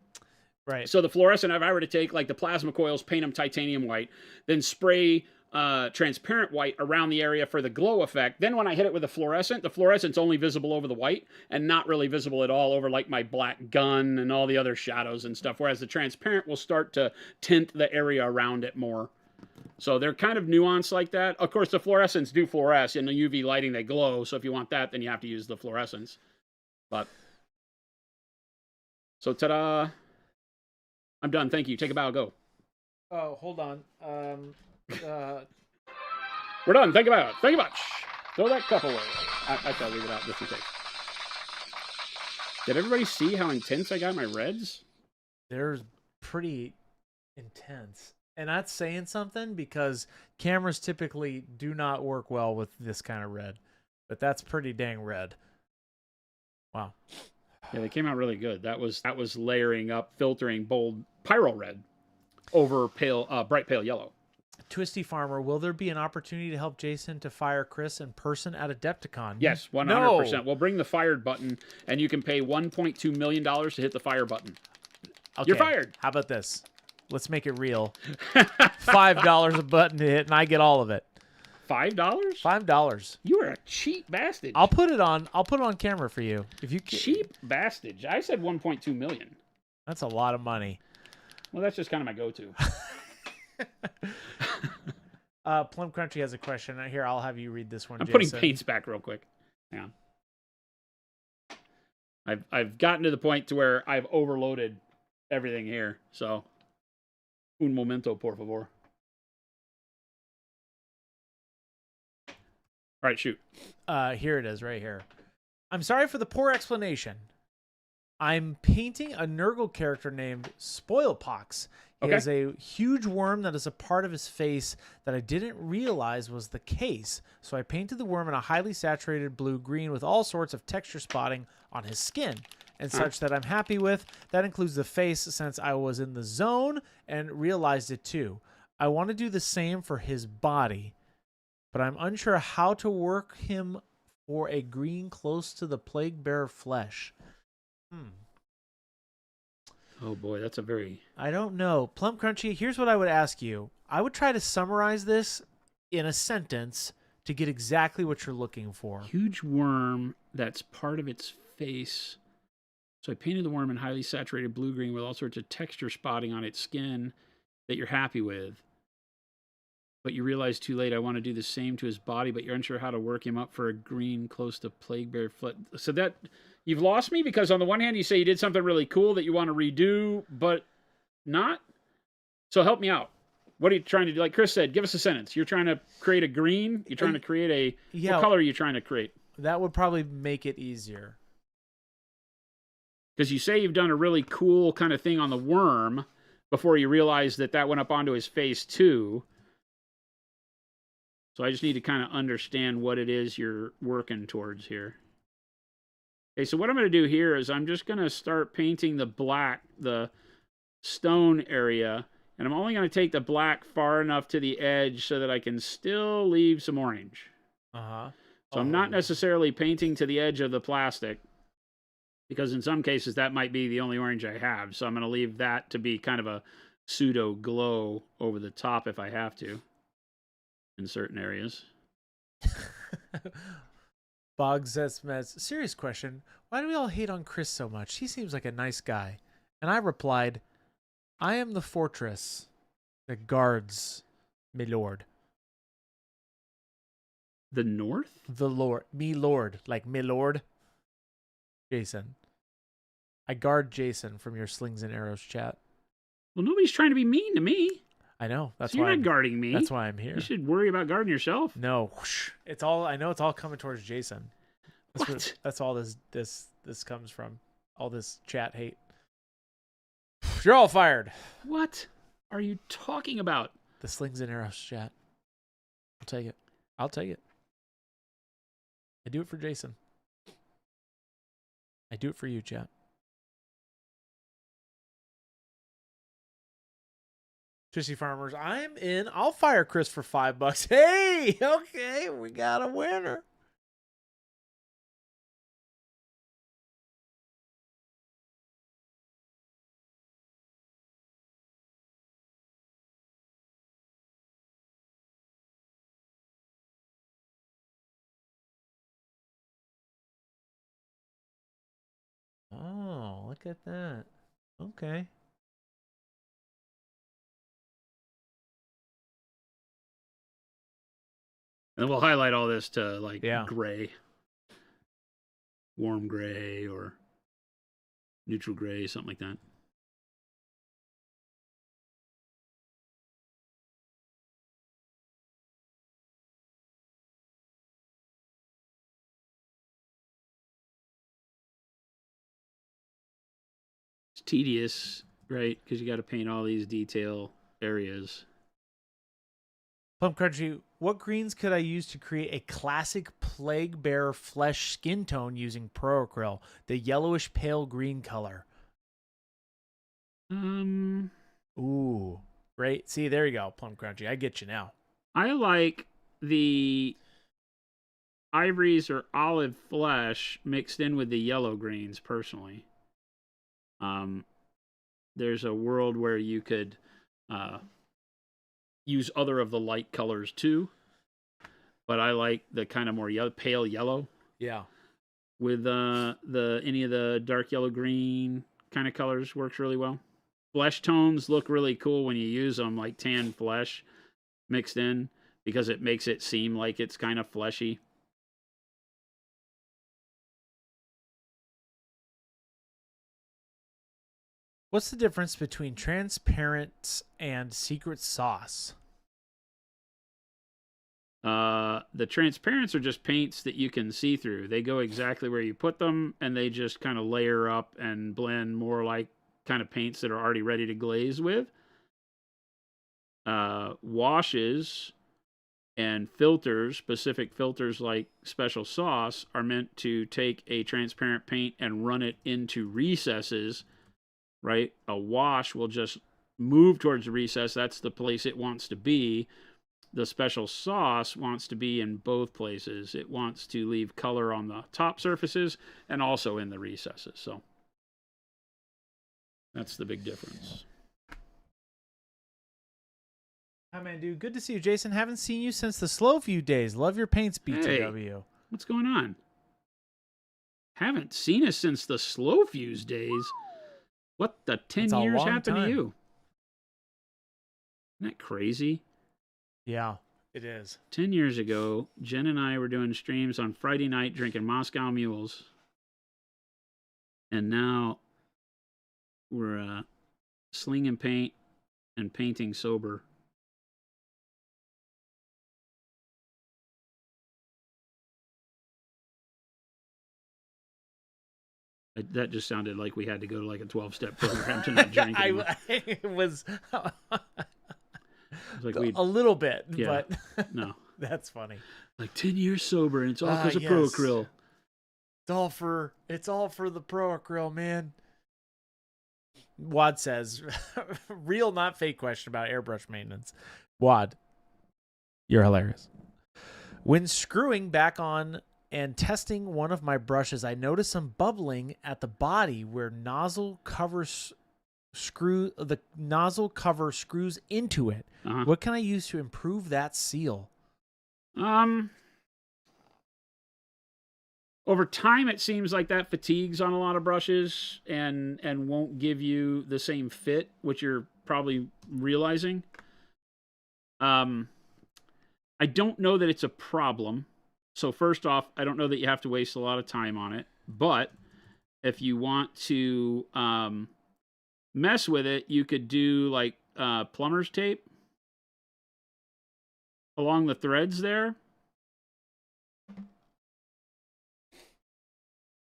Right. So the fluorescent, if I were to take like the plasma coils, paint them titanium white, then spray transparent white around the area for the glow effect. Then when I hit it with the fluorescent's only visible over the white and not really visible at all over like my black gun and all the other shadows and stuff. Whereas the transparent will start to tint the area around it more. So they're kind of nuanced like that. Of course, the fluorescents do fluoresce. In the UV lighting, they glow. So if you want that, then you have to use the fluorescents. But so ta-da. I'm done. Thank you. Take a bow. Go. Oh, hold on. We're done. Thank you much. Thank you much. Throw that cup away. I thought I'd leave it out just in case. Did everybody see how intense I got my reds? They're pretty intense. And that's saying something because cameras typically do not work well with this kind of red. But that's pretty dang red. Wow. Yeah, they came out really good. That was layering up, filtering bold pyro red over bright pale yellow. Twisty Farmer, will there be an opportunity to help Jason to fire Chris in person at Adepticon? Yes, 100%. No. We'll bring the fired button, and you can pay $1.2 million to hit the fire button. Okay. You're fired. How about this? Let's make it real. $5 a button to hit, and I get all of it. $5? $5. You are a cheap bastard. I'll put it on camera for you. If you cheap bastard. I said 1.2 million. That's a lot of money. Well, that's just kind of my go-to. Plum Crunchy has a question. Here, I'll have you read this one. I'm Jason. putting paints back real quick. Yeah. I've gotten to the point to where I've overloaded everything here. So, un momento, por favor. All right, shoot. Here it is, right here. I'm sorry for the poor explanation. I'm painting a Nurgle character named Spoilpox. He has a huge worm that is a part of his face that I didn't realize was the case. So I painted the worm in a highly saturated blue-green with all sorts of texture spotting on his skin and such that I'm happy with. That includes the face since I was in the zone and realized it too. I want to do the same for his body, but I'm unsure how to work him for a green close to the plague bearer flesh. Oh boy, that's a very... I don't know. Plum Crunchy, here's what I would ask you. I would try to summarize this in a sentence to get exactly what you're looking for. Huge worm that's part of its face. So I painted the worm in highly saturated blue-green with all sorts of texture spotting on its skin that you're happy with. But you realize too late I want to do the same to his body, but you're unsure how to work him up for a green close to plague bear flesh. So that... You've lost me because on the one hand you say you did something really cool that you want to redo, but not. So help me out. What are you trying to do? Like Chris said, give us a sentence. You're trying to create a green. You're trying to create a... What color are you trying to create? That would probably make it easier. Because you say you've done a really cool kind of thing on the worm before you realize that that went up onto his face too. So I just need to kind of understand what it is you're working towards here. Okay, so what I'm going to do here is I'm just going to start painting the black, the stone area, and I'm only going to take the black far enough to the edge so that I can still leave some orange. So I'm not necessarily painting to the edge of the plastic, because in some cases that might be the only orange I have, so I'm going to leave that to be kind of a pseudo glow over the top if I have to in certain areas. Boggs says, serious question. Why do we all hate on Chris so much? He seems like a nice guy. And I replied, I am the fortress that guards me lord. The North? The Lord. Me lord. Like me lord. Jason. I guard Jason from your slings and arrows chat. Well, nobody's trying to be mean to me. I know. That's so why you're not guarding me. That's why I'm here. You should worry about guarding yourself. No, it's all. I know it's all coming towards Jason. That's all this comes from. All this chat hate. You're all fired. What are you talking about? The slings and arrows chat. I'll take it. I'll take it. I do it for Jason. I do it for you, chat. Trissy Farmers, I'm in. I'll fire Chris for $5. Hey, okay, we got a winner. Oh, look at that. Okay. And we'll highlight all this to like Yeah. gray, warm gray, or neutral gray, something like that. It's tedious, right? Because you got to paint all these detail areas. Plum Crunchy, what greens could I use to create a classic plague bearer flesh skin tone using Pro Acryl, the yellowish pale green color? Ooh, great. See, there you go, Plum Crunchy. I get you now. I like the ivories or olive flesh mixed in with the yellow greens, personally. The there's a world where you could use other of the light colors too. But I like the kind of more pale yellow. Yeah. With any of the dark yellow green kind of colors works really well. Flesh tones look really cool when you use them, like tan flesh mixed in, because it makes it seem like it's kind of fleshy. What's the difference between transparent and secret sauce? The transparents are just paints that you can see through. They go exactly where you put them, and they just kind of layer up and blend more like kind of paints that are already ready to glaze with. Washes and filters, specific filters like special sauce, are meant to take a transparent paint and run it into recesses, right? A wash will just move towards the recess. That's the place it wants to be. The special sauce wants to be in both places. It wants to leave color on the top surfaces and also in the recesses. So that's the big difference. Hi, man, dude. Good to see you, Jason. Haven't seen you since the Slow View days. Love your paints, BTW. Hey, what's going on? Haven't seen us since the Slow Fuse days. What the 10 years happened to you? Isn't that crazy? Yeah, it is. 10 years ago, Jen and I were doing streams on Friday night drinking Moscow Mules. And now we're slinging paint and painting sober. That just sounded like we had to go to like a 12-step program to not drink anymore. It was like a little bit, yeah, but no. That's funny. Like 10 years sober, and it's all because of Pro-Acryl. It's all for the Pro-Acryl, man. Wad says, real not fake question about airbrush maintenance. Wad, you're hilarious. When screwing back on and testing one of my brushes, I noticed some bubbling at the body where the nozzle cover screws into it. What can I use to improve that seal? Over time, it seems like that fatigues on a lot of brushes and won't give you the same fit, which you're probably realizing. I don't know that it's a problem. So first off, I don't know that you have to waste a lot of time on it. But if you want to mess with it, you could do like plumber's tape along the threads there.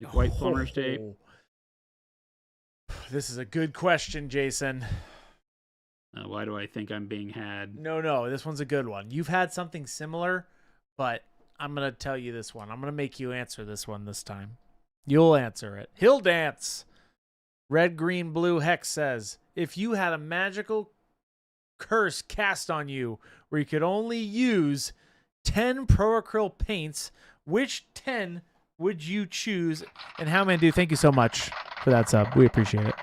Like white plumber's tape. This is a good question, Jason. Why do I think I'm being had? No, this one's a good one. You've had something similar, but I'm going to tell you this one. I'm going to make you answer this one this time. You'll answer it. He'll dance. Red, green, blue hex says, if you had a magical curse cast on you where you could only use 10 Pro-Acryl paints, which 10 would you choose? And how many do? Thank you so much for that sub. We appreciate it.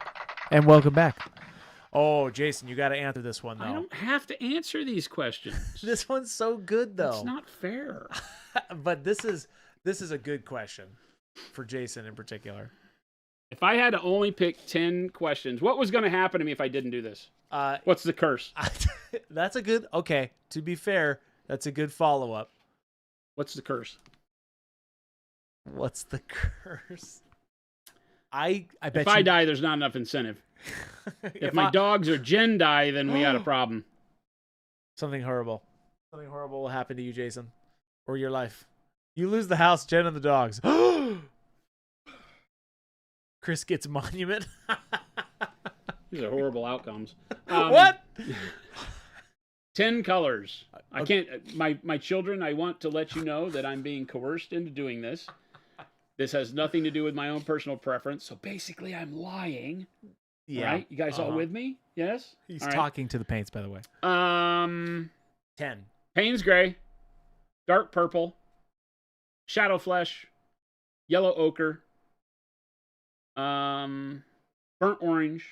And welcome back. Oh, Jason, you got to answer this one, though. I don't have to answer these questions. This one's so good, though. It's not fair. But this is a good question for Jason in particular. If I had to only pick 10 questions, what was going to happen to me if I didn't do this? What's the curse? That's a good, okay, to be fair, that's a good follow-up. What's the curse? What's the curse? I bet if I die, there's not enough incentive. If my dogs or Jen die, then we got a problem. Something horrible will happen to you, Jason, or your life. You lose the house, Jen, and the dogs. Chris gets a monument. These are horrible outcomes. What? 10 colors. I can't. My children, I want to let you know that I'm being coerced into doing this. This has nothing to do with my own personal preference. So basically, I'm lying. Yeah. Right? You guys all with me? Yes? He's talking to the paints, by the way. 10. Payne's Gray. Dark Purple. Shadow Flesh. Yellow Ochre. Burnt Orange.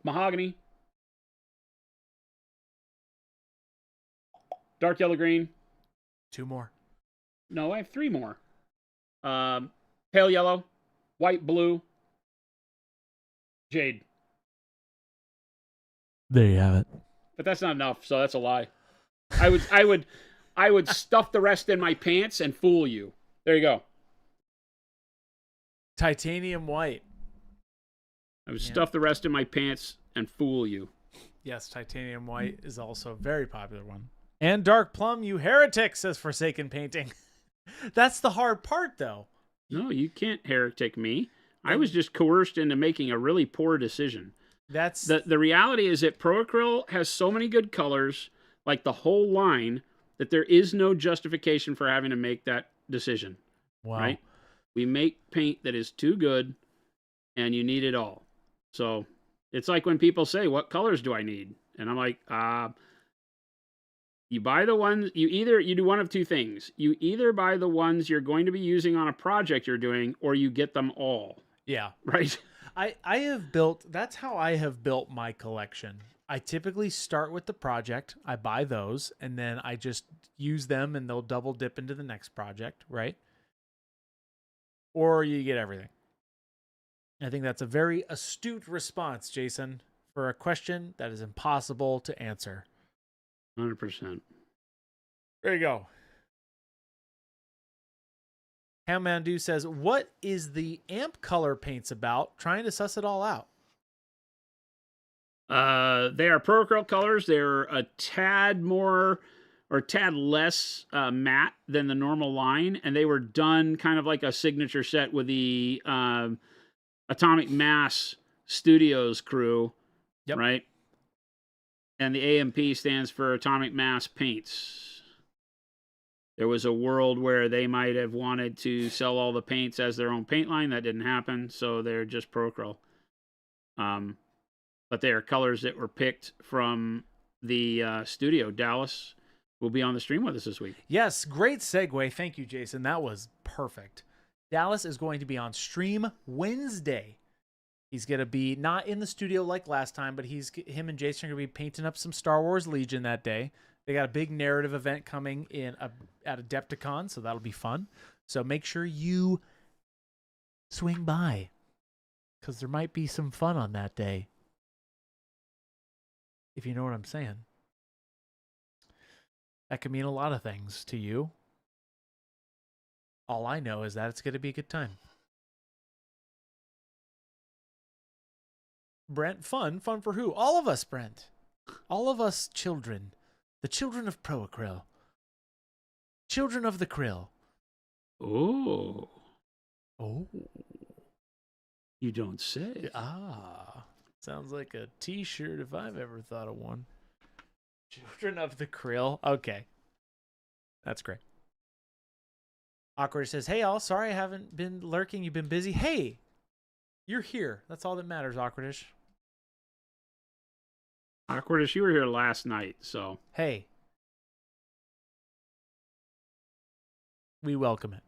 Mahogany. Dark yellow green. 2 more. No, I have 3 more. Pale yellow, white, blue, jade. There you have it. But that's not enough, so that's a lie. I would stuff the rest in my pants and fool you. There you go. Titanium white. I would stuff the rest in my pants and fool you. Yes, titanium white is also a very popular one. And dark plum, you heretic, says Forsaken Painting. That's the hard part, though. No, you can't heretic me. I was just coerced into making a really poor decision. That's the reality is that Pro-Acryl has so many good colors, like the whole line, that there is no justification for having to make that decision. wow. Right? We make paint that is too good, and you need it all. So it's like when people say, "What colors do I need?" And I'm like, you buy the ones, you do one of 2 things. You either buy the ones you're going to be using on a project you're doing, or you get them all. Yeah. Right? That's how I have built my collection. I typically start with the project, I buy those, and then I just use them and they'll double dip into the next project, right? Or you get everything. I think that's a very astute response, Jason, for a question that is impossible to answer. 100%. There you go. Hammandu says, what is the amp color paints about? Trying to suss it all out. They are Pro-Acryl colors. They're a tad more or a tad less matte than the normal line, and they were done kind of like a signature set with the Atomic Mass Studios crew, Yep. right? And the AMP stands for Atomic Mass Paints. There was a world where they might have wanted to sell all the paints as their own paint line. That didn't happen, so they're just Pro-Acryl. But they are colors that were picked from the studio. Dallas will be on the stream with us this week. Yes, great segue. Thank you, Jason. That was perfect. Dallas is going to be on stream Wednesday. He's going to be not in the studio like last time, but him and Jason are going to be painting up some Star Wars Legion that day. They got a big narrative event coming in at Adepticon, so that'll be fun. So make sure you swing by, because there might be some fun on that day. If you know what I'm saying. That could mean a lot of things to you. All I know is that it's going to be a good time. Brent, fun for who? All of us, Brent. All of us children. The children of Pro-Acryl. Children of the Krill. Oh. Oh. You don't say. Ah. Sounds like a t-shirt if I've ever thought of one. Children of the Krill. Okay. That's great. Awkward says, hey, all. Sorry I haven't been lurking. You've been busy. Hey, you're here. That's all that matters, Awkwardish. Awkwardish, you were here last night, so. Hey. We welcome it.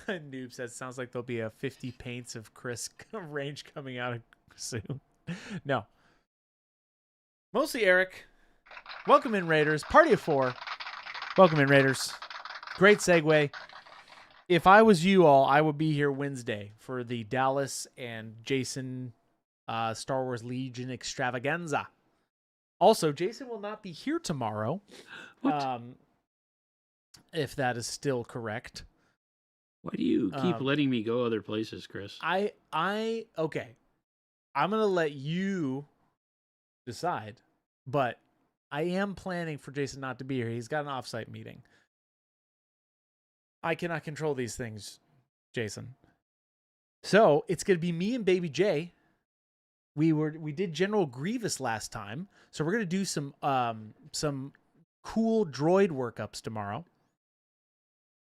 Noob says, sounds like there'll be a 50 paints of Chris range coming out soon. No. Mostly Eric. Welcome in, Raiders. Party of 4. Welcome in, Raiders. Great segue. If I was you all, I would be here Wednesday for the Dallas and Jason Star Wars Legion extravaganza. Also, Jason will not be here tomorrow. What? If that is still correct. Why do you keep letting me go other places, Chris? Okay. I'm going to let you decide, but I am planning for Jason not to be here. He's got an offsite meeting. I cannot control these things, Jason. So it's going to be me and Baby J. We did General Grievous last time, so we're going to do some cool droid workups tomorrow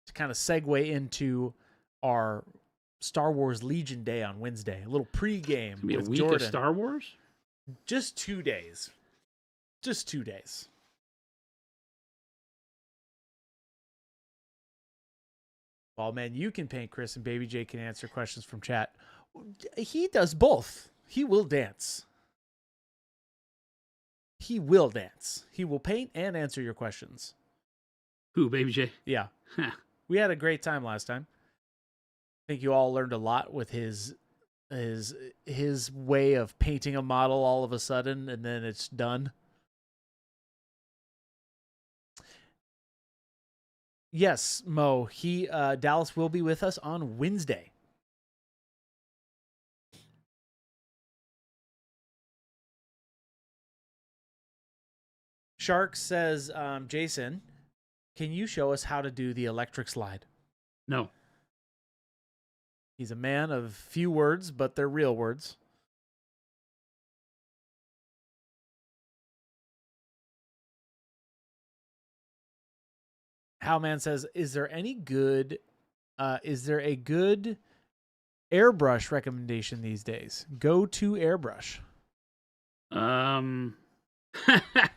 to kind of segue into our Star Wars Legion Day on Wednesday. A little pregame. It's gonna be with a week Jordan. of Star Wars? Just 2 days. Just 2 days. Well, man, you can paint, Chris, and Baby J can answer questions from chat. He does both. He will dance. He will dance. He will paint and answer your questions. Who, Baby J? Yeah. We had a great time last time. I think you all learned a lot with his way of painting a model all of a sudden, and then it's done. Yes, Mo. Dallas will be with us on Wednesday. Shark says, Jason, can you show us how to do the electric slide? No. He's a man of few words, but they're real words. Howman says, is there a good airbrush recommendation these days? Go to airbrush.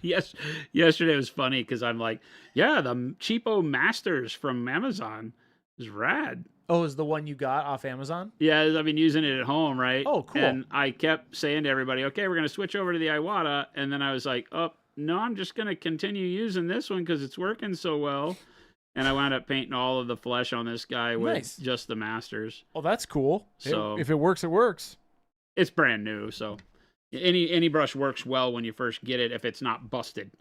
Yes. Yesterday was funny because I'm like, yeah, the cheapo Masters from Amazon is rad. Oh, is the one you got off Amazon? Yeah, I've been using it at home, right? Oh, cool. And I kept saying to everybody, okay, we're going to switch over to the Iwata. And then I was like, oh, no, I'm just going to continue using this one because it's working so well. And I wound up painting all of the flesh on this guy with just the Masters. Oh, that's cool. So if it works, it works. It's brand new, so any brush works well when you first get it if it's not busted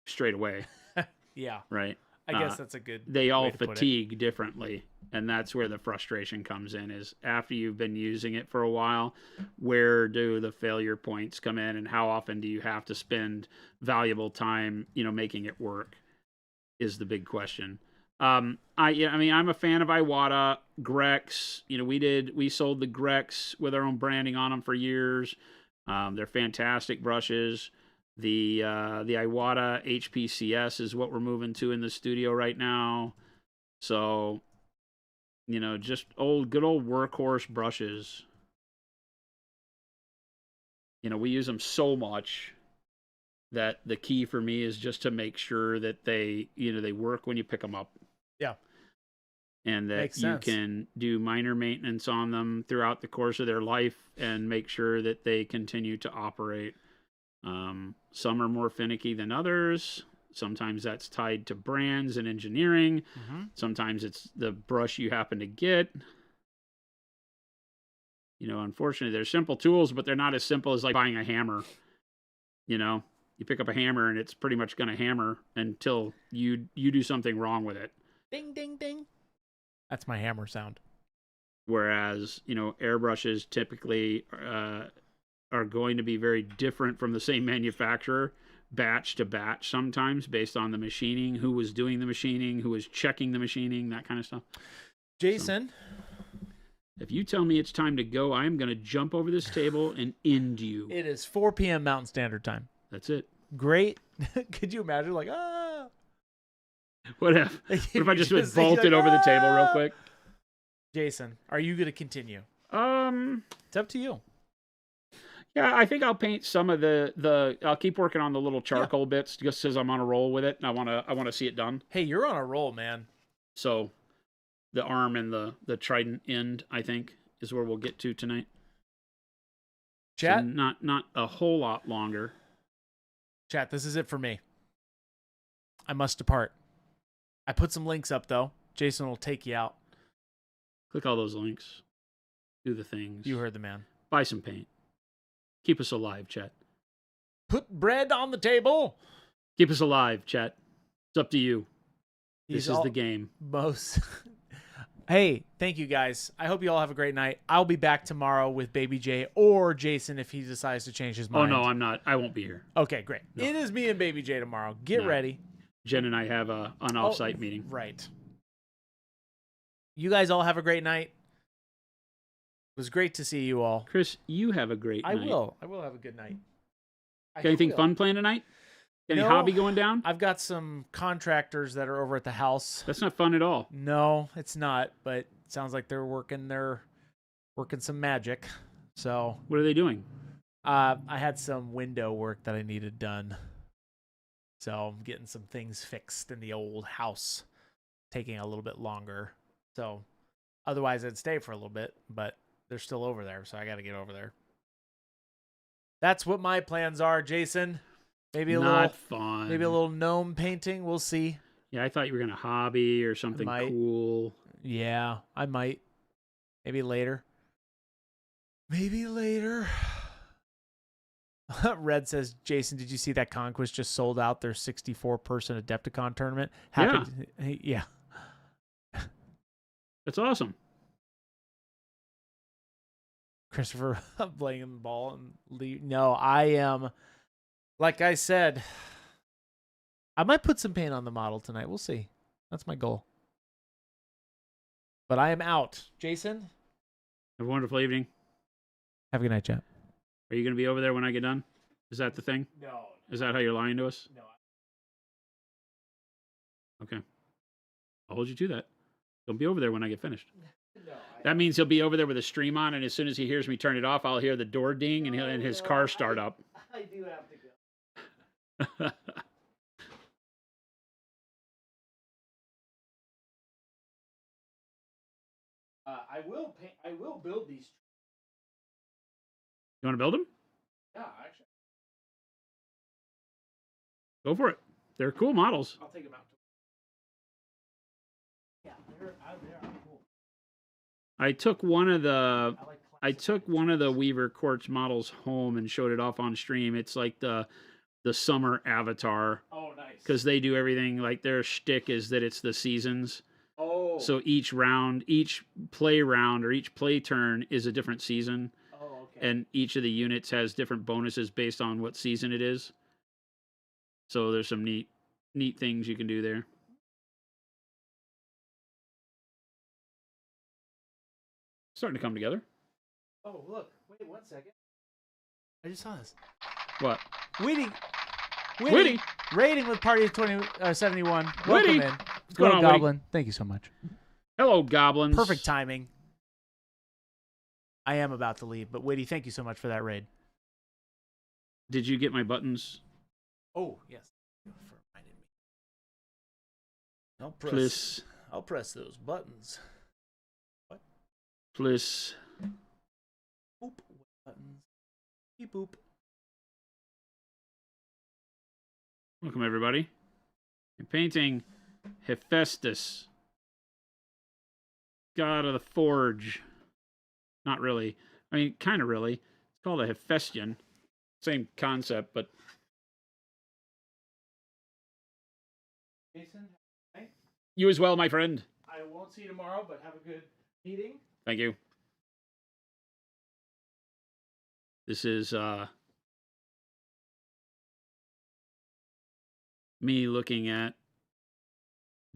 straight away. Yeah. Right. I guess that's a good They all way to fatigue differently, and that's where the frustration comes in, is after you've been using it for a while, where do the failure points come in, and how often do you have to spend valuable time, making it work, is the big question. I'm a fan of Iwata, Grex. We sold the Grex with our own branding on them for years. They're fantastic brushes. The Iwata HPCS is what we're moving to in the studio right now. So, just good old workhorse brushes. We use them so much that the key for me is just to make sure that they work when you pick them up. Yeah. And that you can do minor maintenance on them throughout the course of their life and make sure that they continue to operate. Some are more finicky than others. Sometimes that's tied to brands and engineering. Mm-hmm. Sometimes it's the brush you happen to get. Unfortunately, they're simple tools, but they're not as simple as like buying a hammer. You pick up a hammer and it's pretty much going to hammer until you do something wrong with it. Ding, ding, ding. That's my hammer sound. Whereas, airbrushes typically are going to be very different from the same manufacturer, batch to batch sometimes, based on the machining, who was doing the machining, who was checking the machining, that kind of stuff. Jason. So, if you tell me it's time to go, I am going to jump over this table and end you. It is 4 p.m. Mountain Standard Time. That's it. Great. Could you imagine, What if I just vaulted over the table real quick? Jason, are you going to continue? It's up to you. Yeah, I think I'll paint some of the I'll keep working on the little charcoal bits just because I'm on a roll with it and I want to see it done. Hey, you're on a roll, man. So the arm and the trident end, I think, is where we'll get to tonight. Chat? So not a whole lot longer. Chat, this is it for me. I must depart. I put some links up, though. Jason will take you out. Click all those links. Do the things. You heard the man. Buy some paint. Keep us alive, chat. Put bread on the table. Keep us alive, chat. It's up to you. This is the game. Hey, thank you, guys. I hope you all have a great night. I'll be back tomorrow with Baby J or Jason if he decides to change his mind. Oh, no, I'm not. I won't be here. Okay, great. No. It is me and Baby J tomorrow. Get ready. Jen and I have an off-site meeting. Right. You guys all have a great night. It was great to see you all. Chris, you have a great night. I will have a good night. Got anything fun planned tonight? Any hobby going down? I've got some contractors that are over at the house. That's not fun at all. No, it's not, but it sounds like they're working some magic. So what are they doing? I had some window work that I needed done. So I'm getting some things fixed in the old house. Taking a little bit longer. So Otherwise, I'd stay for a little bit, but they're still over there, so I got to get over there. That's what my plans are, Jason. Maybe a Not fun. Maybe a little gnome painting. We'll see. Yeah, I thought you were gonna hobby or something cool. Yeah, I might. Maybe later. Maybe later. Red says, Jason, did you see that Conquest just sold out their 64-person Adepticon tournament? Yeah. That's awesome. Christopher playing the ball and leave. No, I am. Like I said, I might put some paint on the model tonight. We'll see. That's my goal. But I am out. Jason? Have a wonderful evening. Have a good night, chat. Are you going to be over there when I get done? Is that the thing? No. Is that how you're lying to us? No. Okay. I'll hold you to that. Don't be over there when I get finished. No, that means he'll be over there with a stream on, and as soon as he hears me turn it off, I'll hear the door ding, and his car start up. I do have to go. I will build these. You want to build them? Yeah, actually. Go for it. They're cool models. I'll take them out. Yeah, they're cool. I took one of the Weaver Quartz models home and showed it off on stream. It's like the summer avatar. Oh, nice. Because they do everything, like their shtick is that it's the seasons. Oh. So each play round or each play turn is a different season. Oh, okay. And each of the units has different bonuses based on what season it is. So there's some neat things you can do there. Starting to come together. Oh, look. Wait 1 second. I just saw this. What? Witty. Witty. Rating with party of 71. Welcome Witty. in. What's going on, Goblin? Witty? Thank you so much. Hello, Goblins. Perfect timing. I am about to leave, but Witty, thank you so much for that raid. Did you get my buttons? Oh, yes. For reminding me. Please. I'll press those buttons. What? Please. Boop. Buttons. Beep boop. Welcome, everybody. I'm painting Hephaestus, god of the forge. Not really. I mean, kind of really. It's called a Hephaestion. Same concept, but... Jason, hey. You as well, my friend. I won't see you tomorrow, but have a good meeting. Thank you. This is me looking at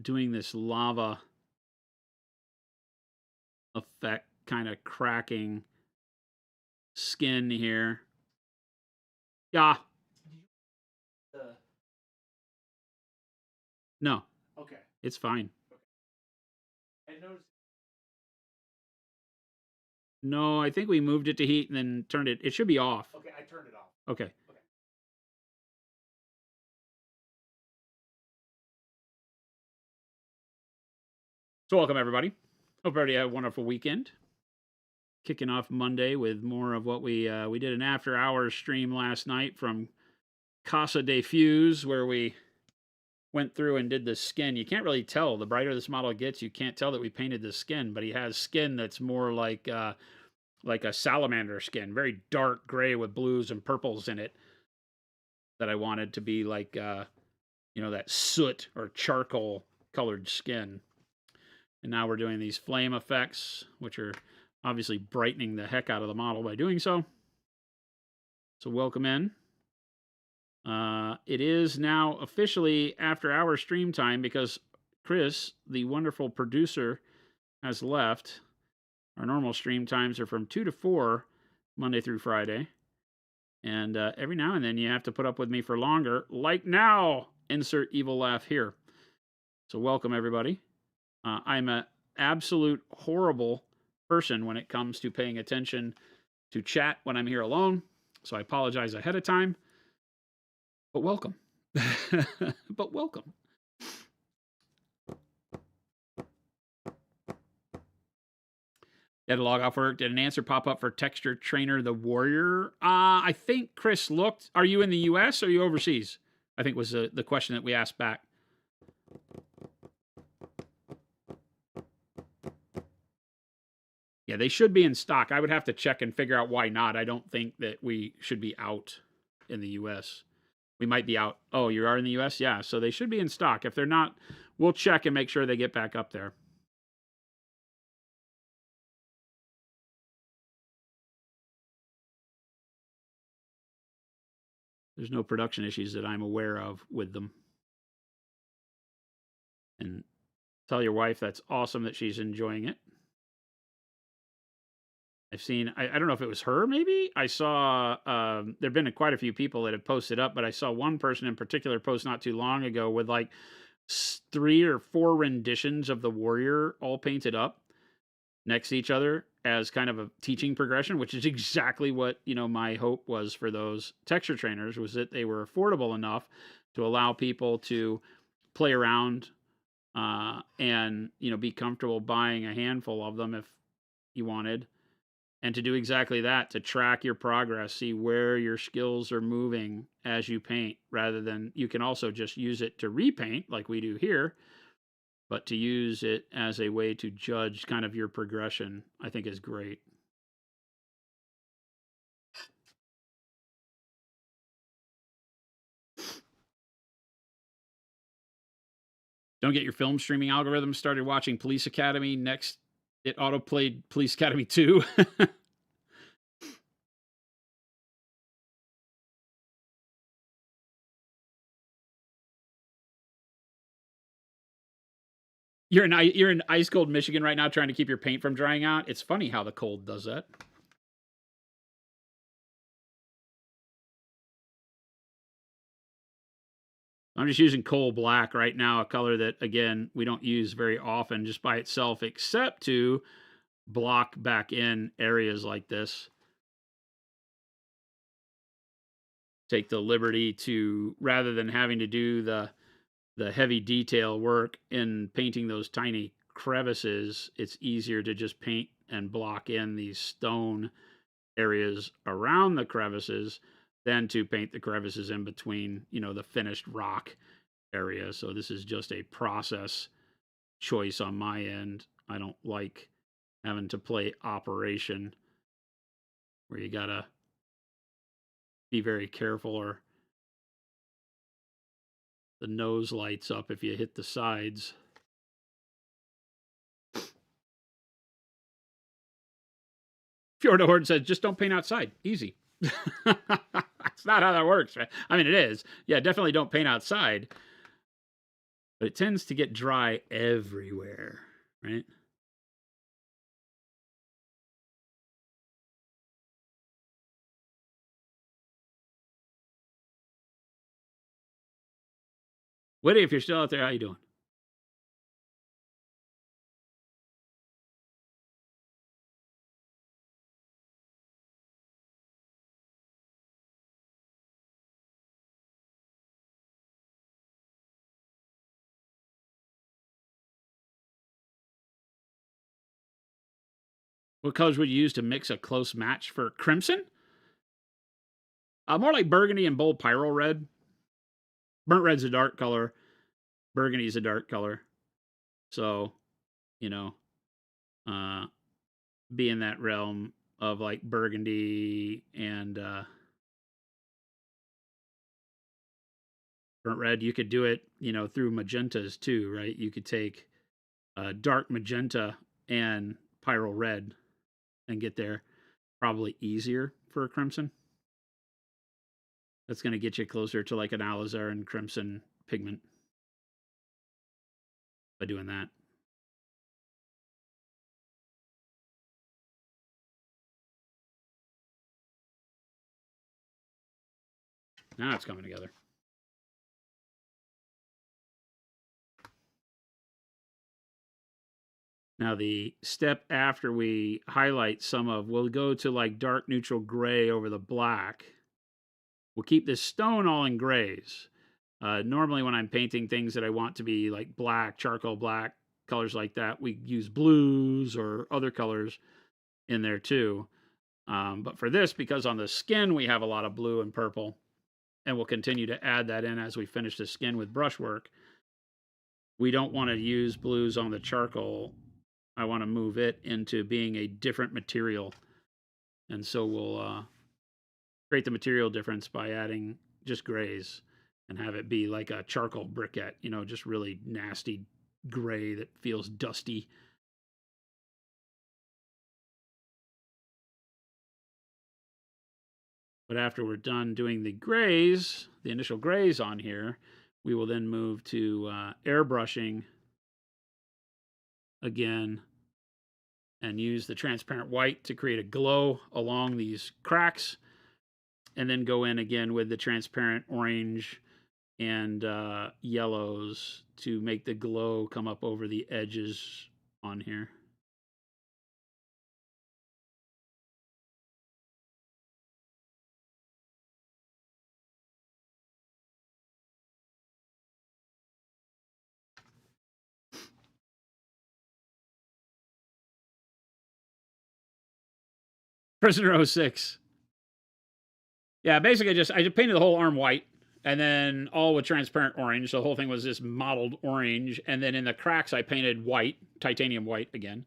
doing this lava effect, kind of cracking skin here. Yeah. No. Okay. It's fine. Okay. I noticed. No, I think we moved it to heat and then turned it. It should be off. Okay, I turned it off. Okay. So welcome, everybody. Hope everybody had a wonderful weekend. Kicking off Monday with more of what we did an after-hours stream last night from Casa de Fuse, where we went through and did the skin. You can't really tell. The brighter this model gets, you can't tell that we painted the skin, but he has skin that's more like a salamander skin, very dark gray with blues and purples in it, that I wanted to be like, that soot or charcoal colored skin. And now we're doing these flame effects, which are obviously brightening the heck out of the model by doing so. So welcome in. It is now officially after our stream time because Chris, the wonderful producer, has left. Our normal stream times are from 2 to 4, Monday through Friday. And every now and then you have to put up with me for longer, like now. Insert evil laugh here. So welcome, everybody. I'm an absolute horrible person when it comes to paying attention to chat when I'm here alone. So I apologize ahead of time. But welcome. But welcome. Had to log off work. Did an answer pop up for Texture Trainer the Warrior? I think Chris looked. Are you in the U.S. or are you overseas? I think was the question that we asked back. Yeah, they should be in stock. I would have to check and figure out why not. I don't think that we should be out in the U.S. We might be out. Oh, you are in the U.S.? Yeah, so they should be in stock. If they're not, we'll check and make sure they get back up there. There's no production issues that I'm aware of with them. And tell your wife that's awesome that she's enjoying it. I've seen, I don't know if it was her, maybe? I saw, there have been quite a few people that have posted up, but I saw one person in particular post not too long ago with like 3 or 4 renditions of the Warrior all painted up next to each other as kind of a teaching progression, which is exactly what, my hope was for those texture trainers, was that they were affordable enough to allow people to play around and, be comfortable buying a handful of them if you wanted. And to do exactly that, to track your progress, see where your skills are moving as you paint, rather than, you can also just use it to repaint like we do here, but to use it as a way to judge kind of your progression, I think is great. Don't get your film streaming algorithm started watching Police Academy. Next, it auto-played Police Academy 2. You're in ice cold Michigan right now trying to keep your paint from drying out. It's funny how the cold does that. I'm just using coal black right now, a color that, again, we don't use very often just by itself, except to block back in areas like this. Take the liberty to, rather than having to do the heavy detail work in painting those tiny crevices, it's easier to just paint and block in these stone areas around the crevices than to paint the crevices in between, the finished rock area. So this is just a process choice on my end. I don't like having to play operation where you gotta be very careful or the nose lights up if you hit the sides. Fjorda Horde says, just don't paint outside. Easy. That's not how that works, right? I mean, it is. Yeah, definitely don't paint outside. But it tends to get dry everywhere, right? Woody, if you're still out there, how you doing? What colors would you use to mix a close match for crimson? More like burgundy and bold pyro red. Burnt red's a dark color. Burgundy's a dark color. So, be in that realm of like burgundy and burnt red. You could do it, through magentas too, right? You could take dark magenta and pyro red and get there. Probably easier for a crimson. That's going to get you closer to like an alizarin crimson pigment by doing that. Now it's coming together. Now the step after we highlight we'll go to like dark neutral gray over the black. We'll keep this stone all in grays. Normally when I'm painting things that I want to be like black, charcoal black, colors like that, we use blues or other colors. in there too. But for this, because on the skin we have a lot of blue and purple, and we'll continue to add that in as we finish the skin with brushwork, we don't want to use blues on the charcoal. I want to move it into being a different material. And so we'll create the material difference by adding just grays and have it be like a charcoal briquette, just really nasty gray that feels dusty. But after we're done doing the grays, the initial grays on here, we will then move to airbrushing again and use the transparent white to create a glow along these cracks, and then go in again with the transparent orange and yellows to make the glow come up over the edges on here. Prisoner 06. Yeah, basically I just painted the whole arm white, and then all with transparent orange. So the whole thing was this mottled orange, and then in the cracks I painted white, titanium white again.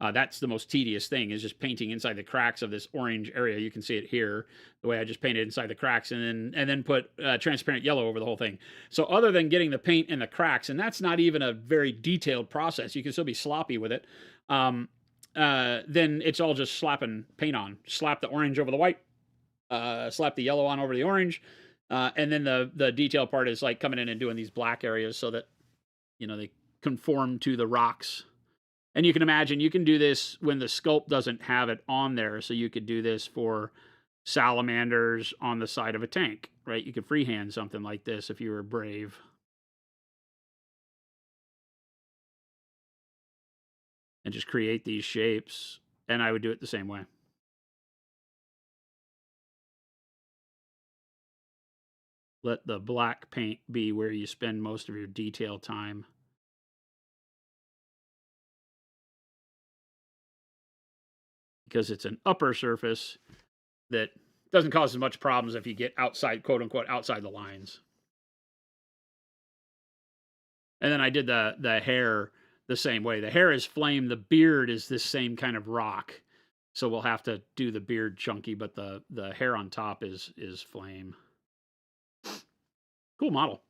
That's the most tedious thing, is just painting inside the cracks of this orange area. You can see it here, the way I just painted inside the cracks, and then put transparent yellow over the whole thing. So other than getting the paint in the cracks, and that's not even a very detailed process, you can still be sloppy with it, then it's all just slapping paint on. Slap the orange over the white, slap the yellow on over the orange, and then the detail part is like coming in and doing these black areas so that, they conform to the rocks. And you can imagine you can do this when the sculpt doesn't have it on there. So you could do this for salamanders on the side of a tank, right? You could freehand something like this if you were brave. And just create these shapes. And I would do it the same way. Let the black paint be where you spend most of your detail time. Because it's an upper surface that doesn't cause as much problems if you get outside, quote unquote, outside the lines. And then I did the hair the same way. The hair is flame. The beard is this same kind of rock. So we'll have to do the beard chunky, but the hair on top is flame. Cool model.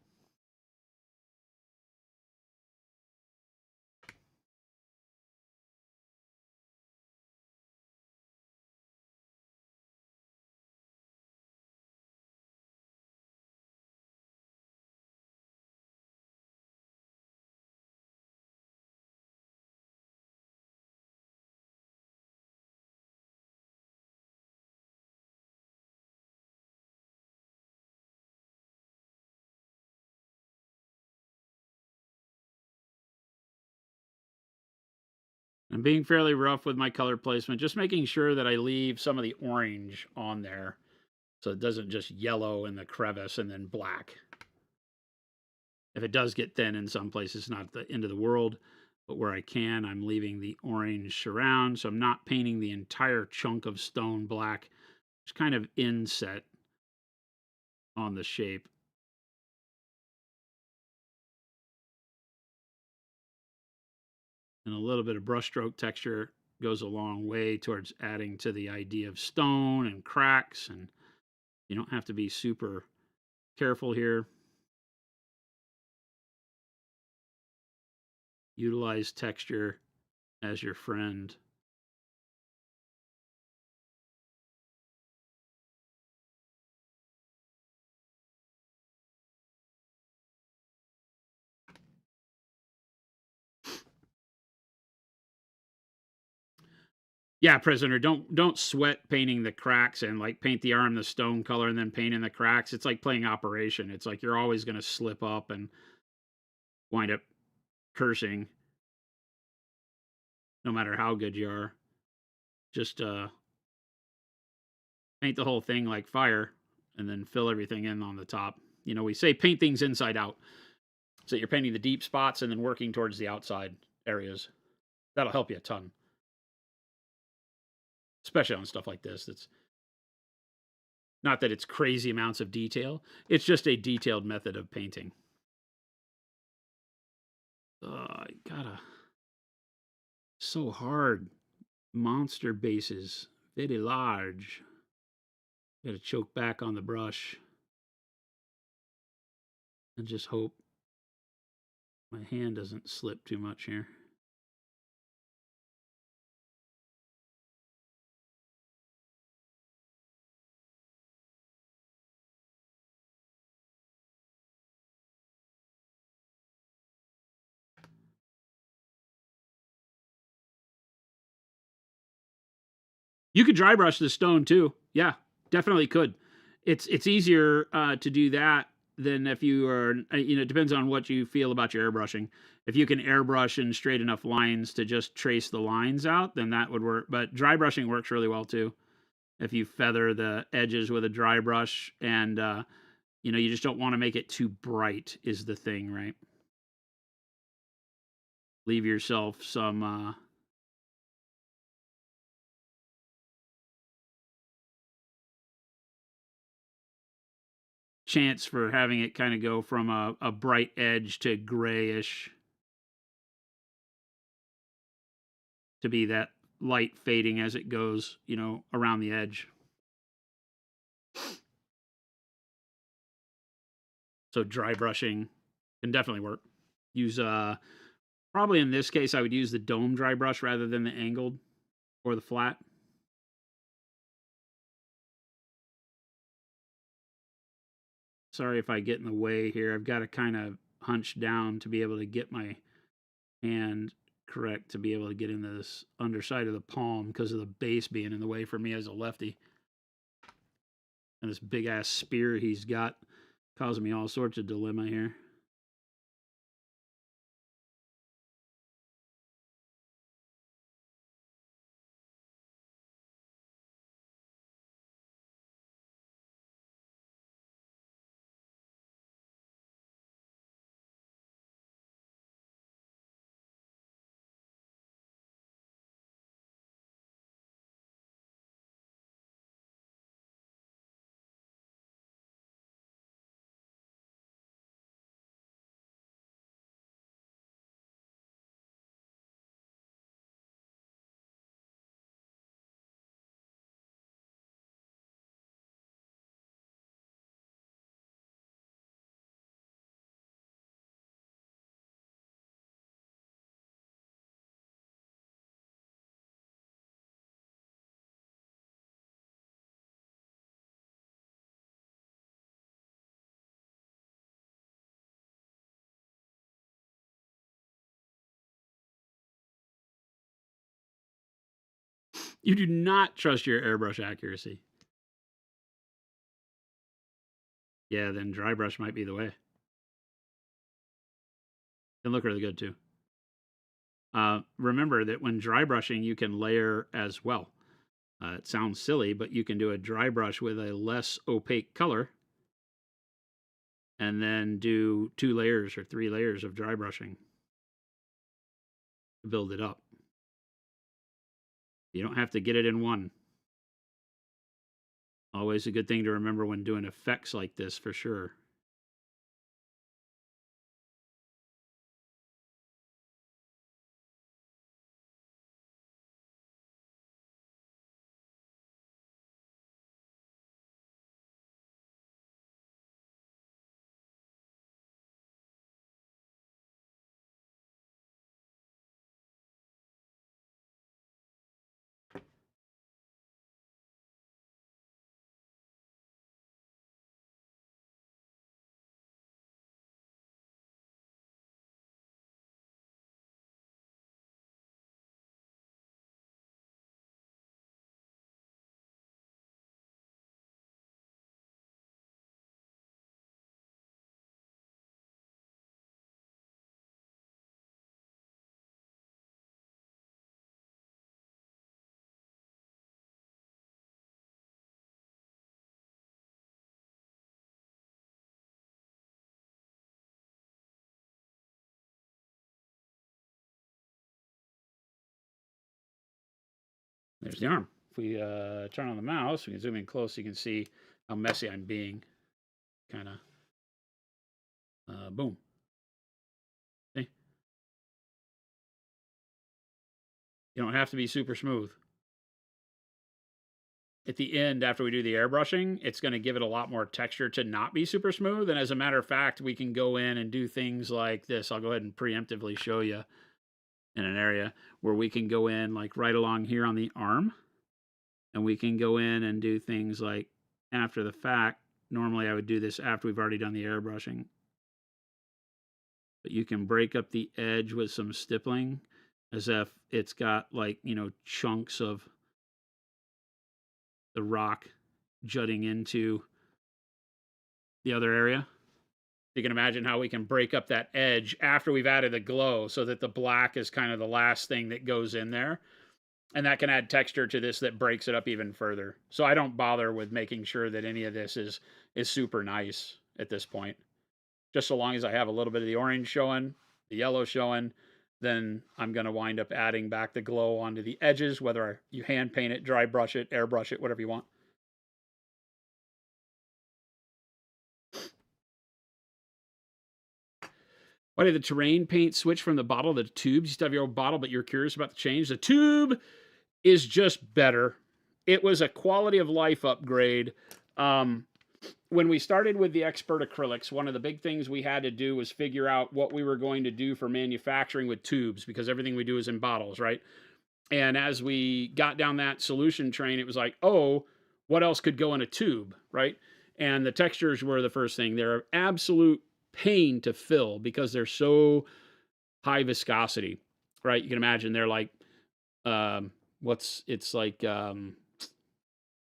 I'm being fairly rough with my color placement, just making sure that I leave some of the orange on there so it doesn't just yellow in the crevice and then black. If it does get thin in some places, not the end of the world, but where I can, I'm leaving the orange surround. So I'm not painting the entire chunk of stone black. It's kind of inset on the shape. And a little bit of brushstroke texture goes a long way towards adding to the idea of stone and cracks. And you don't have to be super careful here. Utilize texture as your friend. Yeah, prisoner, don't sweat painting the cracks and like paint the arm the stone color and then paint in the cracks. It's like playing Operation. It's like you're always going to slip up and wind up cursing no matter how good you are. Just paint the whole thing like fire and then fill everything in on the top. We say paint things inside out. So you're painting the deep spots and then working towards the outside areas. That'll help you a ton. especially on stuff like this. It's not that it's crazy amounts of detail. It's just a detailed method of painting. I gotta... So hard. Monster bases. Very large. Gotta choke back on the brush. And just hope my hand doesn't slip too much here. You could dry brush the stone too. Yeah, definitely could. It's easier to do that than if you are, it depends on what you feel about your airbrushing. If you can airbrush in straight enough lines to just trace the lines out, then that would work. But dry brushing works really well too. If you feather the edges with a dry brush and, you just don't want to make it too bright is the thing, right? Leave yourself some, chance for having it kind of go from a bright edge to grayish to be that light fading as it goes, around the edge. So dry brushing can definitely work. Use probably in this case I would use the dome dry brush rather than the angled or the flat. Sorry if I get in the way here. I've got to kind of hunch down to be able to get my hand correct to be able to get into this underside of the palm because of the base being in the way for me as a lefty. And this big ass spear he's got causing me all sorts of dilemma here. You do not trust your airbrush accuracy. Yeah, then dry brush might be the way. Can look really good too. Remember that when dry brushing, you can layer as well. It sounds silly, but you can do a dry brush with a less opaque color and then do 2 layers or 3 layers of dry brushing to build it up. You don't have to get it in one. Always a good thing to remember when doing effects like this for sure. There's the arm. we turn on the mouse, we can zoom in close so you can see how messy I'm being. Kind of, boom. See? You don't have to be super smooth. At the end, after we do the airbrushing, it's going to give it a lot more texture to not be super smooth. And as a matter of fact, we can go in and do things like this. I'll go ahead and preemptively show you in an area where we can go in like right along here on the arm. And we can go in and do things like after the fact. Normally I would do this after we've already done the airbrushing. But you can break up the edge with some stippling as if it's got like, you know, chunks of the rock jutting into the other area. You can imagine how we can break up that edge after we've added the glow so that the black is kind of the last thing that goes in there. And that can add texture to this that breaks it up even further. So I don't bother with making sure that any of this is super nice at this point. Just so long as I have a little bit of the orange showing, the yellow showing, then I'm going to wind up adding back the glow onto the edges, whether you hand paint it, dry brush it, airbrush it, whatever you want. Why did the terrain paint switch from the bottle to the tubes? You still have your old bottle, but you're curious about the change. The tube is just better. It was a quality of life upgrade. When we started with the expert acrylics, one of the big things we had to do was figure out what we were going to do for manufacturing with tubes, because everything we do is in bottles, right? And as we got down that solution train, it was like, oh, what else could go in a tube, right? And the textures were the first thing. They're absolute pain to fill because they're so high viscosity, right? You can imagine they're like, it's like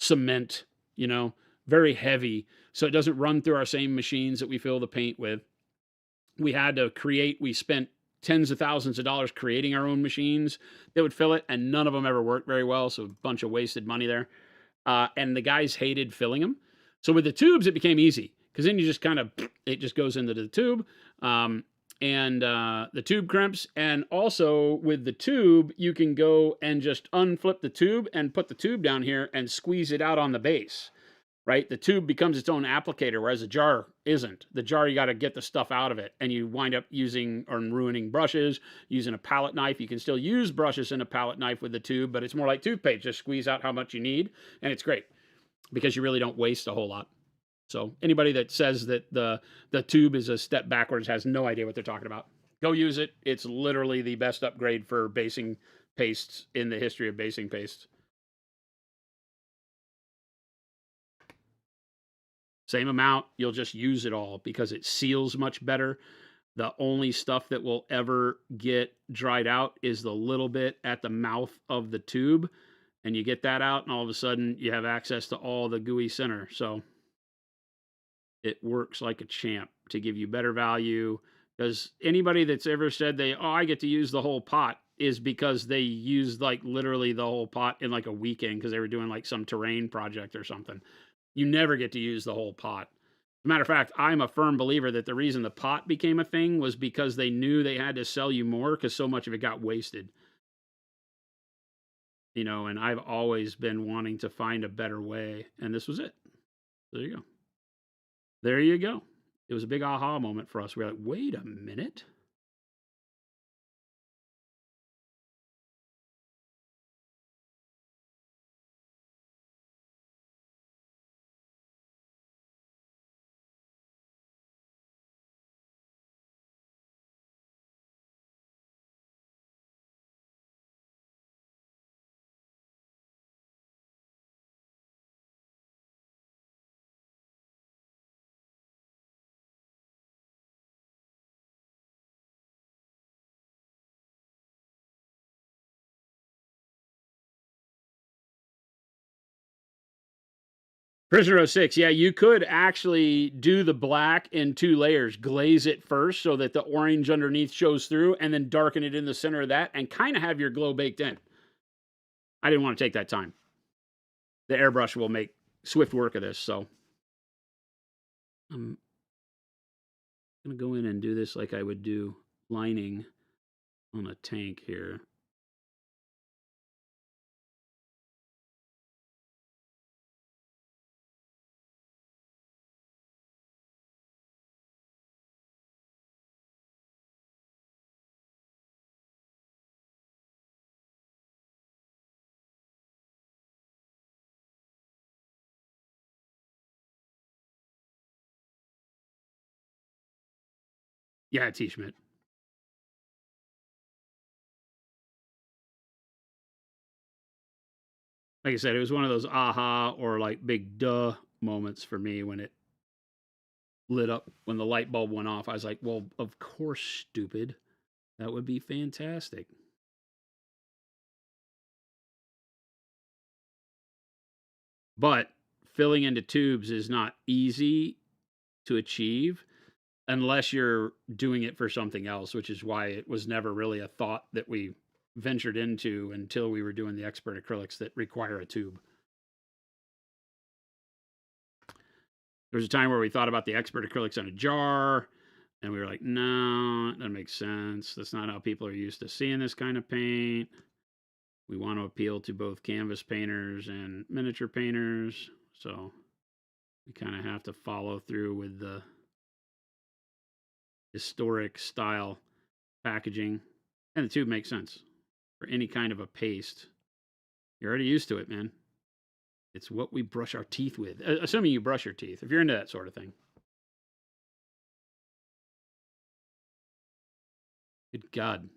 cement, you know, very heavy. So it doesn't run through our same machines that we fill the paint with. We had to we spent tens of thousands of dollars creating our own machines that would fill it, and none of them ever worked very well. So a bunch of wasted money there. And the guys hated filling them. So with the tubes, it became easy because then you just it just goes into the tube. And the tube crimps. And also with the tube, you can go and just unflip the tube and put the tube down here and squeeze it out on the base, right? The tube becomes its own applicator, whereas the jar isn't. The jar, you got to get the stuff out of it, and you wind up using or ruining brushes, using a palette knife. You can still use brushes and a palette knife with the tube, but it's more like toothpaste. Just squeeze out how much you need, and it's great because you really don't waste a whole lot. So anybody that says that the tube is a step backwards has no idea what they're talking about. Go use it. It's literally the best upgrade for basing pastes in the history of basing pastes. Same amount, you'll just use it all because it seals much better. The only stuff that will ever get dried out is the little bit at the mouth of the tube. And you get that out, and all of a sudden you have access to all the gooey center. So it works like a champ to give you better value. Because anybody that's ever said I get to use the whole pot is because they used like literally the whole pot in like a weekend because they were doing like some terrain project or something. You never get to use the whole pot. As a matter of fact, I'm a firm believer that the reason the pot became a thing was because they knew they had to sell you more because so much of it got wasted. You know, and I've always been wanting to find a better way, and this was it. There you go. There you go. It was a big aha moment for us. We were like, wait a minute. Prisoner 06, yeah, you could actually do the black in 2 layers, glaze it first so that the orange underneath shows through, and then darken it in the center of that and kind of have your glow baked in. I didn't want to take that time. The airbrush will make swift work of this, so I'm going to go in and do this like I would do lining on a tank here. Yeah, T. Schmidt. Like I said, it was one of those aha or like big duh moments for me when it lit up, when the light bulb went off. I was like, well, of course, stupid. That would be fantastic. But filling into tubes is not easy to achieve unless you're doing it for something else, which is why it was never really a thought that we ventured into until we were doing the expert acrylics that require a tube. There was a time where we thought about the expert acrylics in a jar, and we were like, no, that doesn't make sense. That's not how people are used to seeing this kind of paint. We want to appeal to both canvas painters and miniature painters, so we kind of have to follow through with the historic style packaging. And the tube makes sense for any kind of a paste. You're already used to it, man. It's what we brush our teeth with, assuming you brush your teeth, if you're into that sort of thing. Good God.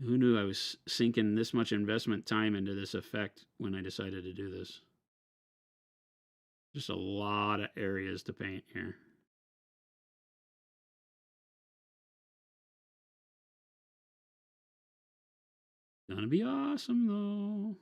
Who knew I was sinking this much investment time into this effect when I decided to do this? Just a lot of areas to paint here. Gonna be awesome, though.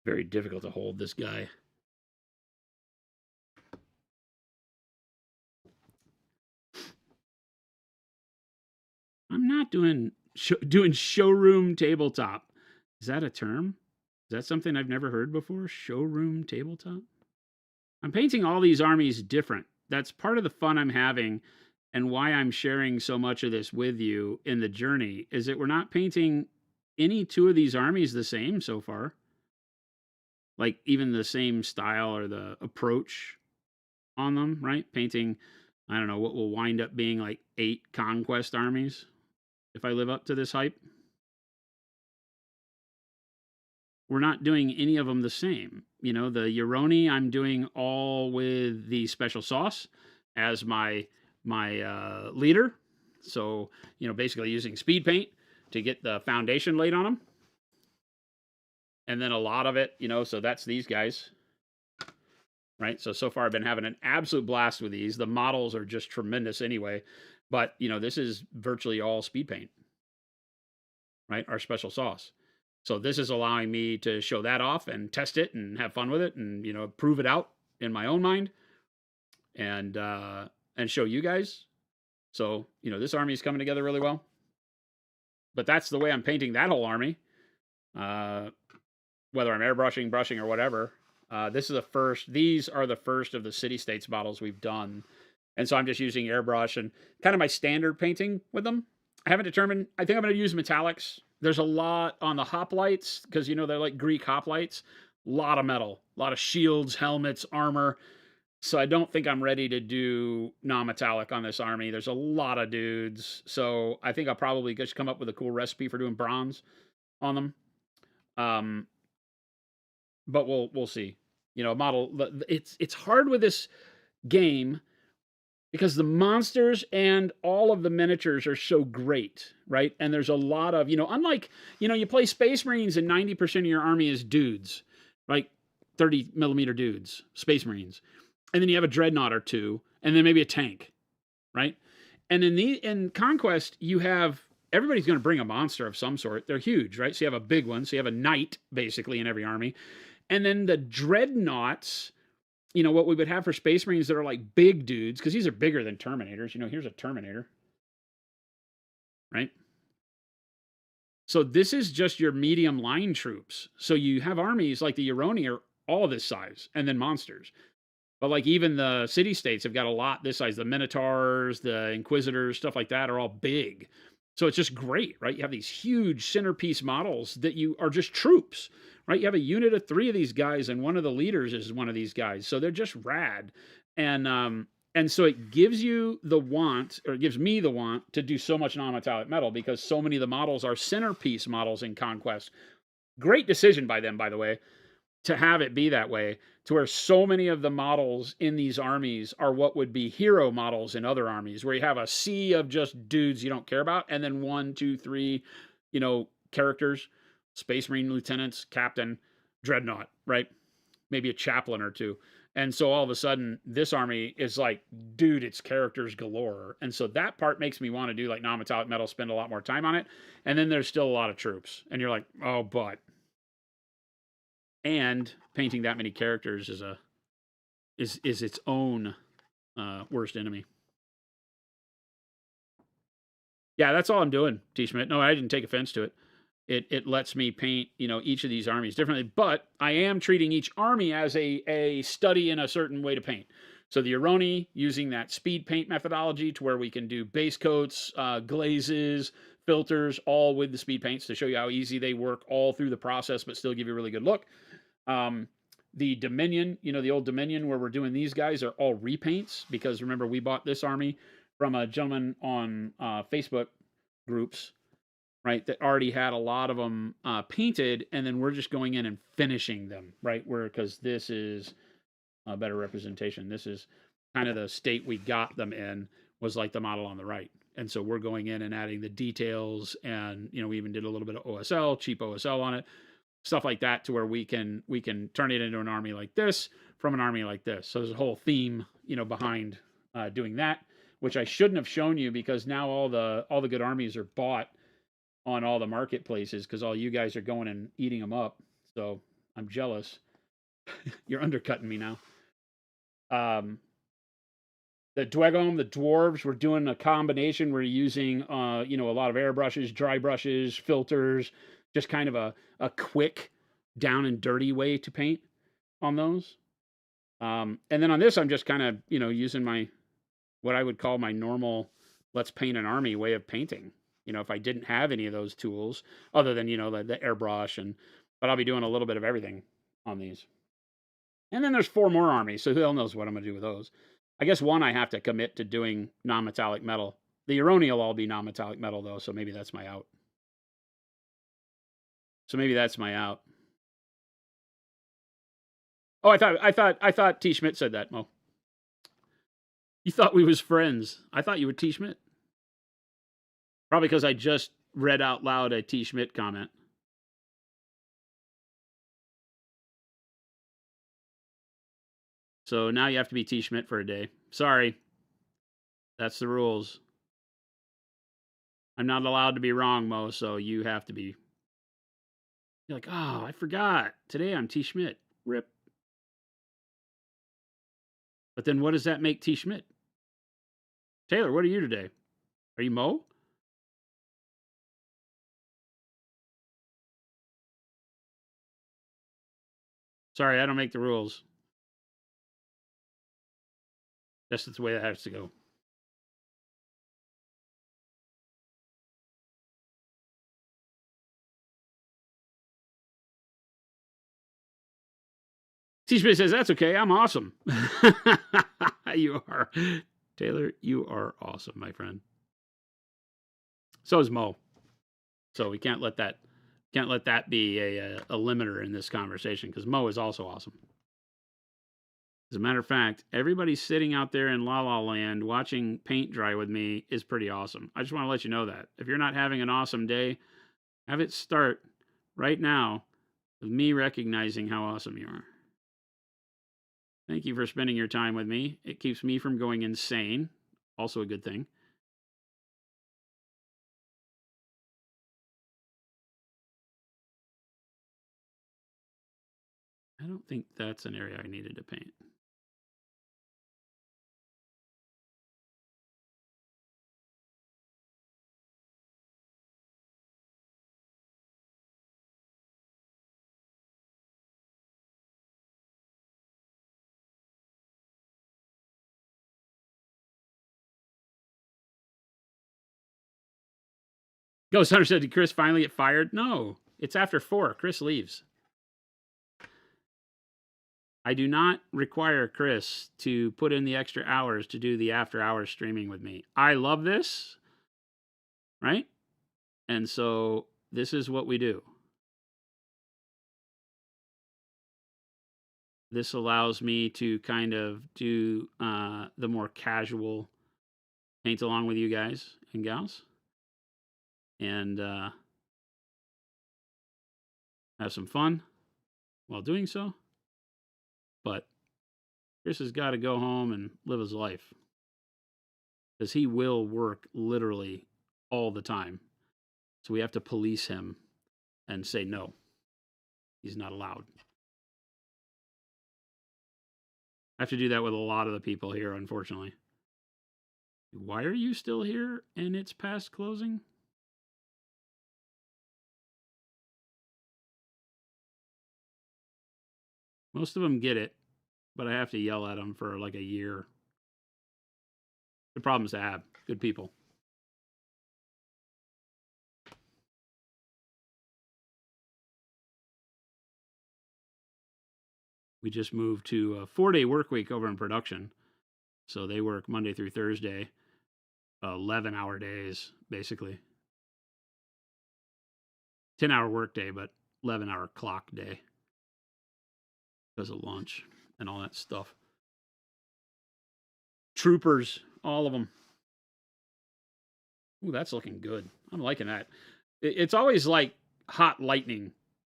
Very difficult to hold this guy. I'm not doing showroom tabletop. Is that a term? Is that something I've never heard before? Showroom tabletop? I'm painting all these armies different. That's part of the fun I'm having and why I'm sharing so much of this with you in the journey is that we're not painting any two of these armies the same so far. Like even the same style or the approach on them, right? Painting, I don't know, what will wind up being like 8 Conquest armies if I live up to this hype. We're not doing any of them the same. You know, the Uroni I'm doing all with the special sauce as my leader. So, you know, basically using speed paint to get the foundation laid on them. And then a lot of it, you know, so that's these guys. Right? So far I've been having an absolute blast with these. The models are just tremendous anyway. But, you know, this is virtually all speed paint. Right? Our special sauce. So this is allowing me to show that off and test it and have fun with it and, you know, prove it out in my own mind and show you guys. So, you know, this army is coming together really well. But that's the way I'm painting that whole army. Whether I'm airbrushing, brushing, or whatever. These are the first of the city-states models we've done. And so I'm just using airbrush and kind of my standard painting with them. I haven't determined. I think I'm going to use metallics. There's a lot on the hoplites because, you know, they're like Greek hoplites. A lot of metal, a lot of shields, helmets, armor. So I don't think I'm ready to do non-metallic on this army. There's a lot of dudes. So I think I'll probably just come up with a cool recipe for doing bronze on them. But we'll see. You know, it's hard with this game because the monsters and all of the miniatures are so great, right? And there's a lot of, you know, unlike, you know, you play Space Marines and 90% of your army is dudes, right? 30 millimeter dudes, Space Marines. And then you have a dreadnought or two, and then maybe a tank, right? And in Conquest, you have, everybody's going to bring a monster of some sort. They're huge, right? So you have a big one. So you have a knight, basically, in every army. And then the dreadnoughts, you know, what we would have for Space Marines that are like big dudes, because these are bigger than Terminators. You know, here's a Terminator, right? So this is just your medium line troops. So you have armies like the Euroni are all this size, and then monsters. But like even the city states have got a lot this size. The Minotaurs, the Inquisitors, stuff like that are all big. So it's just great, right? You have these huge centerpiece models that you are just troops, right? You have a unit of 3 of these guys, and one of the leaders is one of these guys. So they're just rad. And so it gives you the want, or it gives me the want to do so much non-metallic metal because so many of the models are centerpiece models in Conquest. Great decision by them, by the way, to have it be that way, to where so many of the models in these armies are what would be hero models in other armies, where you have a sea of just dudes you don't care about, and then 1, 2, 3, characters, Space Marine lieutenants, captain, dreadnought, right? Maybe a chaplain or 2. And so all of a sudden, this army is like, dude, it's characters galore. And so that part makes me want to do like non-metallic metal, spend a lot more time on it. And then there's still a lot of troops. And you're like, oh, but. And painting that many characters is its own worst enemy. Yeah, that's all I'm doing, T. Schmidt. No, I didn't take offense to it. It lets me paint, each of these armies differently, but I am treating each army as a study in a certain way to paint. So the Euroni, using that speed paint methodology to where we can do base coats, glazes, filters, all with the speed paints to show you how easy they work all through the process, but still give you a really good look. The Dominion, the old Dominion where we're doing these guys are all repaints because remember, we bought this army from a gentleman on Facebook groups, right, that already had a lot of them painted, and then we're just going in and finishing them, right? Because this is a better representation. This is kind of the state we got them in, was like the model on the right. And so we're going in and adding the details, and we even did a little bit of OSL, cheap OSL on it, stuff like that, to where we can turn it into an army like this from an army like this. So there's a whole theme, behind doing that, which I shouldn't have shown you because now all the good armies are bought on all the marketplaces because all you guys are going and eating them up. So I'm jealous. You're undercutting me now. The Dwegom, the dwarves, we're doing a combination. We're using, a lot of airbrushes, dry brushes, filters, just kind of a quick, down and dirty way to paint on those. And then on this, I'm just kind of, using what I would call my normal, let's paint an army way of painting. If I didn't have any of those tools, other than, the airbrush, but I'll be doing a little bit of everything on these. And then there's 4 more armies, so who else knows what I'm going to do with those. I guess one I have to commit to doing non-metallic metal. The Euroni will all be non-metallic metal, though, so maybe that's my out. Oh, I thought T. Schmidt said that, Mo. You thought we was friends. I thought you were T. Schmidt. Probably because I just read out loud a T. Schmidt comment. So now you have to be T. Schmidt for a day. Sorry. That's the rules. I'm not allowed to be wrong, Mo, so you have to be. You're like, oh, I forgot. Today I'm T. Schmidt. Rip. But then what does that make T. Schmidt? Taylor, what are you today? Are you Mo? Sorry, I don't make the rules. That's the way it has to go. T. Schmidt says, that's okay. I'm awesome. You are. Taylor, you are awesome, my friend. So is Mo. So we can't let that be a limiter in this conversation because Mo is also awesome. As a matter of fact, everybody sitting out there in La La Land watching paint dry with me is pretty awesome. I just want to let you know that. If you're not having an awesome day, have it start right now with me recognizing how awesome you are. Thank you for spending your time with me. It keeps me from going insane. Also a good thing. I don't think that's an area I needed to paint. Ghost Hunter said, did Chris finally get fired? No, it's after 4. Chris leaves. I do not require Chris to put in the extra hours to do the after hours streaming with me. I love this, right? And so this is what we do. This allows me to kind of do the more casual paint along with you guys and gals. And have some fun while doing so. But Chris has got to go home and live his life, because he will work literally all the time. So we have to police him and say, no, he's not allowed. I have to do that with a lot of the people here, unfortunately. Why are you still here and it's past closing? Most of them get it, but I have to yell at them for like a year. Good problems to have. Good people. We just moved to a 4-day work week over in production. So they work Monday through Thursday, 11-hour days, basically. 10-hour work day, but 11-hour clock day because of lunch and all that stuff. Troopers, all of them. Ooh, that's looking good. I'm liking that. It's always like hot lightning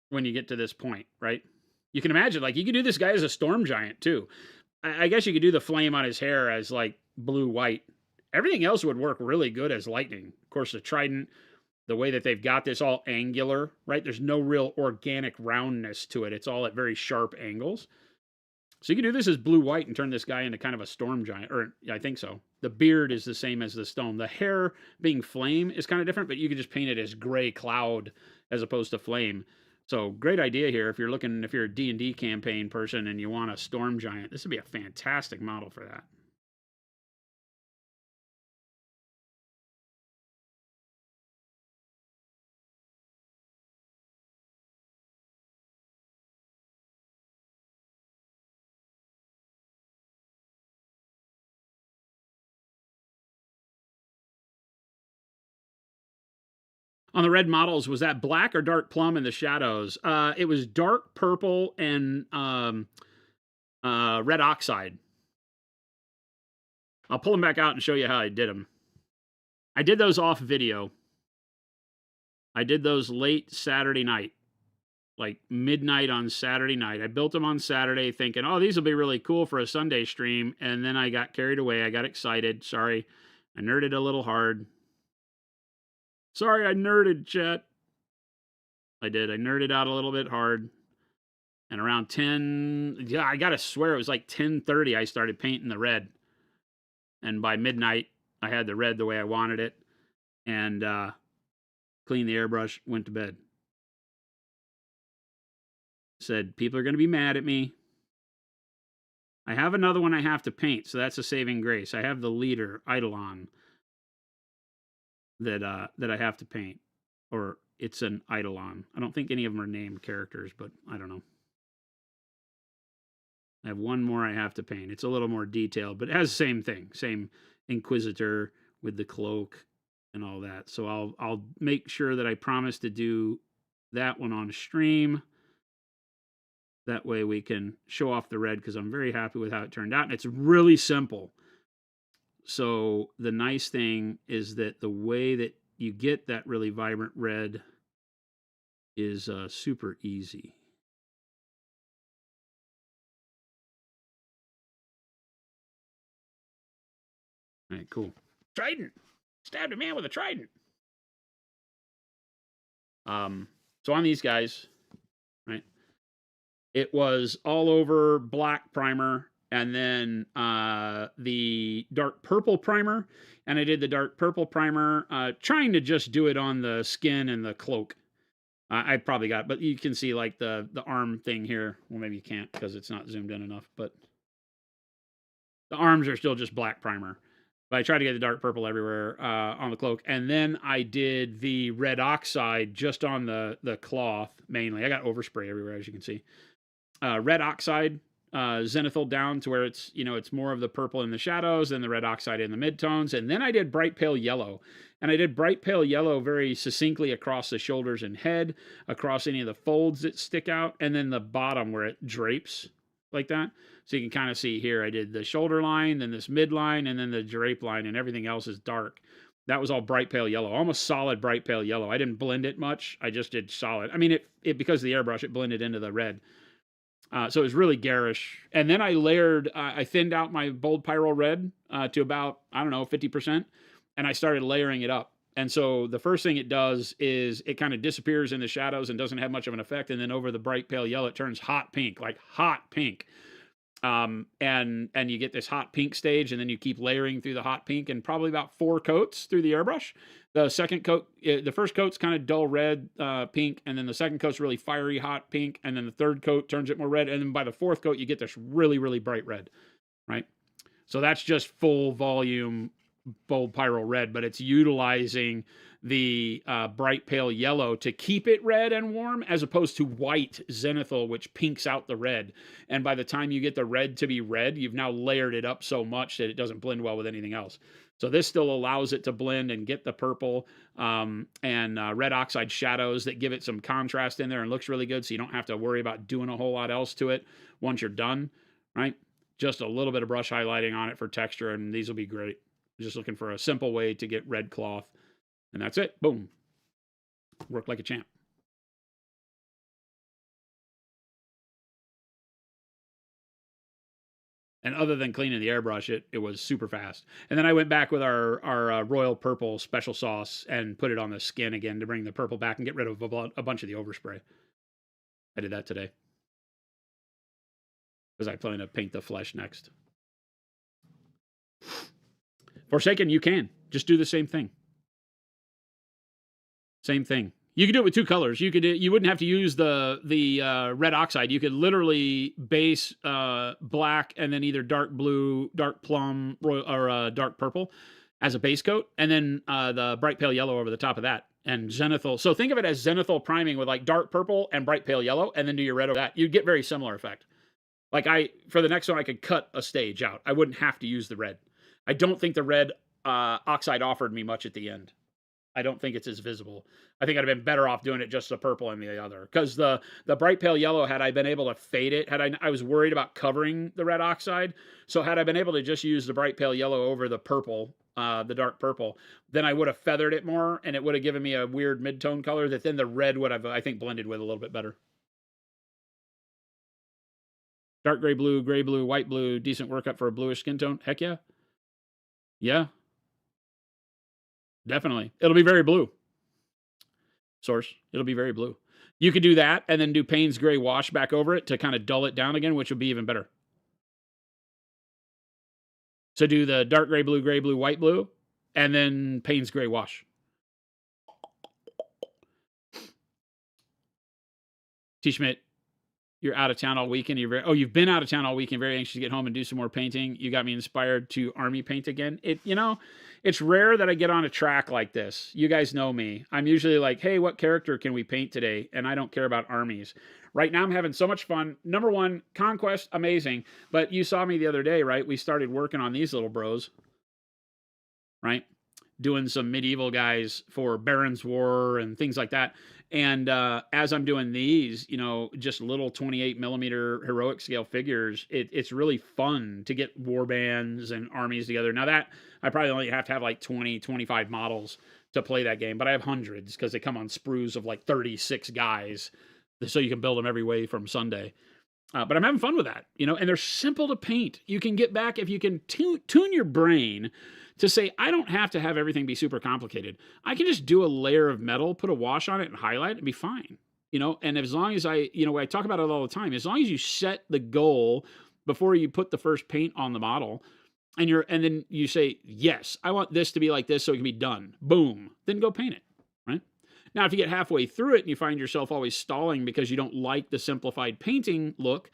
when you get to this point, right? You can imagine, like, you could do this guy as a storm giant too. I guess you could do the flame on his hair as like blue-white. Everything else would work really good as lightning. Of course, the trident, the way that they've got this all angular, right? There's no real organic roundness to it. It's all at very sharp angles. So you can do this as blue-white and turn this guy into kind of a storm giant, or I think so. The beard is the same as the stone. The hair being flame is kind of different, but you can just paint it as gray cloud as opposed to flame. So great idea here if you're a D&D campaign person and you want a storm giant. This would be a fantastic model for that. On the red models, was that black or dark plum in the shadows? It was dark purple and red oxide. I'll pull them back out and show you how I did them. I did those off video. I did those late Saturday night, like midnight on Saturday night. I built them on Saturday thinking, oh, these will be really cool for a Sunday stream. And then I got carried away. I got excited. Sorry. I nerded a little hard. Sorry, I nerded, chat. I did. I nerded out a little bit hard. And around 10, yeah, I gotta swear it was like 10:30 I started painting the red. And by midnight, I had the red the way I wanted it. And cleaned the airbrush, went to bed. Said, people are going to be mad at me. I have another one I have to paint, so that's a saving grace. I have the leader, Eidolon, that I have to paint. Or it's an Eidolon. I don't think any of them are named characters, but I don't know. I have one more I have to paint. It's a little more detailed, but it has the same thing. Same Inquisitor with the cloak and all that. So I'll make sure that I promise to do that one on stream. That way we can show off the red, because I'm very happy with how it turned out. And it's really simple. So the nice thing is that the way that you get that really vibrant red is super easy. All right, cool. Trident! Stabbed a man with a trident! So on these guys, right, it was all over black primer, and then the dark purple primer, and I did the dark purple primer, trying to just do it on the skin and the cloak. I probably got it, but you can see like the arm thing here. Well, maybe you can't because it's not zoomed in enough, but the arms are still just black primer. But I tried to get the dark purple everywhere on the cloak. And then I did the red oxide just on the cloth mainly. I got overspray everywhere, as you can see. Red oxide, zenithal down to where it's, it's more of the purple in the shadows and the red oxide in the midtones. And then I did bright pale yellow. And I did bright pale yellow very succinctly across the shoulders and head, across any of the folds that stick out, and then the bottom where it drapes like that. So you can kind of see here, I did the shoulder line, then this midline, and then the drape line, and everything else is dark. That was all bright pale yellow, almost solid bright pale yellow. I didn't blend it much. I just did solid. I mean, it because of the airbrush, it blended into the red. So it was really garish. And then I layered, I thinned out my bold pyro red to about, 50%. And I started layering it up. And so the first thing it does is it kind of disappears in the shadows and doesn't have much of an effect. And then over the bright pale yellow, it turns hot pink, like hot pink. And you get this hot pink stage, and then you keep layering through the hot pink, and probably about 4 coats through the airbrush. The second coat, the first coat's kind of dull red, pink, and then the second coat's really fiery hot pink, and then the third coat turns it more red, and then by the fourth coat you get this really, really bright red, right? So that's just full volume bold pyro red, but it's utilizing the bright pale yellow to keep it red and warm, as opposed to white zenithal, which pinks out the red. And by the time you get the red to be red, you've now layered it up so much that it doesn't blend well with anything else. So this still allows it to blend and get the purple and red oxide shadows that give it some contrast in there and looks really good, so you don't have to worry about doing a whole lot else to it once you're done, right? Just a little bit of brush highlighting on it for texture, and these will be great. Just looking for a simple way to get red cloth. And that's it. Boom. Worked like a champ. And other than cleaning the airbrush, it was super fast. And then I went back with our royal purple special sauce and put it on the skin again to bring the purple back and get rid of a bunch of the overspray. I did that today, because I plan to paint the flesh next. Forsaken, you can. Just do the same thing. Same thing. You could do it with 2 colors. You wouldn't have to use the red oxide. You could literally base black and then either dark blue, dark plum, or dark purple as a base coat, and then the bright pale yellow over the top of that. And zenithal. So think of it as zenithal priming with like dark purple and bright pale yellow, and then do your red over that. You'd get very similar effect. Like for the next one, I could cut a stage out. I wouldn't have to use the red. I don't think the red oxide offered me much at the end. I don't think it's as visible. I think I'd have been better off doing it just the purple and the other. Because the bright pale yellow, had I been able to fade it, I was worried about covering the red oxide. So had I been able to just use the bright pale yellow over the purple, the dark purple, then I would have feathered it more, and it would have given me a weird mid-tone color that then the red would have, I think, blended with a little bit better. Dark gray blue, white blue, decent workup for a bluish skin tone. Heck yeah. Yeah. Definitely. It'll be very blue. Source. It'll be very blue. You could do that and then do Payne's gray wash back over it to kind of dull it down again, which would be even better. So do the dark gray blue, white blue, and then Payne's gray wash. T. Schmidt, you're out of town all weekend. You've been out of town all weekend. Very anxious to get home and do some more painting. You got me inspired to army paint again. It's rare that I get on a track like this. You guys know me. I'm usually like, hey, what character can we paint today? And I don't care about armies. Right now I'm having so much fun. Number 1, Conquest, amazing. But you saw me the other day, right? We started working on these little bros, right? Doing some medieval guys for Baron's War and things like that. And as I'm doing these, just little 28 millimeter heroic scale figures, it's really fun to get war bands and armies together. Now that I probably only have to have like 20, 25 models to play that game, but I have hundreds because they come on sprues of like 36 guys, so you can build them every way from Sunday. But I'm having fun with that, and they're simple to paint. You can get back, if you can tune your brain to say, I don't have to have everything be super complicated. I can just do a layer of metal, put a wash on it, and highlight it, and be fine. And as long as I talk about it all the time, as long as you set the goal before you put the first paint on the model, and then you say, yes, I want this to be like this so it can be done. Boom. Then go paint it, right? Now, if you get halfway through it and you find yourself always stalling because you don't like the simplified painting look,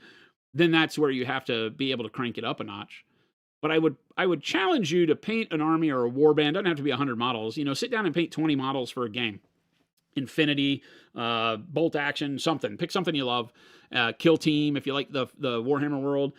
then that's where you have to be able to crank it up a notch. But I would challenge you to paint an army or a warband. Doesn't have to be 100 models. You know, sit down and paint 20 models for a game. Infinity, bolt action, something. Pick something you love. Kill team, if you like the Warhammer world,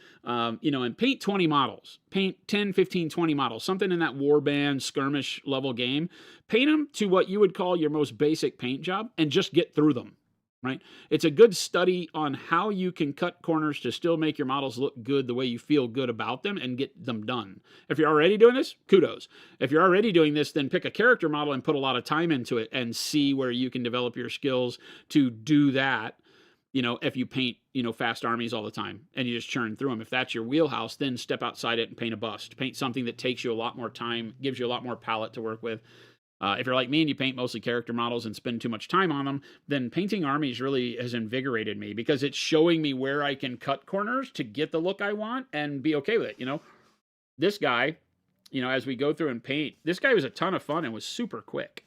you know, and paint 20 models. Paint 10, 15, 20 models. Something in that warband skirmish level game. Paint them to what you would call your most basic paint job and just get through them. Right? It's a good study on how you can cut corners to still make your models look good the way you feel good about them and get them done. If you're already doing this, kudos. If you're already doing this, then pick a character model and put a lot of time into it and see where you can develop your skills to do that. You know, if you paint, you know, fast armies all the time and you just churn through them. If that's your wheelhouse, then step outside it and paint a bust. Paint something that takes you a lot more time, gives you a lot more palette to work with. If you're like me and you paint mostly character models and spend too much time on them, then painting armies really has invigorated me because it's showing me where I can cut corners to get the look I want and be okay with it. You know, this guy, you know, as we go through and paint, this guy was a ton of fun and was super quick,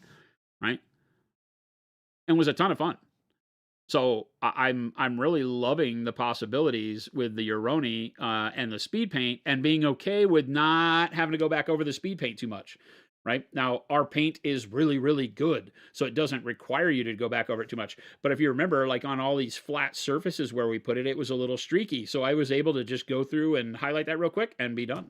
right? And was a ton of fun. So I'm really loving the possibilities with the Euroni and the speed paint and being okay with not having to go back over the speed paint too much. Right? Now, our paint is really, really good, so it doesn't require you to go back over it too much. But if you remember, like on all these flat surfaces where we put it, it was a little streaky. So I was able to just go through and highlight that real quick and be done.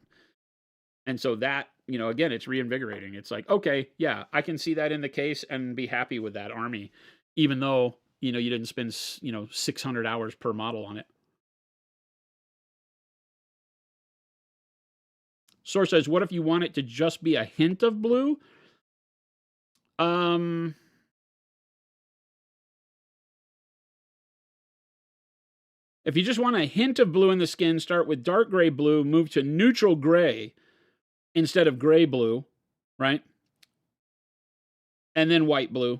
And so that, you know, again, it's reinvigorating. It's like, okay, yeah, I can see that in the case and be happy with that army, even though, you know, you didn't spend, you know, 600 hours per model on it. Source says, what if you want it to just be a hint of blue? If you just want a hint of blue in the skin, start with dark gray blue, move to neutral gray instead of gray blue, right? And then white blue.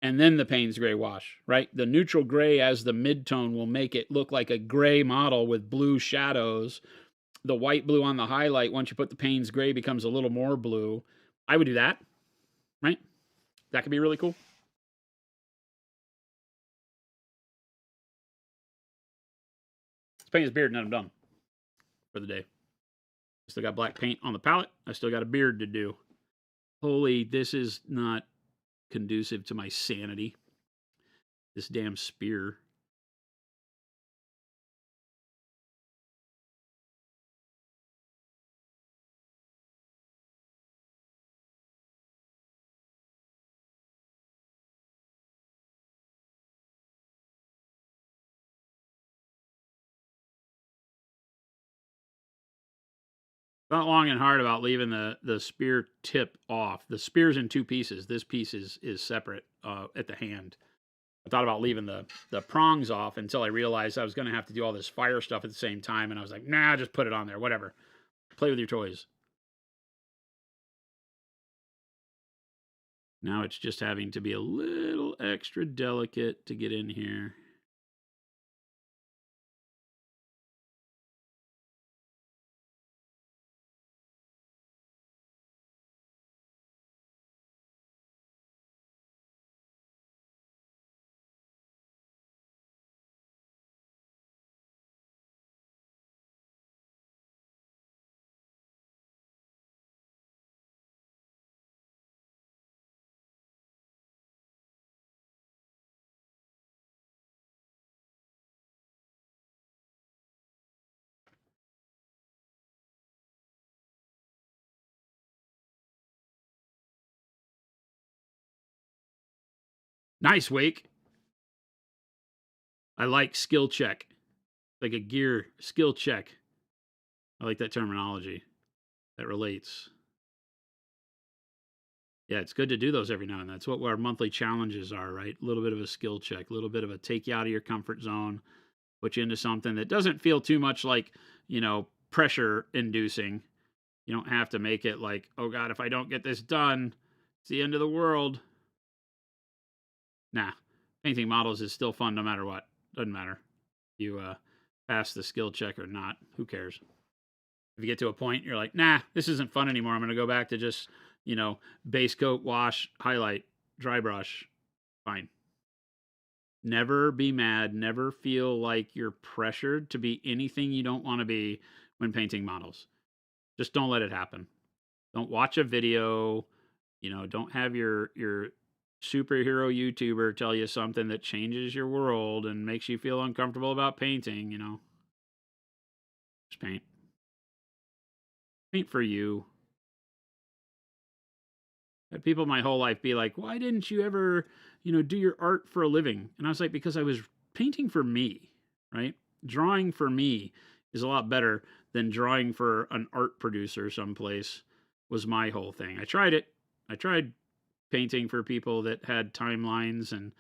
And then the Payne's gray wash, right? The neutral gray as the midtone will make it look like a gray model with blue shadows. The white blue on the highlight, once you put the Payne's gray, becomes a little more blue. I would do that, right? That could be really cool. Let's paint his beard and then I'm done for the day. Still got black paint on the palette. I still got a beard to do. Holy, this is not conducive to my sanity. This damn spear. Not long and hard about leaving the spear tip off. The spear's in two pieces. This piece is separate at the hand. I thought about leaving the prongs off until I realized I was going to have to do all this fire stuff at the same time. And I was like, nah, just put it on there. Whatever. Play with your toys. Now it's just having to be a little extra delicate to get in here. Nice, Wake. I like skill check. Like a gear skill check. I like that terminology. That relates. Yeah, it's good to do those every now and then. That's what our monthly challenges are, right? A little bit of a skill check, a little bit of a take you out of your comfort zone, put you into something that doesn't feel too much like, you know, pressure inducing. You don't have to make it like, oh God, if I don't get this done, it's the end of the world. Nah, painting models is still fun no matter what. Doesn't matter. You pass the skill check or not. Who cares? If you get to a point, you're like, nah, this isn't fun anymore. I'm going to go back to just, you know, base coat, wash, highlight, dry brush. Fine. Never be mad. Never feel like you're pressured to be anything you don't want to be when painting models. Just don't let it happen. Don't watch a video. Don't have your superhero YouTuber tell you something that changes your world and makes you feel uncomfortable about painting. Just paint. Paint for you. I had people my whole life be like, "Why didn't you ever, do your art for a living?" And I was like, "Because I was painting for me, right? Drawing for me is a lot better than drawing for an art producer someplace." Was my whole thing. I tried it. I tried painting for people that had timelines and,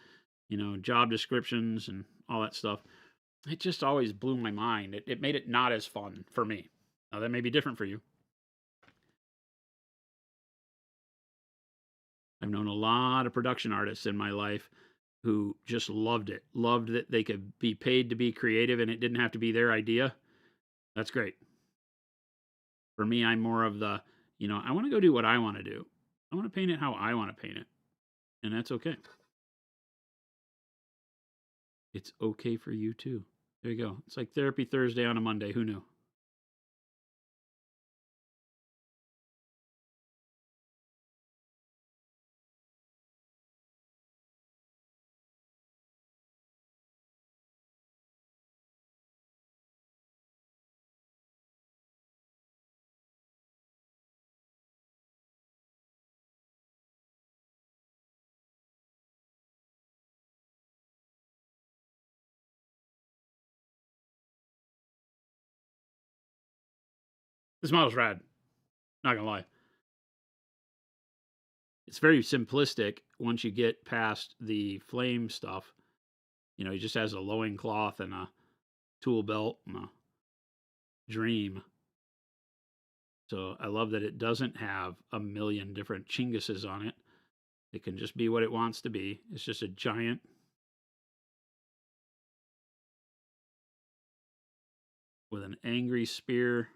job descriptions and all that stuff. It just always blew my mind. It made it not as fun for me. Now, that may be different for you. I've known a lot of production artists in my life who just loved it, loved that they could be paid to be creative and it didn't have to be their idea. That's great. For me, I'm more of the, I want to go do what I want to do. I want to paint it how I want to paint it. And that's okay. It's okay for you too. There you go. It's like Therapy Thursday on a Monday. Who knew? This model's rad. Not gonna lie. It's very simplistic once you get past the flame stuff. He just has a loincloth and a tool belt and a dream. So I love that it doesn't have a million different chinguses on it. It can just be what it wants to be. It's just a giant with an angry spear.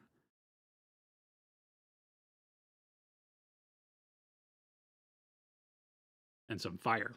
And some fire.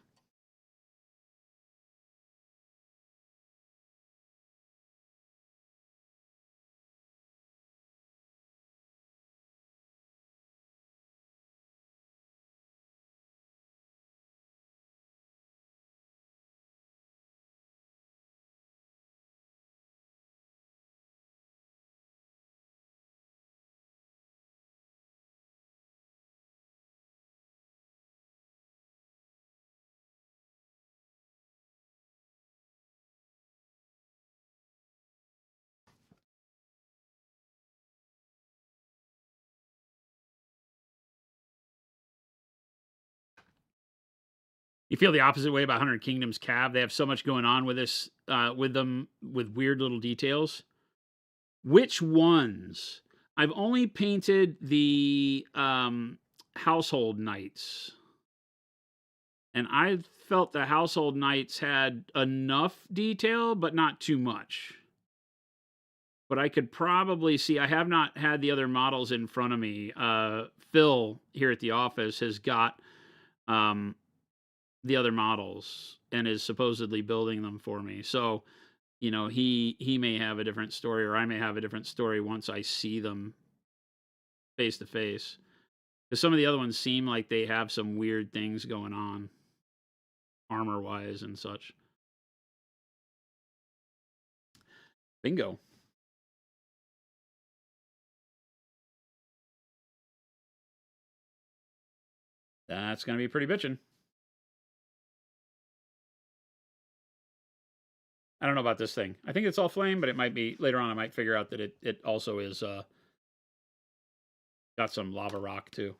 You feel the opposite way about 100 Kingdoms Cav. They have so much going on with this, with them, with weird little details. Which ones? I've only painted the Household Knights. And I felt the Household Knights had enough detail, but not too much. But I could probably see, I have not had the other models in front of me. Phil here at the office has got the other models and is supposedly building them for me. So, he may have a different story, or I may have a different story once I see them face to face. Because some of the other ones seem like they have some weird things going on, armor wise and such. Bingo. That's going to be pretty bitchin'. I don't know about this thing. I think it's all flame, but it might be later on. I might figure out that it also is got some lava rock too.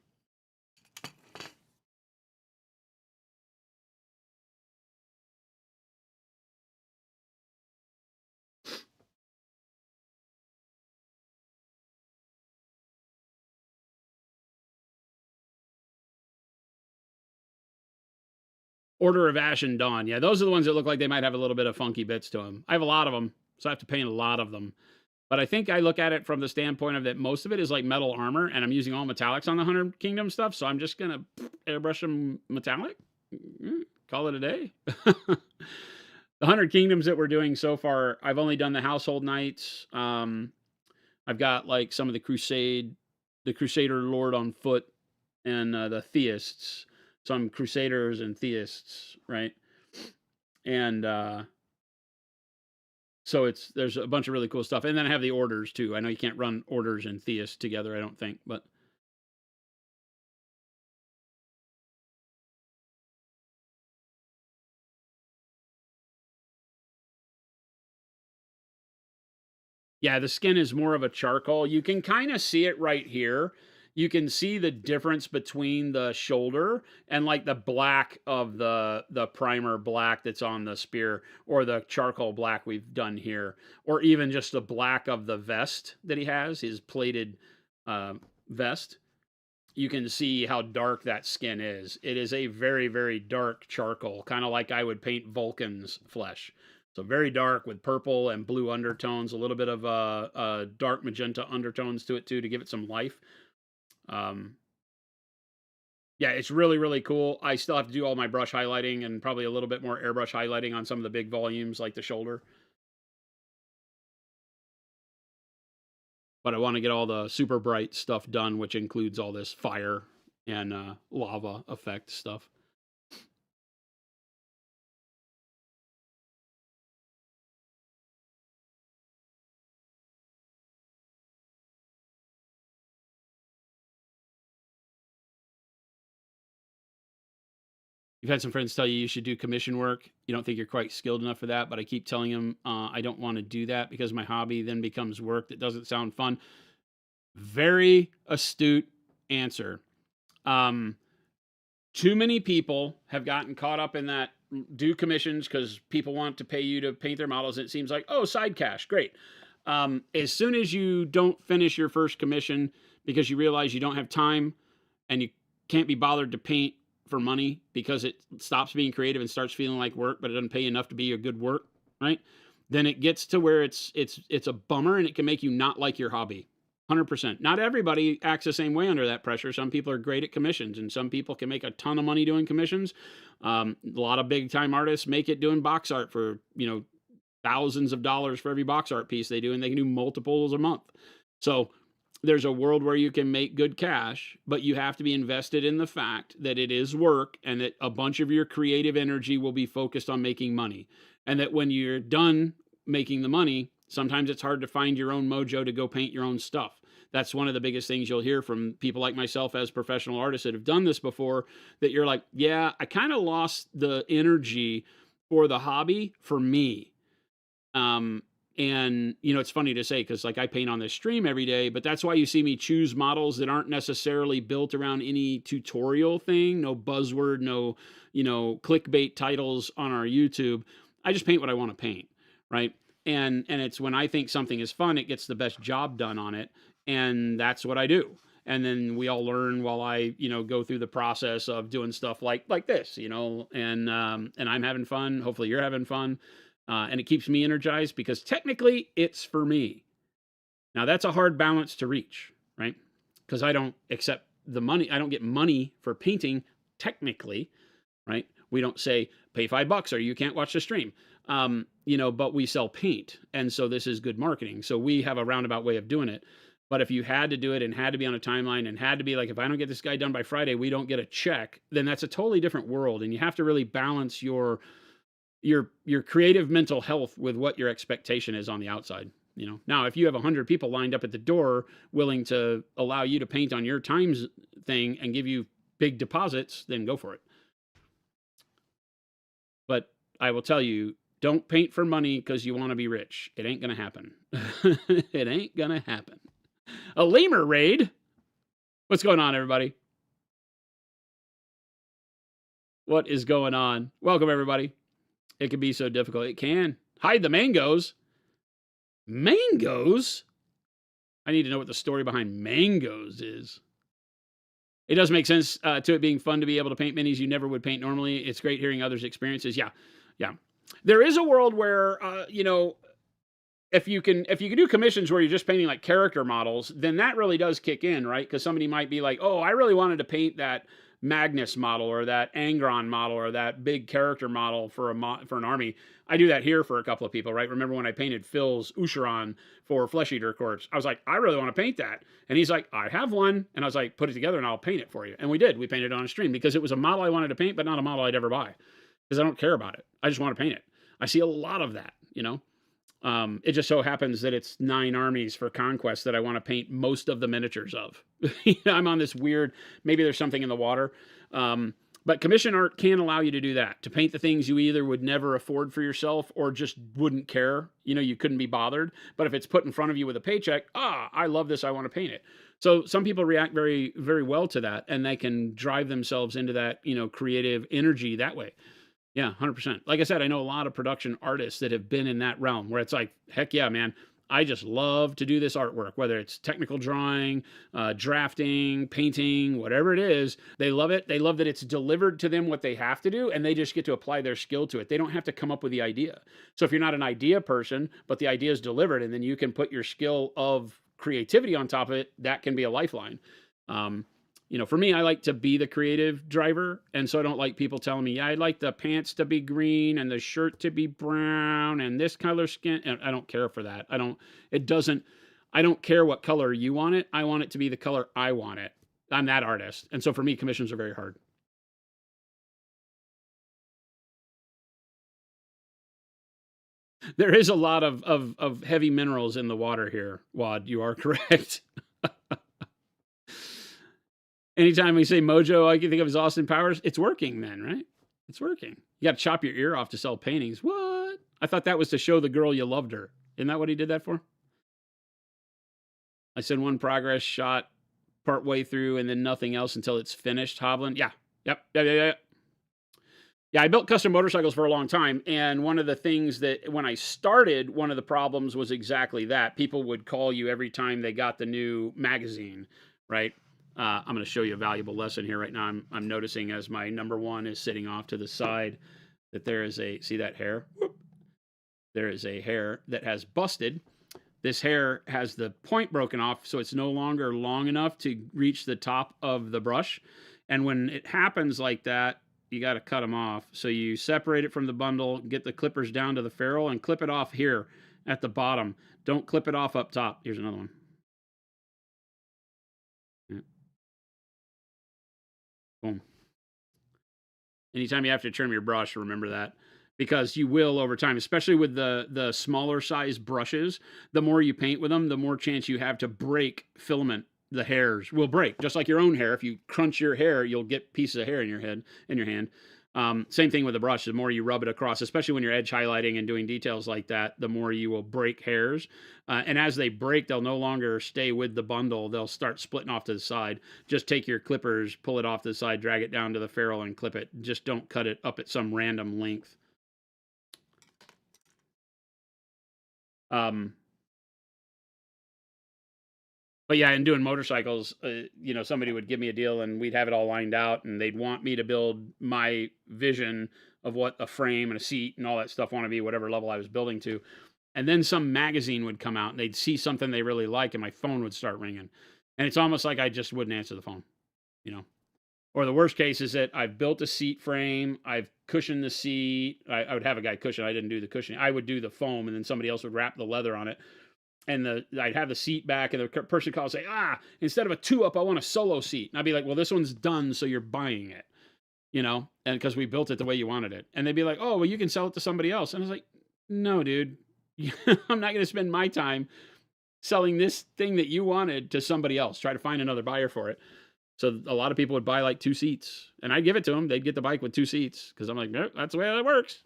Order of Ashen Dawn. Yeah, those are the ones that look like they might have a little bit of funky bits to them. I have a lot of them, so I have to paint a lot of them. But I think I look at it from the standpoint of that most of it is like metal armor, and I'm using all metallics on the 100 Kingdom stuff, so I'm just going to airbrush them metallic. Call it a day. The 100 Kingdoms that we're doing so far, I've only done the Household Knights. I've got like some of the Crusader Lord on foot, and the Theists. Some Crusaders and Theists, right? And so there's a bunch of really cool stuff. And then I have the Orders too. I know you can't run Orders and Theists together, I don't think, but yeah, the skin is more of a charcoal. You can kind of see it right here. You can see the difference between the shoulder and like the black of the primer black that's on the spear, or the charcoal black we've done here, or even just the black of the vest that he has, his plated vest. You can see how dark that skin is. It is a very, very dark charcoal, kind of like I would paint Vulcan's flesh. So very dark with purple and blue undertones, a little bit of dark magenta undertones to it too, to give it some life. Yeah, it's really, really cool. I still have to do all my brush highlighting and probably a little bit more airbrush highlighting on some of the big volumes like the shoulder. But I want to get all the super bright stuff done, which includes all this fire and lava effect stuff. You've had some friends tell you should do commission work. You don't think you're quite skilled enough for that, but I keep telling them I don't want to do that because my hobby then becomes work that doesn't sound fun. Very astute answer. Too many people have gotten caught up in that, do commissions because people want to pay you to paint their models. And it seems like, oh, side cash, great. As soon as you don't finish your first commission because you realize you don't have time and you can't be bothered to paint for money because it stops being creative and starts feeling like work, but it doesn't pay you enough to be a good work, right? Then it gets to where it's a bummer, and it can make you not like your hobby. 100%. Not everybody acts the same way under that pressure. Some people are great at commissions, and some people can make a ton of money doing commissions. A lot of big time artists make it doing box art for, thousands of dollars for every box art piece they do, and they can do multiples a month. So there's a world where you can make good cash, but you have to be invested in the fact that it is work, and that a bunch of your creative energy will be focused on making money. And that when you're done making the money, sometimes it's hard to find your own mojo to go paint your own stuff. That's one of the biggest things you'll hear from people like myself as professional artists that have done this before, that you're like, yeah, I kind of lost the energy for the hobby for me. And, it's funny to say because like I paint on this stream every day, but that's why you see me choose models that aren't necessarily built around any tutorial thing, no buzzword, no, clickbait titles on our YouTube. I just paint what I want to paint, right? And it's when I think something is fun, it gets the best job done on it. And that's what I do. And then we all learn while I, go through the process of doing stuff like this, and I'm having fun. Hopefully you're having fun. And it keeps me energized because technically it's for me. Now that's a hard balance to reach, right? Because I don't accept the money. I don't get money for painting technically, right? We don't say pay $5 or you can't watch the stream. But we sell paint. And so this is good marketing. So we have a roundabout way of doing it. But if you had to do it and had to be on a timeline and had to be like, if I don't get this guy done by Friday, we don't get a check, then that's a totally different world. And you have to really balance your creative mental health with what your expectation is on the outside. Now if you have 100 people lined up at the door willing to allow you to paint on your times thing and give you big deposits, then go for it. But I will tell you, don't paint for money because you want to be rich. It ain't gonna happen. It ain't gonna happen. A lemur raid. What's going on, everybody? What is going on? Welcome, everybody. It can be so difficult. It can. Hide the mangoes. Mangoes? I need to know what the story behind mangoes is. It does make sense to it being fun to be able to paint minis you never would paint normally. It's great hearing others' experiences. Yeah. There is a world where, if you can do commissions where you're just painting like character models, then that really does kick in, right? Because somebody might be like, oh, I really wanted to paint that Magnus model or that Angron model or that big character model for for an army. I do that here for a couple of people, right? Remember when I painted Phil's Usheron for Flesh Eater Corps? I was like, I really want to paint that. And he's like, I have one. And I was like, put it together and I'll paint it for you. And we did. We painted it on a stream because it was a model I wanted to paint, but not a model I'd ever buy because I don't care about it. I just want to paint it. I see a lot of that, you know? It just so happens that it's 9 armies for Conquest that I want to paint most of the miniatures of. I'm on this weird, maybe there's something in the water. But commission art can allow you to do that, to paint the things you either would never afford for yourself or just wouldn't care. You know, you couldn't be bothered. But if it's put in front of you with a paycheck, I love this, I want to paint it. So some people react very, very well to that, and they can drive themselves into that, you know, creative energy that way. Yeah, 100%. Like I said, I know a lot of production artists that have been in that realm where it's like, heck yeah, man, I just love to do this artwork, whether it's technical drawing, drafting, painting, whatever it is. They love it. They love that it's delivered to them what they have to do, and they just get to apply their skill to it. They don't have to come up with the idea. So if you're not an idea person, but the idea is delivered, and then you can put your skill of creativity on top of it, that can be a lifeline. You know, for me, I like to be the creative driver. And so I don't like people telling me, yeah, I'd like the pants to be green and the shirt to be brown and this color skin. And I don't care for that. I don't care what color you want it. I want it to be the color I want it. I'm that artist. And so for me, commissions are very hard. There is a lot of heavy minerals in the water here, Wad. You are correct. Anytime we say mojo, I can think of as Austin Powers. It's working then, right? It's working. You got to chop your ear off to sell paintings. What? I thought that was to show the girl you loved her. Isn't that what he did that for? I said one progress shot part way through and then nothing else until it's finished. Hovland. Yeah. Yep. Yeah. Yeah, I built custom motorcycles for a long time. And one of the things that when I started, one of the problems was exactly that. People would call you every time they got the new magazine, right? I'm going to show you a valuable lesson here right now. I'm noticing as my number 1 is sitting off to the side that there is see that hair? There is a hair that has busted. This hair has the point broken off, so it's no longer long enough to reach the top of the brush. And when it happens like that, you got to cut them off. So you separate it from the bundle, get the clippers down to the ferrule, and clip it off here at the bottom. Don't clip it off up top. Here's another one. Boom. Anytime you have to trim your brush, remember that. Because you will over time, especially with the smaller size brushes, the more you paint with them, the more chance you have to break filament. The hairs will break, just like your own hair. If you crunch your hair, you'll get pieces of hair in your hand. Same thing with the brush. The more you rub it across, especially when you're edge highlighting and doing details like that, the more you will break hairs. And as they break, they'll no longer stay with the bundle. They'll start splitting off to the side. Just take your clippers, pull it off to the side, drag it down to the ferrule and clip it. Just don't cut it up at some random length. But yeah, in doing motorcycles, you know, somebody would give me a deal and we'd have it all lined out and they'd want me to build my vision of what a frame and a seat and all that stuff want to be, whatever level I was building to. And then some magazine would come out and they'd see something they really like and my phone would start ringing. And it's almost like I just wouldn't answer the phone, you know. Or the worst case is that I've built a seat frame, I've cushioned the seat. I would have a guy cushion. I didn't do the cushioning. I would do the foam and then somebody else would wrap the leather on it. And I'd have the seat back, and the person calls and say, instead of a 2-up, I want a solo seat. And I'd be like, well, this one's done, so you're buying it, you know, and because we built it the way you wanted it. And they'd be like, oh, well, you can sell it to somebody else. And I was like, no, dude, I'm not going to spend my time selling this thing that you wanted to somebody else. Try to find another buyer for it. So a lot of people would buy like 2 seats, and I'd give it to them. They'd get the bike with 2 seats because I'm like, no, that's the way that works.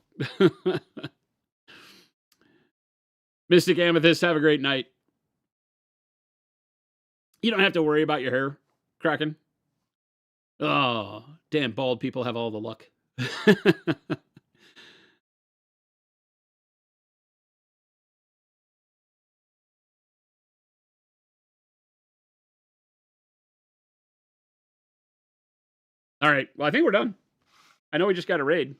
Mystic Amethyst, have a great night. You don't have to worry about your hair cracking. Oh, damn, bald people have all the luck. All right, well, I think we're done. I know we just got a raid.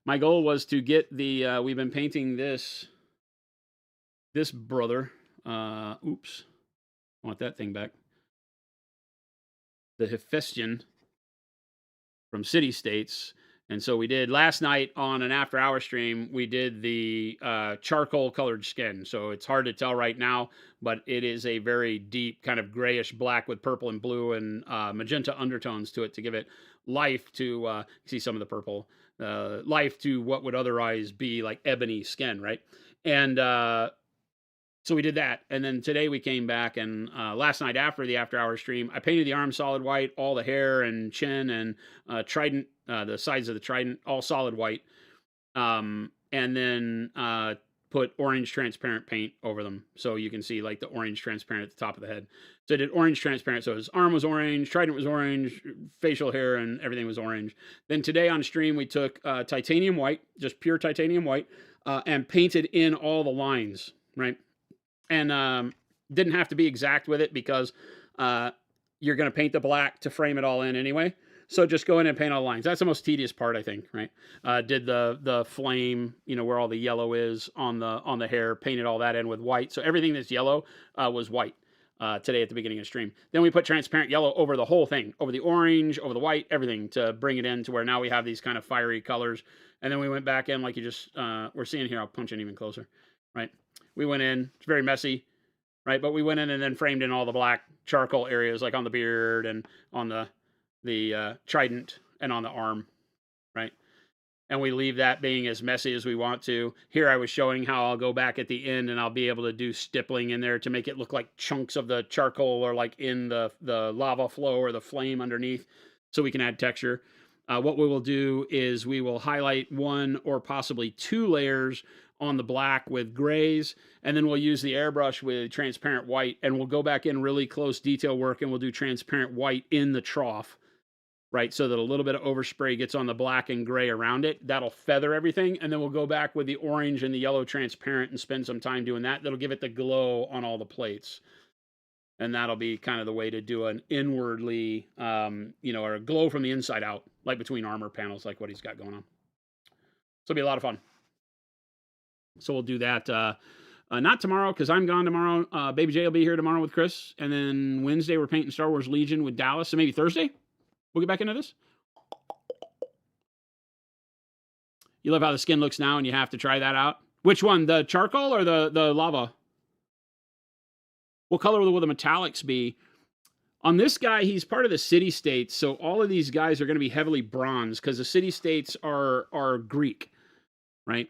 My goal was to get the, we've been painting this brother. Oops. I want that thing back. The Hephaestion. from city states. And so we did last night on an after hour stream, we did the charcoal colored skin. So it's hard to tell right now, but it is a very deep kind of grayish black with purple and blue and magenta undertones to it to give it life to see some of the purple, life to what would otherwise be like ebony skin, right? And so we did that. And then today we came back, and last night after the after hour stream, I painted the arm solid white, all the hair and chin and trident, the sides of the trident, all solid white. And then put orange transparent paint over them. So you can see like the orange transparent at the top of the head. So I did orange transparent. So his arm was orange, trident was orange, facial hair and everything was orange. Then today on stream, we took titanium white, just pure titanium white, and painted in all the lines, right? And didn't have to be exact with it because you're going to paint the black to frame it all in anyway. So just go in and paint all the lines. That's the most tedious part, I think, right? Did the flame, where all the yellow is on the hair, painted all that in with white. So everything that's yellow was white today at the beginning of the stream. Then we put transparent yellow over the whole thing, over the orange, over the white, everything to bring it in to where now we have these kind of fiery colors. And then we went back in like you just we're seeing here. I'll punch in even closer, right? We went in. It's very messy, right? But we went in and then framed in all the black charcoal areas, like on the beard and on the trident and on the arm, right? And we leave that being as messy as we want to. Here I was showing how I'll go back at the end and I'll be able to do stippling in there to make it look like chunks of the charcoal or like in the lava flow or the flame underneath so we can add texture. What we will do is we will highlight one or possibly two layers on the black with grays, and then we'll use the airbrush with transparent white, and we'll go back in really close detail work and we'll do transparent white in the trough, right? So that a little bit of overspray gets on the black and gray around it. That'll feather everything, and then we'll go back with the orange and the yellow transparent and spend some time doing that. That'll give it the glow on all the plates. And that'll be kind of the way to do an inwardly, or a glow from the inside out, like between armor panels, like what he's got going on. So it'll be a lot of fun. So we'll do that. Not tomorrow because I'm gone tomorrow. Baby J will be here tomorrow with Chris. And then Wednesday we're painting Star Wars Legion with Dallas. So maybe Thursday we'll get back into this. You love how the skin looks now and you have to try that out. Which one? The charcoal or the lava? What color will the metallics be? On this guy, he's part of the city states. So all of these guys are going to be heavily bronze because the city states are Greek, right?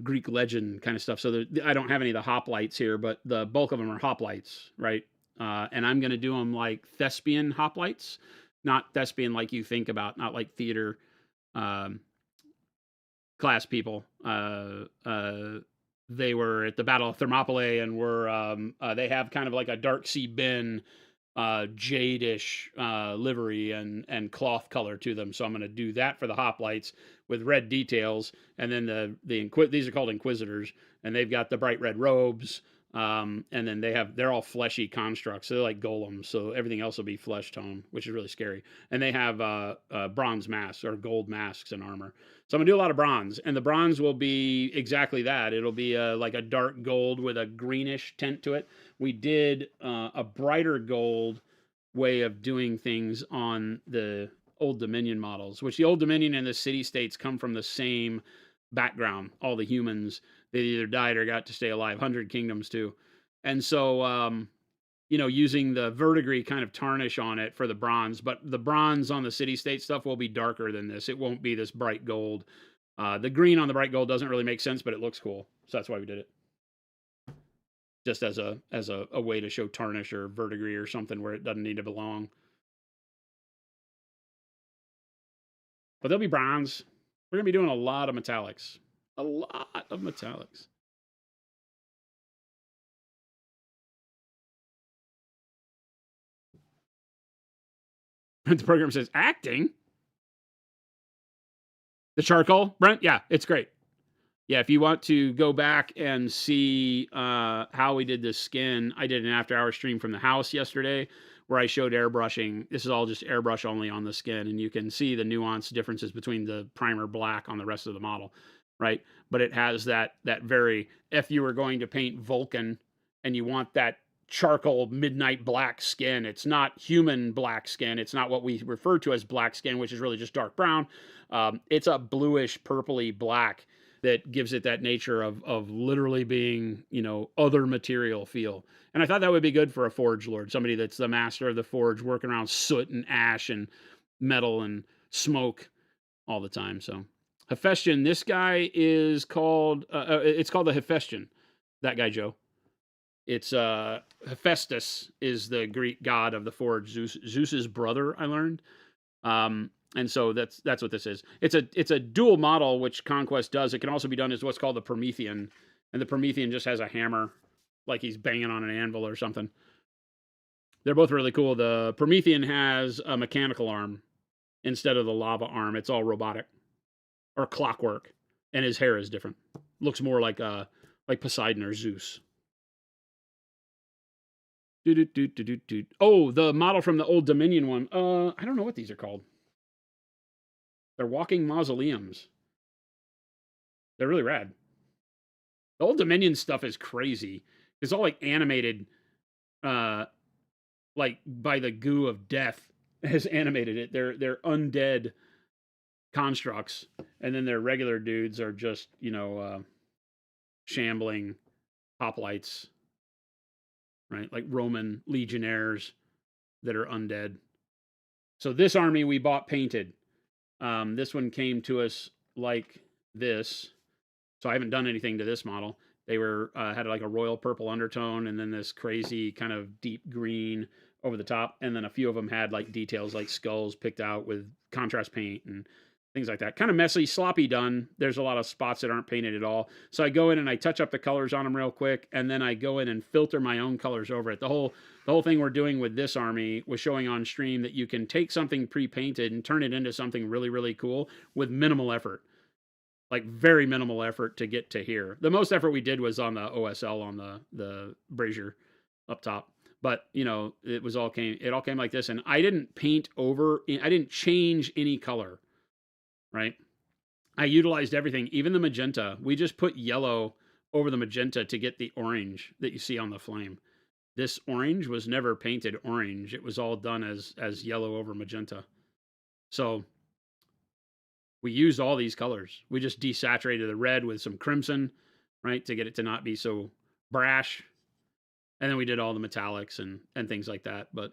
Greek legend kind of stuff. So I don't have any of the hoplites here, but the bulk of them are hoplites, right? And I'm going to do them like thespian hoplites, not thespian like you think about, not like theater class people. They were at the Battle of Thermopylae and they have kind of like a dark sea bin jadish livery and cloth color to them. So I'm going to do that for the hoplites with red details. And then these are called Inquisitors, and they've got the bright red robes. And then they're all fleshy constructs. So they're like golems. So everything else will be flesh tone, which is really scary. And they have bronze masks or gold masks and armor. So I'm gonna do a lot of bronze, and the bronze will be exactly that. It'll be like a dark gold with a greenish tint to it. We did a brighter gold way of doing things on the Old Dominion models, which the Old Dominion and the city states come from the same background. All the humans, they either died or got to stay alive. 100 Kingdoms too. And so, using the verdigris kind of tarnish on it for the bronze, but the bronze on the city state stuff will be darker than this. It won't be this bright gold. The green on the bright gold doesn't really make sense, but it looks cool. So that's why we did it. Just as a way to show tarnish or verdigris or something where it doesn't need to belong. But they'll be bronze. We're going to be doing a lot of metallics. A lot of metallics. The program says, acting? The charcoal, Brent? Yeah, it's great. Yeah, if you want to go back and see how we did this skin, I did an after-hour stream from the house yesterday where I showed airbrushing. This is all just airbrush only on the skin, and you can see the nuance differences between the primer black on the rest of the model, right? But it has that very, if you were going to paint Vulcan and you want that charcoal midnight black skin. It's not human black skin. It's not what we refer to as black skin, which is really just dark brown. It's a bluish purpley black that gives it that nature of literally being, other material feel. And I thought that would be good for a forge lord, somebody that's the master of the forge, working around soot and ash and metal and smoke all the time. So Hephaestion, this guy is called, it's called the Hephaestion, that guy, Joe. It's Hephaestus is the Greek god of the forge, Zeus's brother, I learned. And so that's what this is. It's a dual model, which Conquest does. It can also be done as what's called the Promethean, and the Promethean just has a hammer, like he's banging on an anvil or something. They're both really cool. The Promethean has a mechanical arm instead of the lava arm. It's all robotic or clockwork, and his hair is different. Looks more like Poseidon or Zeus. Oh, the model from the Old Dominion one. I don't know what these are called. They're walking mausoleums. They're really rad. The Old Dominion stuff is crazy. It's all like animated, like by the goo of death has animated it. They're undead constructs, and then their regular dudes are just shambling hoplites, right? Like Roman legionnaires that are undead. So this army we bought painted. This one came to us like this. So I haven't done anything to this model. They were had like a royal purple undertone, and then this crazy kind of deep green over the top. And then a few of them had like details like skulls picked out with contrast paint and things like that. Kind of messy, sloppy done. There's a lot of spots that aren't painted at all. So I go in and I touch up the colors on them real quick, and then I go in and filter my own colors over it. The whole thing we're doing with this army was showing on stream that you can take something pre-painted and turn it into something really, really cool with minimal effort. Like very minimal effort to get to here. The most effort we did was on the OSL on the brazier up top. But it all came like this, and I didn't paint over. I didn't change any color, right? I utilized everything, even the magenta. We just put yellow over the magenta to get the orange that you see on the flame. This orange was never painted orange. It was all done as yellow over magenta. So we used all these colors. We just desaturated the red with some crimson, right, to get it to not be so brash. And then we did all the metallics and things like that. But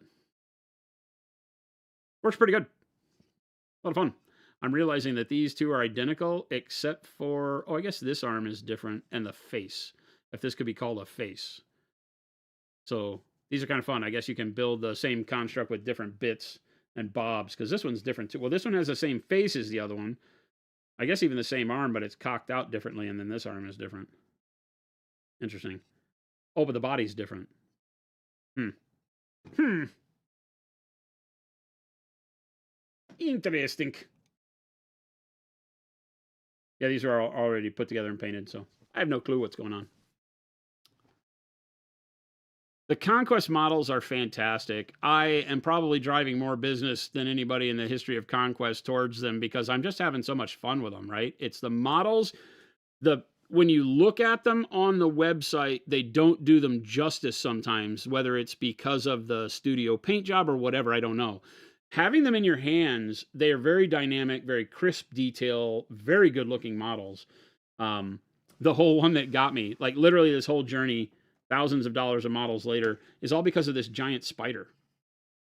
works pretty good. A lot of fun. I'm realizing that these two are identical, except for, I guess this arm is different, and the face, if this could be called a face. So these are kind of fun. I guess you can build the same construct with different bits and bobs, because this one's different too. Well, this one has the same face as the other one. I guess even the same arm, but it's cocked out differently, and then this arm is different. Interesting. Oh, but the body's different. Interesting. Yeah, these are all already put together and painted, so I have no clue what's going on. The Conquest models are fantastic. I am probably driving more business than anybody in the history of Conquest towards them because I'm just having so much fun with them, right? It's the models. When you look at them on the website, they don't do them justice sometimes, whether it's because of the studio paint job or whatever, I don't know. Having them in your hands, they are very dynamic, very crisp detail, very good looking models. The whole one that got me, like literally this whole journey, thousands of dollars of models later, is all because of this giant spider.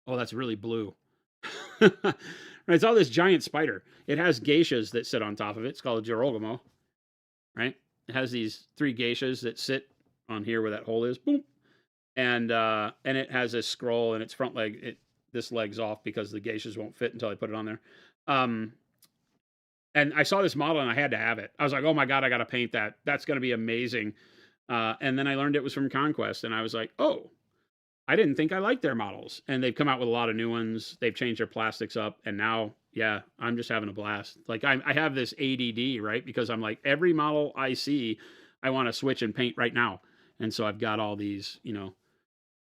Oh, that's really blue. Right, it's all this giant spider. It has geishas that sit on top of it. It's called a Jirogamo, right? It has these 3 geishas that sit on here where that hole is. Boom. And it has this scroll, and its front leg, this leg's off because the geishas won't fit until I put it on there. And I saw this model and I had to have it. I was like, oh my God, I got to paint that. That's going to be amazing. And then I learned it was from Conquest, and I was like, oh, I didn't think I liked their models. And they've come out with a lot of new ones. They've changed their plastics up, and now, yeah, I'm just having a blast. Like I have this ADD, right? Because I'm like, every model I see, I want to switch and paint right now. And so I've got all these,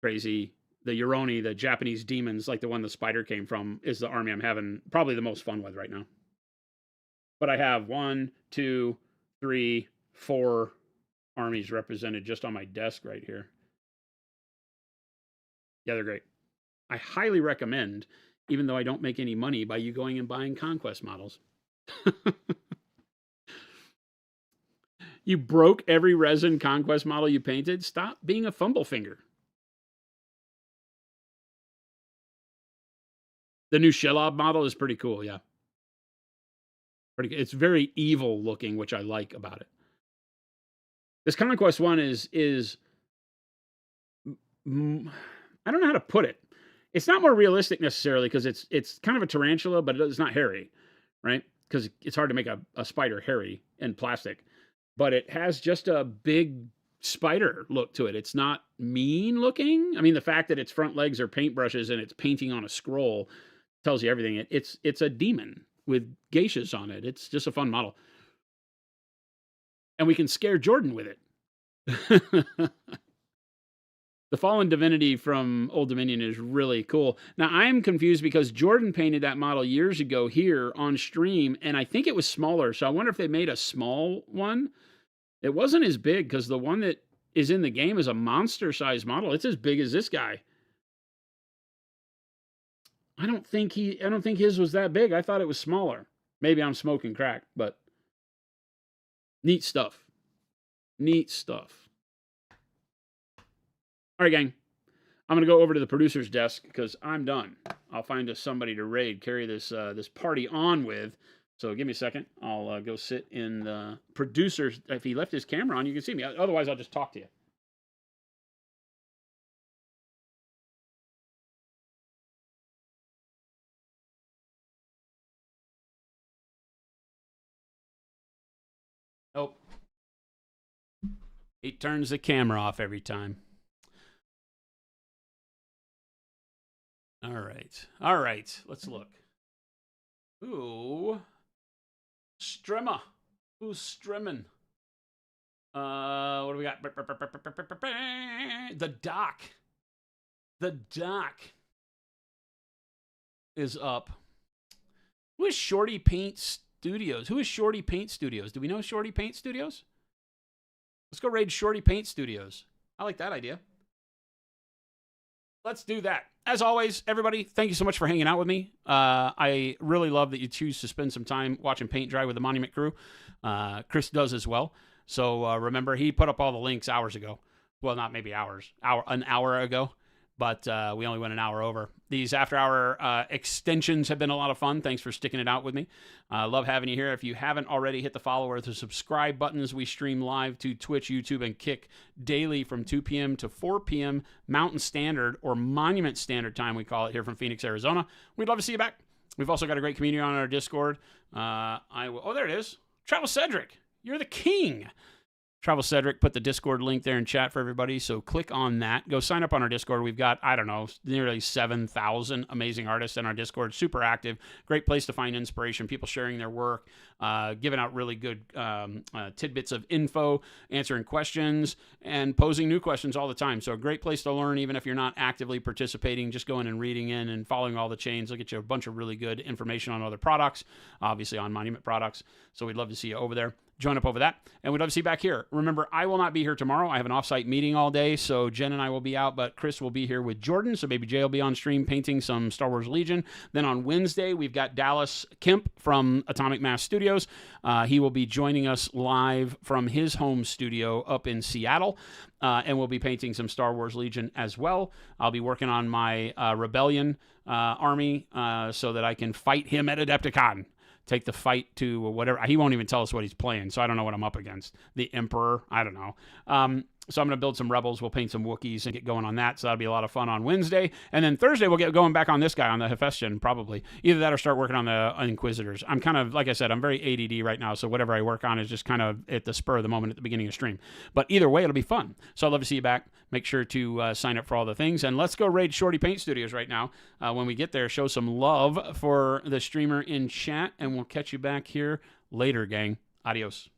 crazy, the Uroni, the Japanese demons, like the one the spider came from, is the army I'm having probably the most fun with right now. But I have 1, 2, 3, 4 armies represented just on my desk right here. Yeah, they're great. I highly recommend, even though I don't make any money, by you going and buying Conquest models. You broke every resin Conquest model you painted? Stop being a fumble finger. The new Shelob model is pretty cool, yeah. It's very evil looking, which I like about it. This Conquest one is I don't know how to put it. It's not more realistic necessarily because it's kind of a tarantula, but it's not hairy, right? Because it's hard to make a spider hairy in plastic. But it has just a big spider look to it. It's not mean looking. I mean, the fact that its front legs are paintbrushes and it's painting on a scroll tells you everything. It's a demon with geishas on it. It's just a fun model. And we can scare Jordan with it. The Fallen Divinity from Old Dominion is really cool. Now, I'm confused because Jordan painted that model years ago here on stream, and I think it was smaller. So I wonder if they made a small one. It wasn't as big because the one that is in the game is a monster-sized model. It's as big as this guy. I don't think his was that big. I thought it was smaller. Maybe I'm smoking crack, but neat stuff. Neat stuff. All right, gang. I'm going to go over to the producer's desk because I'm done. I'll find us somebody to raid, carry this party on with. So give me a second. I'll go sit in the producer's. If he left his camera on, you can see me. Otherwise, I'll just talk to you. Oh. He turns the camera off every time. All right. Let's look. Ooh. Strimmer. Who's strimming? What do we got? The dock. The dock is up. Who is Shorty Paint Studios? Who is Shorty Paint Studios? Do we know Shorty Paint Studios? Let's go raid Shorty Paint Studios. I like that idea. Let's do that. As always, everybody, thank you so much for hanging out with me. I really love that you choose to spend some time watching paint dry with the Monument crew. Chris does as well. So remember, he put up all the links hours ago. Well, not maybe hours. An hour ago. But we only went an hour over. These after-hour extensions have been a lot of fun. Thanks for sticking it out with me. Love having you here. If you haven't already, hit the follow or the subscribe buttons. We stream live to Twitch, YouTube, and Kick daily from 2 p.m. to 4 p.m. Mountain Standard or Monument Standard Time, we call it here from Phoenix, Arizona. We'd love to see you back. We've also got a great community on our Discord. Oh, there it is. Travel Cedric, you're the king. Travel Cedric put the Discord link there in chat for everybody, so click on that. Go sign up on our Discord. We've got, I don't know, nearly 7,000 amazing artists in our Discord. Super active. Great place to find inspiration. People sharing their work, giving out really good tidbits of info, answering questions, and posing new questions all the time. So a great place to learn, even if you're not actively participating. Just going and reading in and following all the chains. They'll get you a bunch of really good information on other products, obviously on Monument products. So we'd love to see you over there. Join up over that, and we'd love to see you back here. Remember, I will not be here tomorrow. I have an offsite meeting all day, so Jen and I will be out, but Chris will be here with Jordan, so Baby Jay will be on stream painting some Star Wars Legion. Then on Wednesday, we've got Dallas Kemp from Atomic Mass Studios. He will be joining us live from his home studio up in Seattle, and we'll be painting some Star Wars Legion as well. I'll be working on my Rebellion army so that I can fight him at Adepticon. Take the fight to whatever. He won't even tell us what he's playing, so I don't know what I'm up against. The Emperor, I don't know. So I'm going to build some Rebels. We'll paint some Wookiees and get going on that, so that'll be a lot of fun on Wednesday. And then Thursday, we'll get going back on this guy, on the Hephaestion, probably. Either that or start working on the Inquisitors. I'm kind of, like I said, I'm very ADD right now, so whatever I work on is just kind of at the spur of the moment at the beginning of stream. But either way, it'll be fun. So I'd love to see you back. Make sure to sign up for all the things. And let's go raid Shorty Paint Studios right now. When we get there, show some love for the streamer in chat, and we'll catch you back here later, gang. Adios.